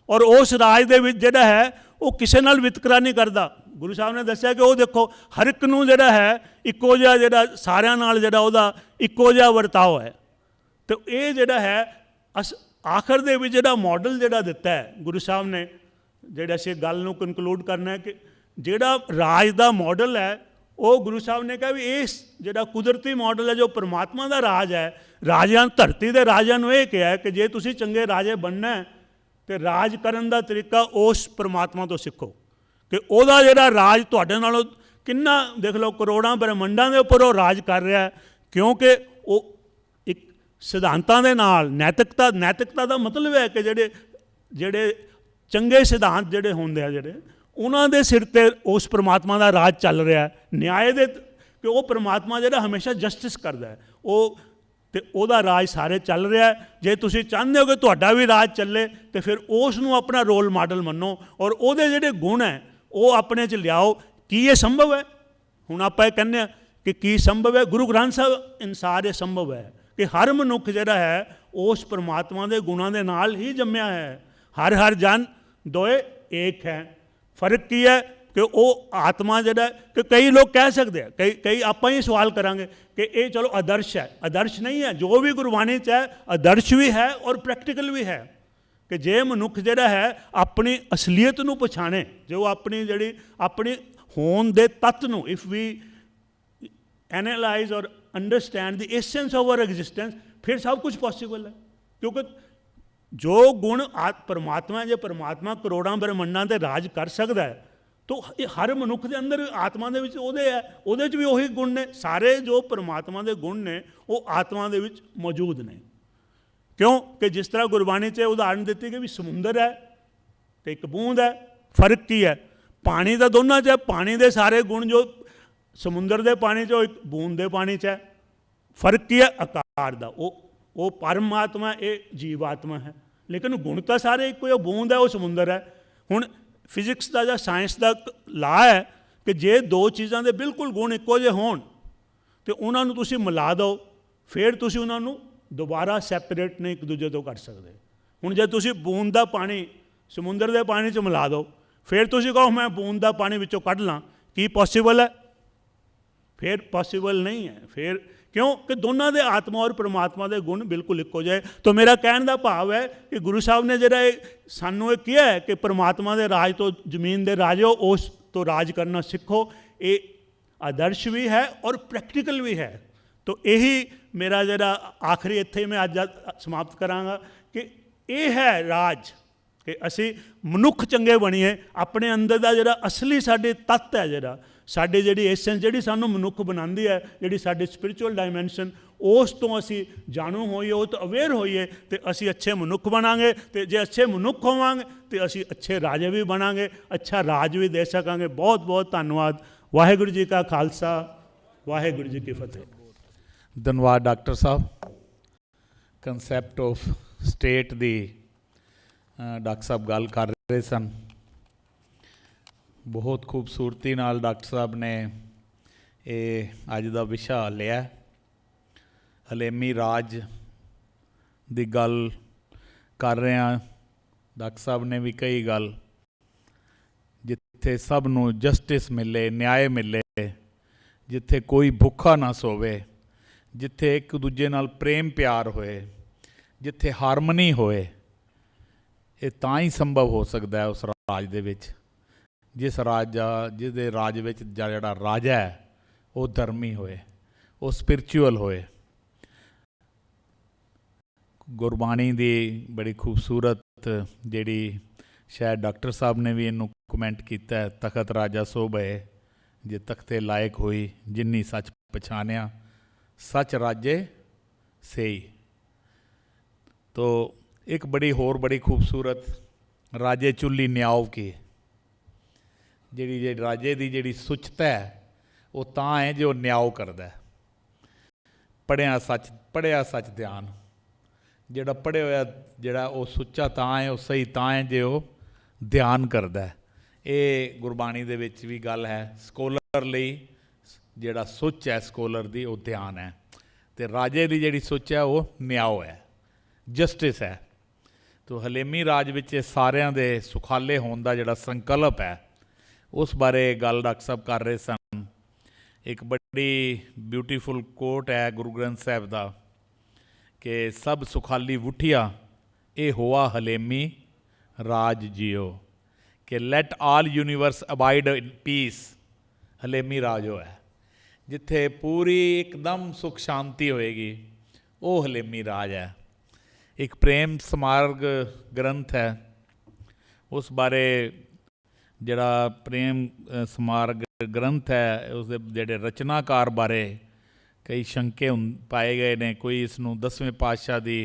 ਔਰ ਉਸ ਰਾਜ ਦੇ ਵਿੱਚ ਜਿਹੜਾ ਹੈ ਉਹ ਕਿਸੇ ਨਾਲ ਵਿਤਕਰਾ ਨਹੀਂ ਕਰਦਾ। ਗੁਰੂ ਸਾਹਿਬ ਨੇ ਦੱਸਿਆ ਕਿ ਉਹ ਦੇਖੋ ਹਰ ਇੱਕ ਨੂੰ ਜਿਹੜਾ ਹੈ ਇੱਕੋ ਜਿਹਾ, ਜਿਹੜਾ ਸਾਰਿਆਂ ਨਾਲ ਜਿਹੜਾ ਉਹਦਾ ਇੱਕੋ ਜਿਹਾ ਵਰਤਾਓ ਹੈ। ਅਤੇ ਇਹ ਜਿਹੜਾ ਹੈ ਆਖਰ ਦੇ ਵਿੱਚ ਜਿਹੜਾ ਮਾਡਲ ਜਿਹੜਾ ਦਿੱਤਾ ਹੈ ਗੁਰੂ ਸਾਹਿਬ ਨੇ, ਜਿਹੜਾ ਅਸੀਂ ਗੱਲ ਨੂੰ ਕਨਕਲੂਡ ਕਰਨਾ ਹੈ ਕਿ ਜਿਹੜਾ ਰਾਜ ਦਾ ਮਾਡਲ ਹੈ ਉਹ ਗੁਰੂ ਸਾਹਿਬ ਨੇ ਕਿਹਾ ਵੀ ਇਸ ਜਿਹੜਾ ਕੁਦਰਤੀ ਮਾਡਲ ਹੈ, ਜੋ ਪਰਮਾਤਮਾ ਦਾ ਰਾਜ ਹੈ, ਰਾਜਿਆਂ ਧਰਤੀ ਦੇ ਰਾਜਿਆਂ ਨੂੰ ਇਹ ਕਿਹਾ ਕਿ ਜੇ ਤੁਸੀਂ ਚੰਗੇ ਰਾਜੇ ਬਣਨਾ ਹੈ ਤੇ ਰਾਜ ਕਰਨ ਦਾ ਤਰੀਕਾ ਉਸ ਪਰਮਾਤਮਾ ਤੋਂ ਸਿੱਖੋ, ਕਿ ਉਹਦਾ ਜਿਹੜਾ ਰਾਜ ਤੁਹਾਡੇ ਨਾਲੋਂ ਕਿੰਨਾ, ਦੇਖ ਲਓ ਕਰੋੜਾਂ ਬ੍ਰਹਮੰਡਾਂ ਦੇ ਉੱਪਰ ਉਹ ਰਾਜ ਕਰ ਰਿਹਾ ਹੈ, ਕਿਉਂਕਿ ਉਹ ਇੱਕ ਸਿਧਾਂਤਾਂ ਦੇ ਨਾਲ ਨੈਤਿਕਤਾ ਦਾ ਮਤਲਬ ਹੈ ਕਿ ਜਿਹੜੇ ਚੰਗੇ ਸਿਧਾਂਤ ਜਿਹੜੇ ਹੁੰਦੇ ਆ, ਜਿਹੜੇ ਉਹਨਾਂ ਦੇ ਸਿਰ 'ਤੇ ਉਸ ਪਰਮਾਤਮਾ ਦਾ ਰਾਜ ਚੱਲ ਰਿਹਾ ਹੈ, ਨਿਆਂ ਦੇ, ਕਿ ਉਹ ਪਰਮਾਤਮਾ ਜਿਹੜਾ ਹਮੇਸ਼ਾ ਜਸਟਿਸ ਕਰਦਾ ਹੈ, ਉਹ ਤੇ ਉਹਦਾ ਰਾਜ ਸਾਰੇ ਚੱਲ ਰਿਹਾ। ਜੇ ਤੁਸੀਂ ਚਾਹੁੰਦੇ ਹੋ ਕਿ ਤੁਹਾਡਾ ਵੀ ਰਾਜ ਚੱਲੇ ਤੇ ਫਿਰ ਉਸ ਨੂੰ ਆਪਣਾ ਰੋਲ ਮਾਡਲ ਮੰਨੋ, ਔਰ ਉਹਦੇ ਜਿਹੜੇ ਗੁਣ ਹੈ ਉਹ ਆਪਣੇ 'ਚ ਲਿਆਓ। ਕੀ ਇਹ ਸੰਭਵ ਹੈ? ਹੁਣ ਆਪਾਂ ਇਹ ਕਹਿੰਦੇ ਹਾਂ ਕਿ ਕੀ ਸੰਭਵ ਹੈ? ਗੁਰੂ ਗ੍ਰੰਥ ਸਾਹਿਬ ਅਨੁਸਾਰ ਇਹ ਸੰਭਵ ਹੈ ਕਿ ਹਰ ਮਨੁੱਖ ਜਿਹੜਾ ਹੈ ਉਸ ਪਰਮਾਤਮਾ ਦੇ ਗੁਣਾਂ ਦੇ ਨਾਲ ਹੀ ਜੰਮਿਆ ਹੈ। ਹਰ ਜਨ ਦੋਏ ਏਕ ਹੈ। ਫਰਕ ਕੀ ਹੈ ਕਿ ਉਹ ਆਤਮਾ ਜਿਹੜਾ, ਕਿ ਕਈ ਲੋਕ ਕਹਿ ਸਕਦੇ ਆ, ਕਈ ਆਪਾਂ ਹੀ ਸਵਾਲ ਕਰਾਂਗੇ ਕਿ ਇਹ ਚਲੋ ਆਦਰਸ਼ ਹੈ, ਆਦਰਸ਼ ਨਹੀਂ ਹੈ। ਜੋ ਵੀ ਗੁਰਬਾਣੀ 'ਚ ਹੈ ਆਦਰਸ਼ ਵੀ ਹੈ ਔਰ ਪ੍ਰੈਕਟੀਕਲ ਵੀ ਹੈ, ਕਿ ਜੇ ਮਨੁੱਖ ਜਿਹੜਾ ਹੈ ਆਪਣੀ ਅਸਲੀਅਤ ਨੂੰ ਪਛਾਣੇ, ਜੋ ਆਪਣੀ ਜਿਹੜੀ ਆਪਣੀ ਹੋਣ ਦੇ ਤੱਤ ਨੂੰ, ਇਫ ਵੀ एनालाइज और understand the essence of our existence, फिर सब कुछ पॉसिबल है। क्योंकि जो गुण परमात्मा, जे परमात्मा करोड़ां ब्रह्मंडां ते राज कर सकता है, तो हर मनुख के अंदर आत्मा दे विच ओहदे है, ओहदे च भी ਉਹੀ गुण ने। सारे जो परमात्मा के गुण ने वो आत्मा दे विच मौजूद ने। क्यों कि जिस तरह गुरबाणी च उदाहरण दी कि भी समुंदर है तो एक बूंद है, फर्क की है? पानी तो दोनों च है, पानी के सारे गुण जो समुंदर के पानी च एक बूंद के पानी च है। फर्क की है? आकार का। वो परमात्मा, ये जीवात्मा है, लेकिन गुण तो सारे एक, बूंद है, वो समुंदर है। हुण फिजिक्स का या साइंस का ला है कि जे दो चीज़ों के बिल्कुल गुण इक्को जे होण तो उन्होंने तुसीं मिला दो, फिर तुसीं उन्होंने दोबारा सैपरेट नहीं एक दूजे तो कर सकते। हुण जे तुसीं बूंद का पानी समुंदर के पानी च मिला दो, फिर तुसीं कहो मैं बूंद का पानी विचों कढ लां, की पॉसिबल है? फिर पॉसिबल नहीं है। फिर क्यों कि दोनों के आत्मा और परमात्मा के गुण बिल्कुल इक्को जाए। तो मेरा कहने का भाव है कि गुरु साहब ने जरा सानू किया है कि परमात्मा के राज तो जमीन के राजो, उस तो राज करना सीखो। ये आदर्श भी है और प्रैक्टिकल भी है। तो यही मेरा जरा आखिरी इत्थे मैं अज समाप्त करांगा कि ये है राज कि असी मनुख चंगे बनीए, अपने अंदर का जरा असली साडे तत्त है, जरा साडी जिहड़ी एसेंस जिहड़ी सानू मनुख बनाती है, जिहड़ी साडी स्पिरिचुअल डायमैंशन, उस तो असी जाणू होइए, उस तो अवेयर होइए तो असी अच्छे मनुख बनांगे। तो जे अच्छे मनुख होवांगे तो असी अच्छे राजे भी बनांगे, अच्छा राज भी दे सकांगे। बहुत बहुत धन्यवाद। वाहिगुरू जी का खालसा, वाहिगुरू जी की फतेह। धन्यवाद डॉक्टर साहब। Concept of state the doctor साहब गल कर रहे सन। बहुत खूबसूरती नाल डॉक्टर साहब ने ये अज का विशा लिया, हलेमी राज दी गल कर रहे हैं। डॉक्टर साहब ने भी कई गल, जिथे सब नू जस्टिस मिले, न्याय मिले, जिथे कोई भुखा ना सोवे, जिथे एक दूजे नाल प्रेम प्यार होए, जिथे हारमनी होए, ये तां ही संभव हो सकता है उस राज दे विच। जिस जिसदे राज विच जिहड़ा राजा है वो धर्मी होए, वो स्पिरिचुअल होए। गुरबाणी दी बड़ी खूबसूरत जिहड़ी शायद डॉक्टर साहब ने भी इनू कमेंट किया है, तखत राजा सोभे जे तख्ते लायक होई, जिन्नी सच पछानिया सच राजे सेई। तो एक बड़ी होर बड़ी खूबसूरत राजे चुल्ली न्याव की जी राजे की जी सुचता है वो तां है जो न्याव करता है। पढ़िया सच ध्यान, जोड़ा पढ़िया होया जोड़ा वो सुच्चा तां है, वो सही तां है जो वो ध्यान करता है। ये गुरबाणी दे विच भी गल है। स्कोलर लई जोड़ा सुच है स्कोलर दी, वो ध्यान है। तो राजे की जी सुच है वो न्याव है, जस्टिस है। तो हलेमी राज विच सारिਆਂ दे सुखाले होने का जोड़ा संकल्प है, उस बारे गल डॉक्टर साहब कर रहे सन। एक बड़ी ब्यूटीफुल कोट है गुरु ग्रंथ साहब का कि सब सुखाली वुठिया ये होआ हलेमी राज जियो, कि let all universe abide in peace. हलेमी राज हो है जिथे पूरी एकदम सुख शांति होएगी, वो हलेमी राज है। एक प्रेम स्मारक ग्रंथ है, उस बारे जड़ा प्रेम स्मारक ग्रंथ है उस जेडे रचनाकार बारे कई शंके पाए गए ने। कोई इसनों 10वें पातशाह की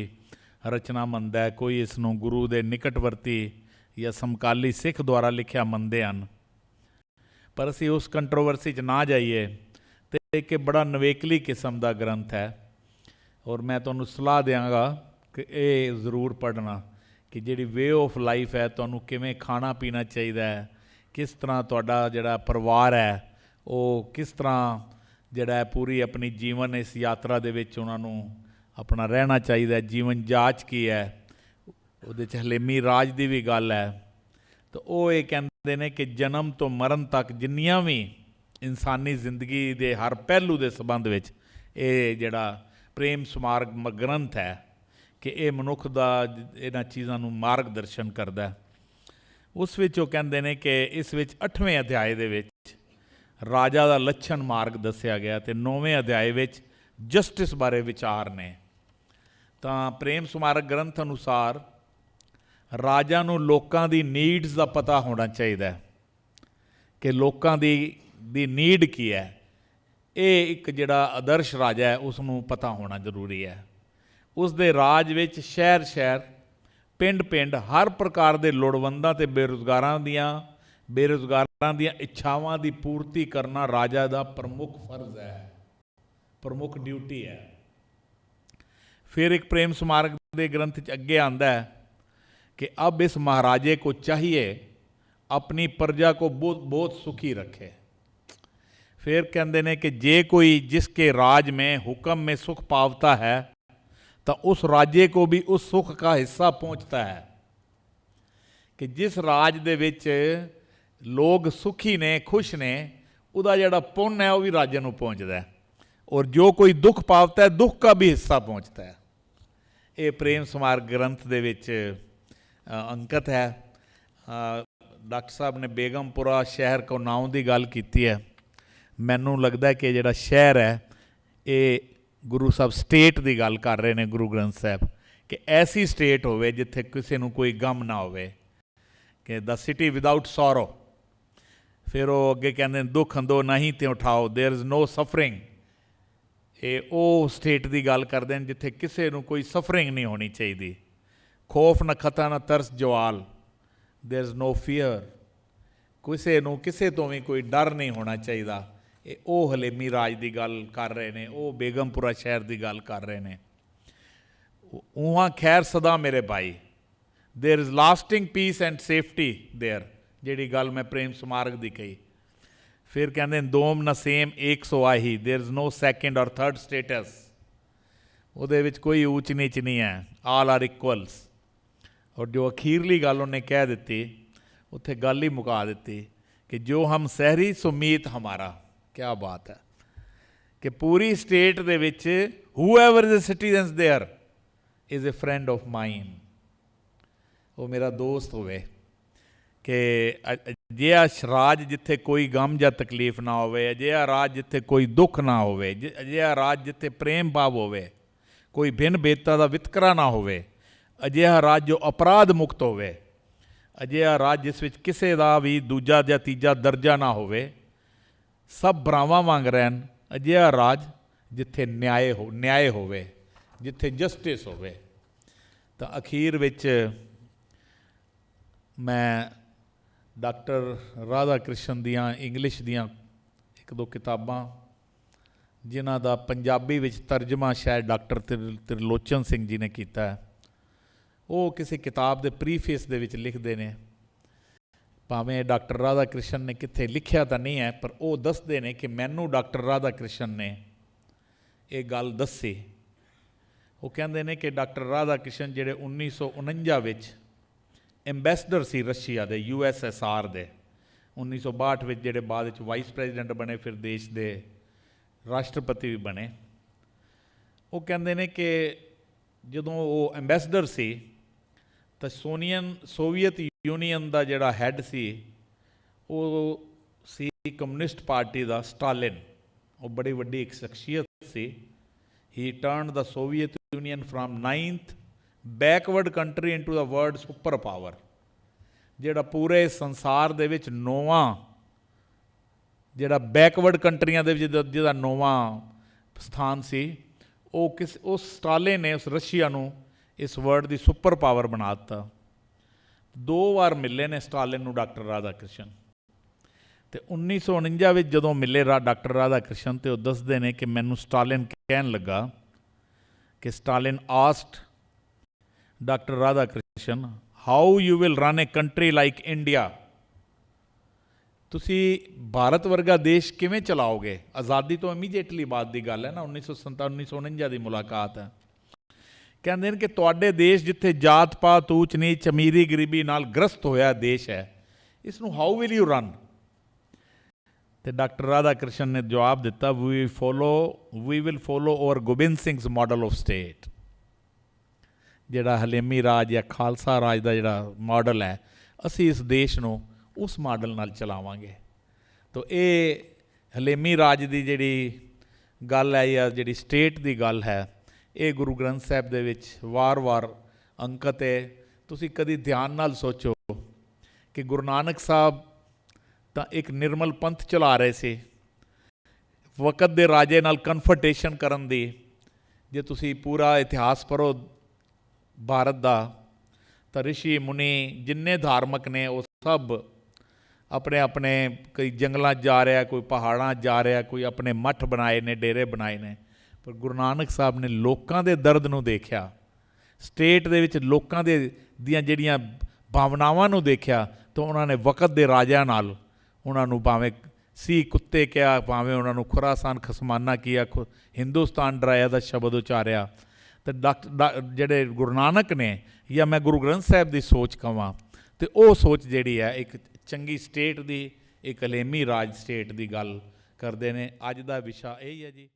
रचना मनता है, कोई इसनों गुरु के निकटवर्ती या समकाली सिख द्वारा लिखिया मनते हैं। पर असी उस कंट्रोवर्सी च ना जाइए। तो एक बड़ा नवेकली किस्म का ग्रंथ है और मैं तुहानूं सलाह देंगा कि ये जरूर पढ़ना कि जिहड़ी वे ऑफ लाइफ है, तुहानूं किवें खाना पीना चाहिए है, किस तरह तुहाडा जिहड़ा परिवार है वो किस तरह जिहड़ा है पूरी अपनी जीवन इस यात्रा दे विच उन्हां नूं अपना रहना चाहिए, जीवन जाच की है। उहदे च हलेमी राज की भी गल है। तो वो ये कहते हैं कि जन्म तो मरण तक जिन्नियां भी इंसानी जिंदगी के हर पहलू के संबंध विच ये जिहड़ा प्रेम स्मारक ग्रंथ है कि ये मनुख का इन्हां चीज़ों नूं मार्गदर्शन करता है। उस विच वो कहते हैं कि इस विच 8वें अध्याय दे विच ਰਾਜਾ ਦਾ ਲੱਛਣ ਮਾਰਗ ਦੱਸਿਆ ਗਿਆ ਅਤੇ 9ਵੇਂ ਅਧਿਆਏ ਵਿੱਚ ਜਸਟਿਸ ਬਾਰੇ ਵਿਚਾਰ ਨੇ। ਤਾਂ ਪ੍ਰੇਮ ਸਮਾਰਕ ਗ੍ਰੰਥ ਅਨੁਸਾਰ ਰਾਜਾ ਨੂੰ ਲੋਕਾਂ ਦੀ ਨੀਡਸ ਦਾ ਪਤਾ ਹੋਣਾ ਚਾਹੀਦਾ ਹੈ ਕਿ ਲੋਕਾਂ ਦੀ ਨੀਡ ਕੀ ਹੈ। ਇਹ ਇੱਕ ਜਿਹੜਾ ਆਦਰਸ਼ ਰਾਜਾ ਹੈ ਉਸ ਨੂੰ ਪਤਾ ਹੋਣਾ ਜ਼ਰੂਰੀ ਹੈ। ਉਸ ਦੇ ਰਾਜ ਵਿੱਚ ਸ਼ਹਿਰ ਸ਼ਹਿਰ, ਪਿੰਡ ਪਿੰਡ ਹਰ ਪ੍ਰਕਾਰ ਦੇ ਲੋੜਵੰਦਾਂ ਅਤੇ ਬੇਰੁਜ਼ਗਾਰਾਂ ਦੀਆਂ ਇੱਛਾਵਾਂ ਦੀ ਪੂਰਤੀ ਕਰਨਾ ਰਾਜਾ ਦਾ ਪ੍ਰਮੁੱਖ ਫਰਜ਼ ਹੈ, ਪ੍ਰਮੁੱਖ ਡਿਊਟੀ ਹੈ। ਫਿਰ ਇੱਕ ਪ੍ਰੇਮ ਸਮਾਰਕ ਦੇ ਗ੍ਰੰਥ 'ਚ ਅੱਗੇ ਆਉਂਦਾ ਹੈ कि अब इस महाराजे को चाहिए अपनी प्रजा को बहुत सुखी रखे। फिर कहते हैं कि जे कोई जिसके राज में हुक्म में सुख पावता है तो उस राज्य को भी उस सुख का हिस्सा पहुंचता है। कि जिस राज दे विच लोग सुखी ने, खुश ने, उदा जिहड़ा पुण्य है वह भी राज्य नूं पहुंचता है, और जो कोई दुख पावता है दुख का भी हिस्सा पहुंचता है। ये प्रेम स्मारक ग्रंथ दे विच अंकत है। डॉक्टर साहब ने बेगमपुरा शहर को नाम की गल की है। मैनू लगता है कि जिहड़ा शहर है ये गुरु साहब स्टेट की गल कर रहे हैं, गुरु ग्रंथ साहब, कि ऐसी स्टेट होवे जिथे किसी नूं कोई गम ना होवे, कि द सिटी विदाउट सॉरो। फिर वो अगे कहते दुख अंदो नहीं ते उठाओ, देयर इज़ नो सफरिंग। ये वो स्टेट की गल करते हैं जिथे किसी नूं कोई सफरिंग नहीं होनी चाहिए। खौफ न खता न तरस जवाल, देयर इज़ नो फीयर। किसी नूं किसी तो भी कोई डर नहीं होना चाहिए। ये वो हलेमी राज की गल कर रहे हैं, वो बेगमपुरा शहर की गल कर रहे हैं। उहाँ खैर सदा मेरे भाई, there is lasting peace and safety there, जिहड़ी गल मैं प्रेम स्मारक की कही। फिर कहते हैं दोम न सेम एक सो आही, देयर इज़ नो सैकेंड और थर्ड स्टेटस। ਉਹਦੇ ਵਿੱਚ कोई ऊच नीच नहीं है, आल आर इक्वल्स। और जो अखीरली गल उन्हें कह दी, उत्थे गल ही मुका दी कि जो हम सहरी सो मीत हमारा। क्या बात है कि पूरी स्टेट दे विच whoever is citizens there is a friend of mine, वो मेरा दोस्त होवे। कि अजिहा राज जिथे कोई गम या तकलीफ ना होवे, अजिहा राज जिथे कोई दुख ना होवे, अजिहा राज जिथे प्रेम भाव होवे, कोई भिन्न भेदता का वितकरा ना होवे, अजिहा राज जो अपराध मुक्त होवे, अजिहा राज जिस विच किसी का भी दूजा या तीजा दर्जा ना होवे, सब भरावां वांग रहन, अजिहा राज जिथे न्याय होवे, जिथे जस्टिस होवे। तो अखीर विच मैं डॉक्टर राधा कृष्ण दियां इंग्लिश दियां एक दो किताबां जिन्हां दा पंजाबी विच तर्जमा शायद डॉक्टर त्रिलोचन सिंह जी ने किया है, वो किसी किताब के प्रीफेस दे विच लिखते हैं। भावें डॉक्टर राधा कृष्ण ने कित्थे लिखिया तो नहीं है, पर वो दसते हैं कि मैनू डॉक्टर राधा कृष्ण ने ये गल दसी। वो कहते हैं कि डॉक्टर राधा कृष्ण जिहड़े 1949 विच एंबैसडर सी रशिया दे, USSR दे, 1962 विच जिहड़े बाद विच वाइस प्रेजिडेंट बने, फिर देश दे राष्ट्रपति भी बने। वो कहते हैं कि जदों वो एंबैसडर सी तो सोवियत यूनीयन का जिहड़ा हैड सी वो सी कम्युनिस्ट पार्टी का स्टालिन। वो बड़ी वड्डी एक शख्सियत सी। He turn the Soviet Union from 9th backward country into the world super power. जिहड़ा पूरे संसार दे विच 9वां जिहड़ा बैकवर्ड कंट्रियां दे विच जिहदा 9वां स्थान सी, वो उस स्टालिन ने उस रशिया नूं इस वर्ल्ड की सुपर पावर बना दिता। 2 बार मिले ने स्टालिन नूं डॉक्टर राधा कृष्ण। तो 1949 में जदों मिले डॉक्टर राधा कृष्ण तो दसते हैं कि मैनू स्टालिन कहन लगा कि Stalin asked doctor Radha Krishna how you will run a country like India, तुसी भारत वर्गा देश किवें चलाओगे। आज़ादी तो इमीजिएटली बाद की गल है ना, 1947-1949 की मुलाकात है। कहते हैं कि तुहाडे देश जिथे जात पात ऊच नीच अमीरी गरीबी नाल ग्रस्त होया देश है, इसनूं हाउ विल यू रन। तो डॉक्टर राधा कृष्ण ने जवाब दिता we will follow over Gobind Singh model of state. जिहड़ा हलेमी राज या खालसा राज का जिहड़ा मॉडल है, असी इस देश नूं उस मॉडल नाल चलावांगे। तो ये ਹਲੇਮੀ ਰਾਜ ਦੀ ਜਿਹੜੀ ਗੱਲ ਹੈ ਜਾਂ ਜਿਹੜੀ ਸਟੇਟ ਦੀ ਗੱਲ ਹੈ, ਇਹ ਗੁਰੂ ਗ੍ਰੰਥ ਸਾਹਿਬ ਦੇ ਵਿੱਚ ਵਾਰ-ਵਾਰ ਅੰਕਿਤ ਹੈ। ਤੁਸੀਂ ਕਦੀ ਧਿਆਨ ਨਾਲ ਸੋਚੋ ਕਿ ਗੁਰੂ ਨਾਨਕ ਸਾਹਿਬ ਤਾਂ ਇੱਕ ਨਿਰਮਲ ਪੰਥ ਚਲਾ ਰਹੇ ਸੀ, ਵਕਤ ਦੇ ਰਾਜੇ ਨਾਲ ਕਨਫਰਟੇਸ਼ਨ ਕਰਨ ਦੀ। ਜੇ ਤੁਸੀਂ ਪੂਰਾ ਇਤਿਹਾਸ ਪੜ੍ਹੋ ਭਾਰਤ ਦਾ, ਤਾਂ ਰਿਸ਼ੀ ਮੁਨੀ ਜਿੰਨੇ ਧਾਰਮਿਕ ਨੇ ਉਹ ਸਭ ਆਪਣੇ ਆਪਣੇ ਕਈ ਜੰਗਲਾਂ 'ਚ ਜਾ ਰਿਹਾ, ਕੋਈ ਪਹਾੜਾਂ 'ਚ ਜਾ ਰਿਹਾ, ਕੋਈ ਆਪਣੇ ਮੱਠ ਬਣਾਏ ਨੇ, ਡੇਰੇ ਬਣਾਏ ਨੇ। ਪਰ ਗੁਰੂ ਨਾਨਕ ਸਾਹਿਬ ਨੇ ਲੋਕਾਂ ਦੇ ਦਰਦ ਨੂੰ ਦੇਖਿਆ, ਸਟੇਟ ਦੇ ਵਿੱਚ ਲੋਕਾਂ ਦੀਆਂ ਜਿਹੜੀਆਂ ਭਾਵਨਾਵਾਂ ਨੂੰ ਦੇਖਿਆ, ਤਾਂ ਉਹਨਾਂ ਨੇ ਵਕਤ ਦੇ ਰਾਜਿਆਂ ਨਾਲ ਉਹਨਾਂ ਨੂੰ ਭਾਵੇਂ ਸੀ ਕੁੱਤੇ ਕਿਹਾ, ਭਾਵੇਂ ਉਹਨਾਂ ਨੂੰ ਖੁਰਾਸਾਨ ਖਸਮਾਨਾ ਕੀਆ, ਹਿੰਦੁਸਤਾਨ ਡਰਾਇਆ ਦਾ ਸ਼ਬਦ ਉਚਾਰਿਆ। ਅਤੇ ਜਿਹੜੇ ਗੁਰੂ ਨਾਨਕ ਨੇ, ਜਾਂ ਮੈਂ ਗੁਰੂ ਗ੍ਰੰਥ ਸਾਹਿਬ ਦੀ ਸੋਚ ਕਹਾਂ, ਅਤੇ ਉਹ ਸੋਚ ਜਿਹੜੀ ਹੈ ਇੱਕ ਚੰਗੀ ਸਟੇਟ ਦੀ, ਇੱਕ ਹਲੇਮੀ ਰਾਜ ਸਟੇਟ ਦੀ ਗੱਲ ਕਰਦੇ ਨੇ। ਅੱਜ ਦਾ ਵਿਸ਼ਾ ਇਹ ਹੀ ਹੈ ਜੀ।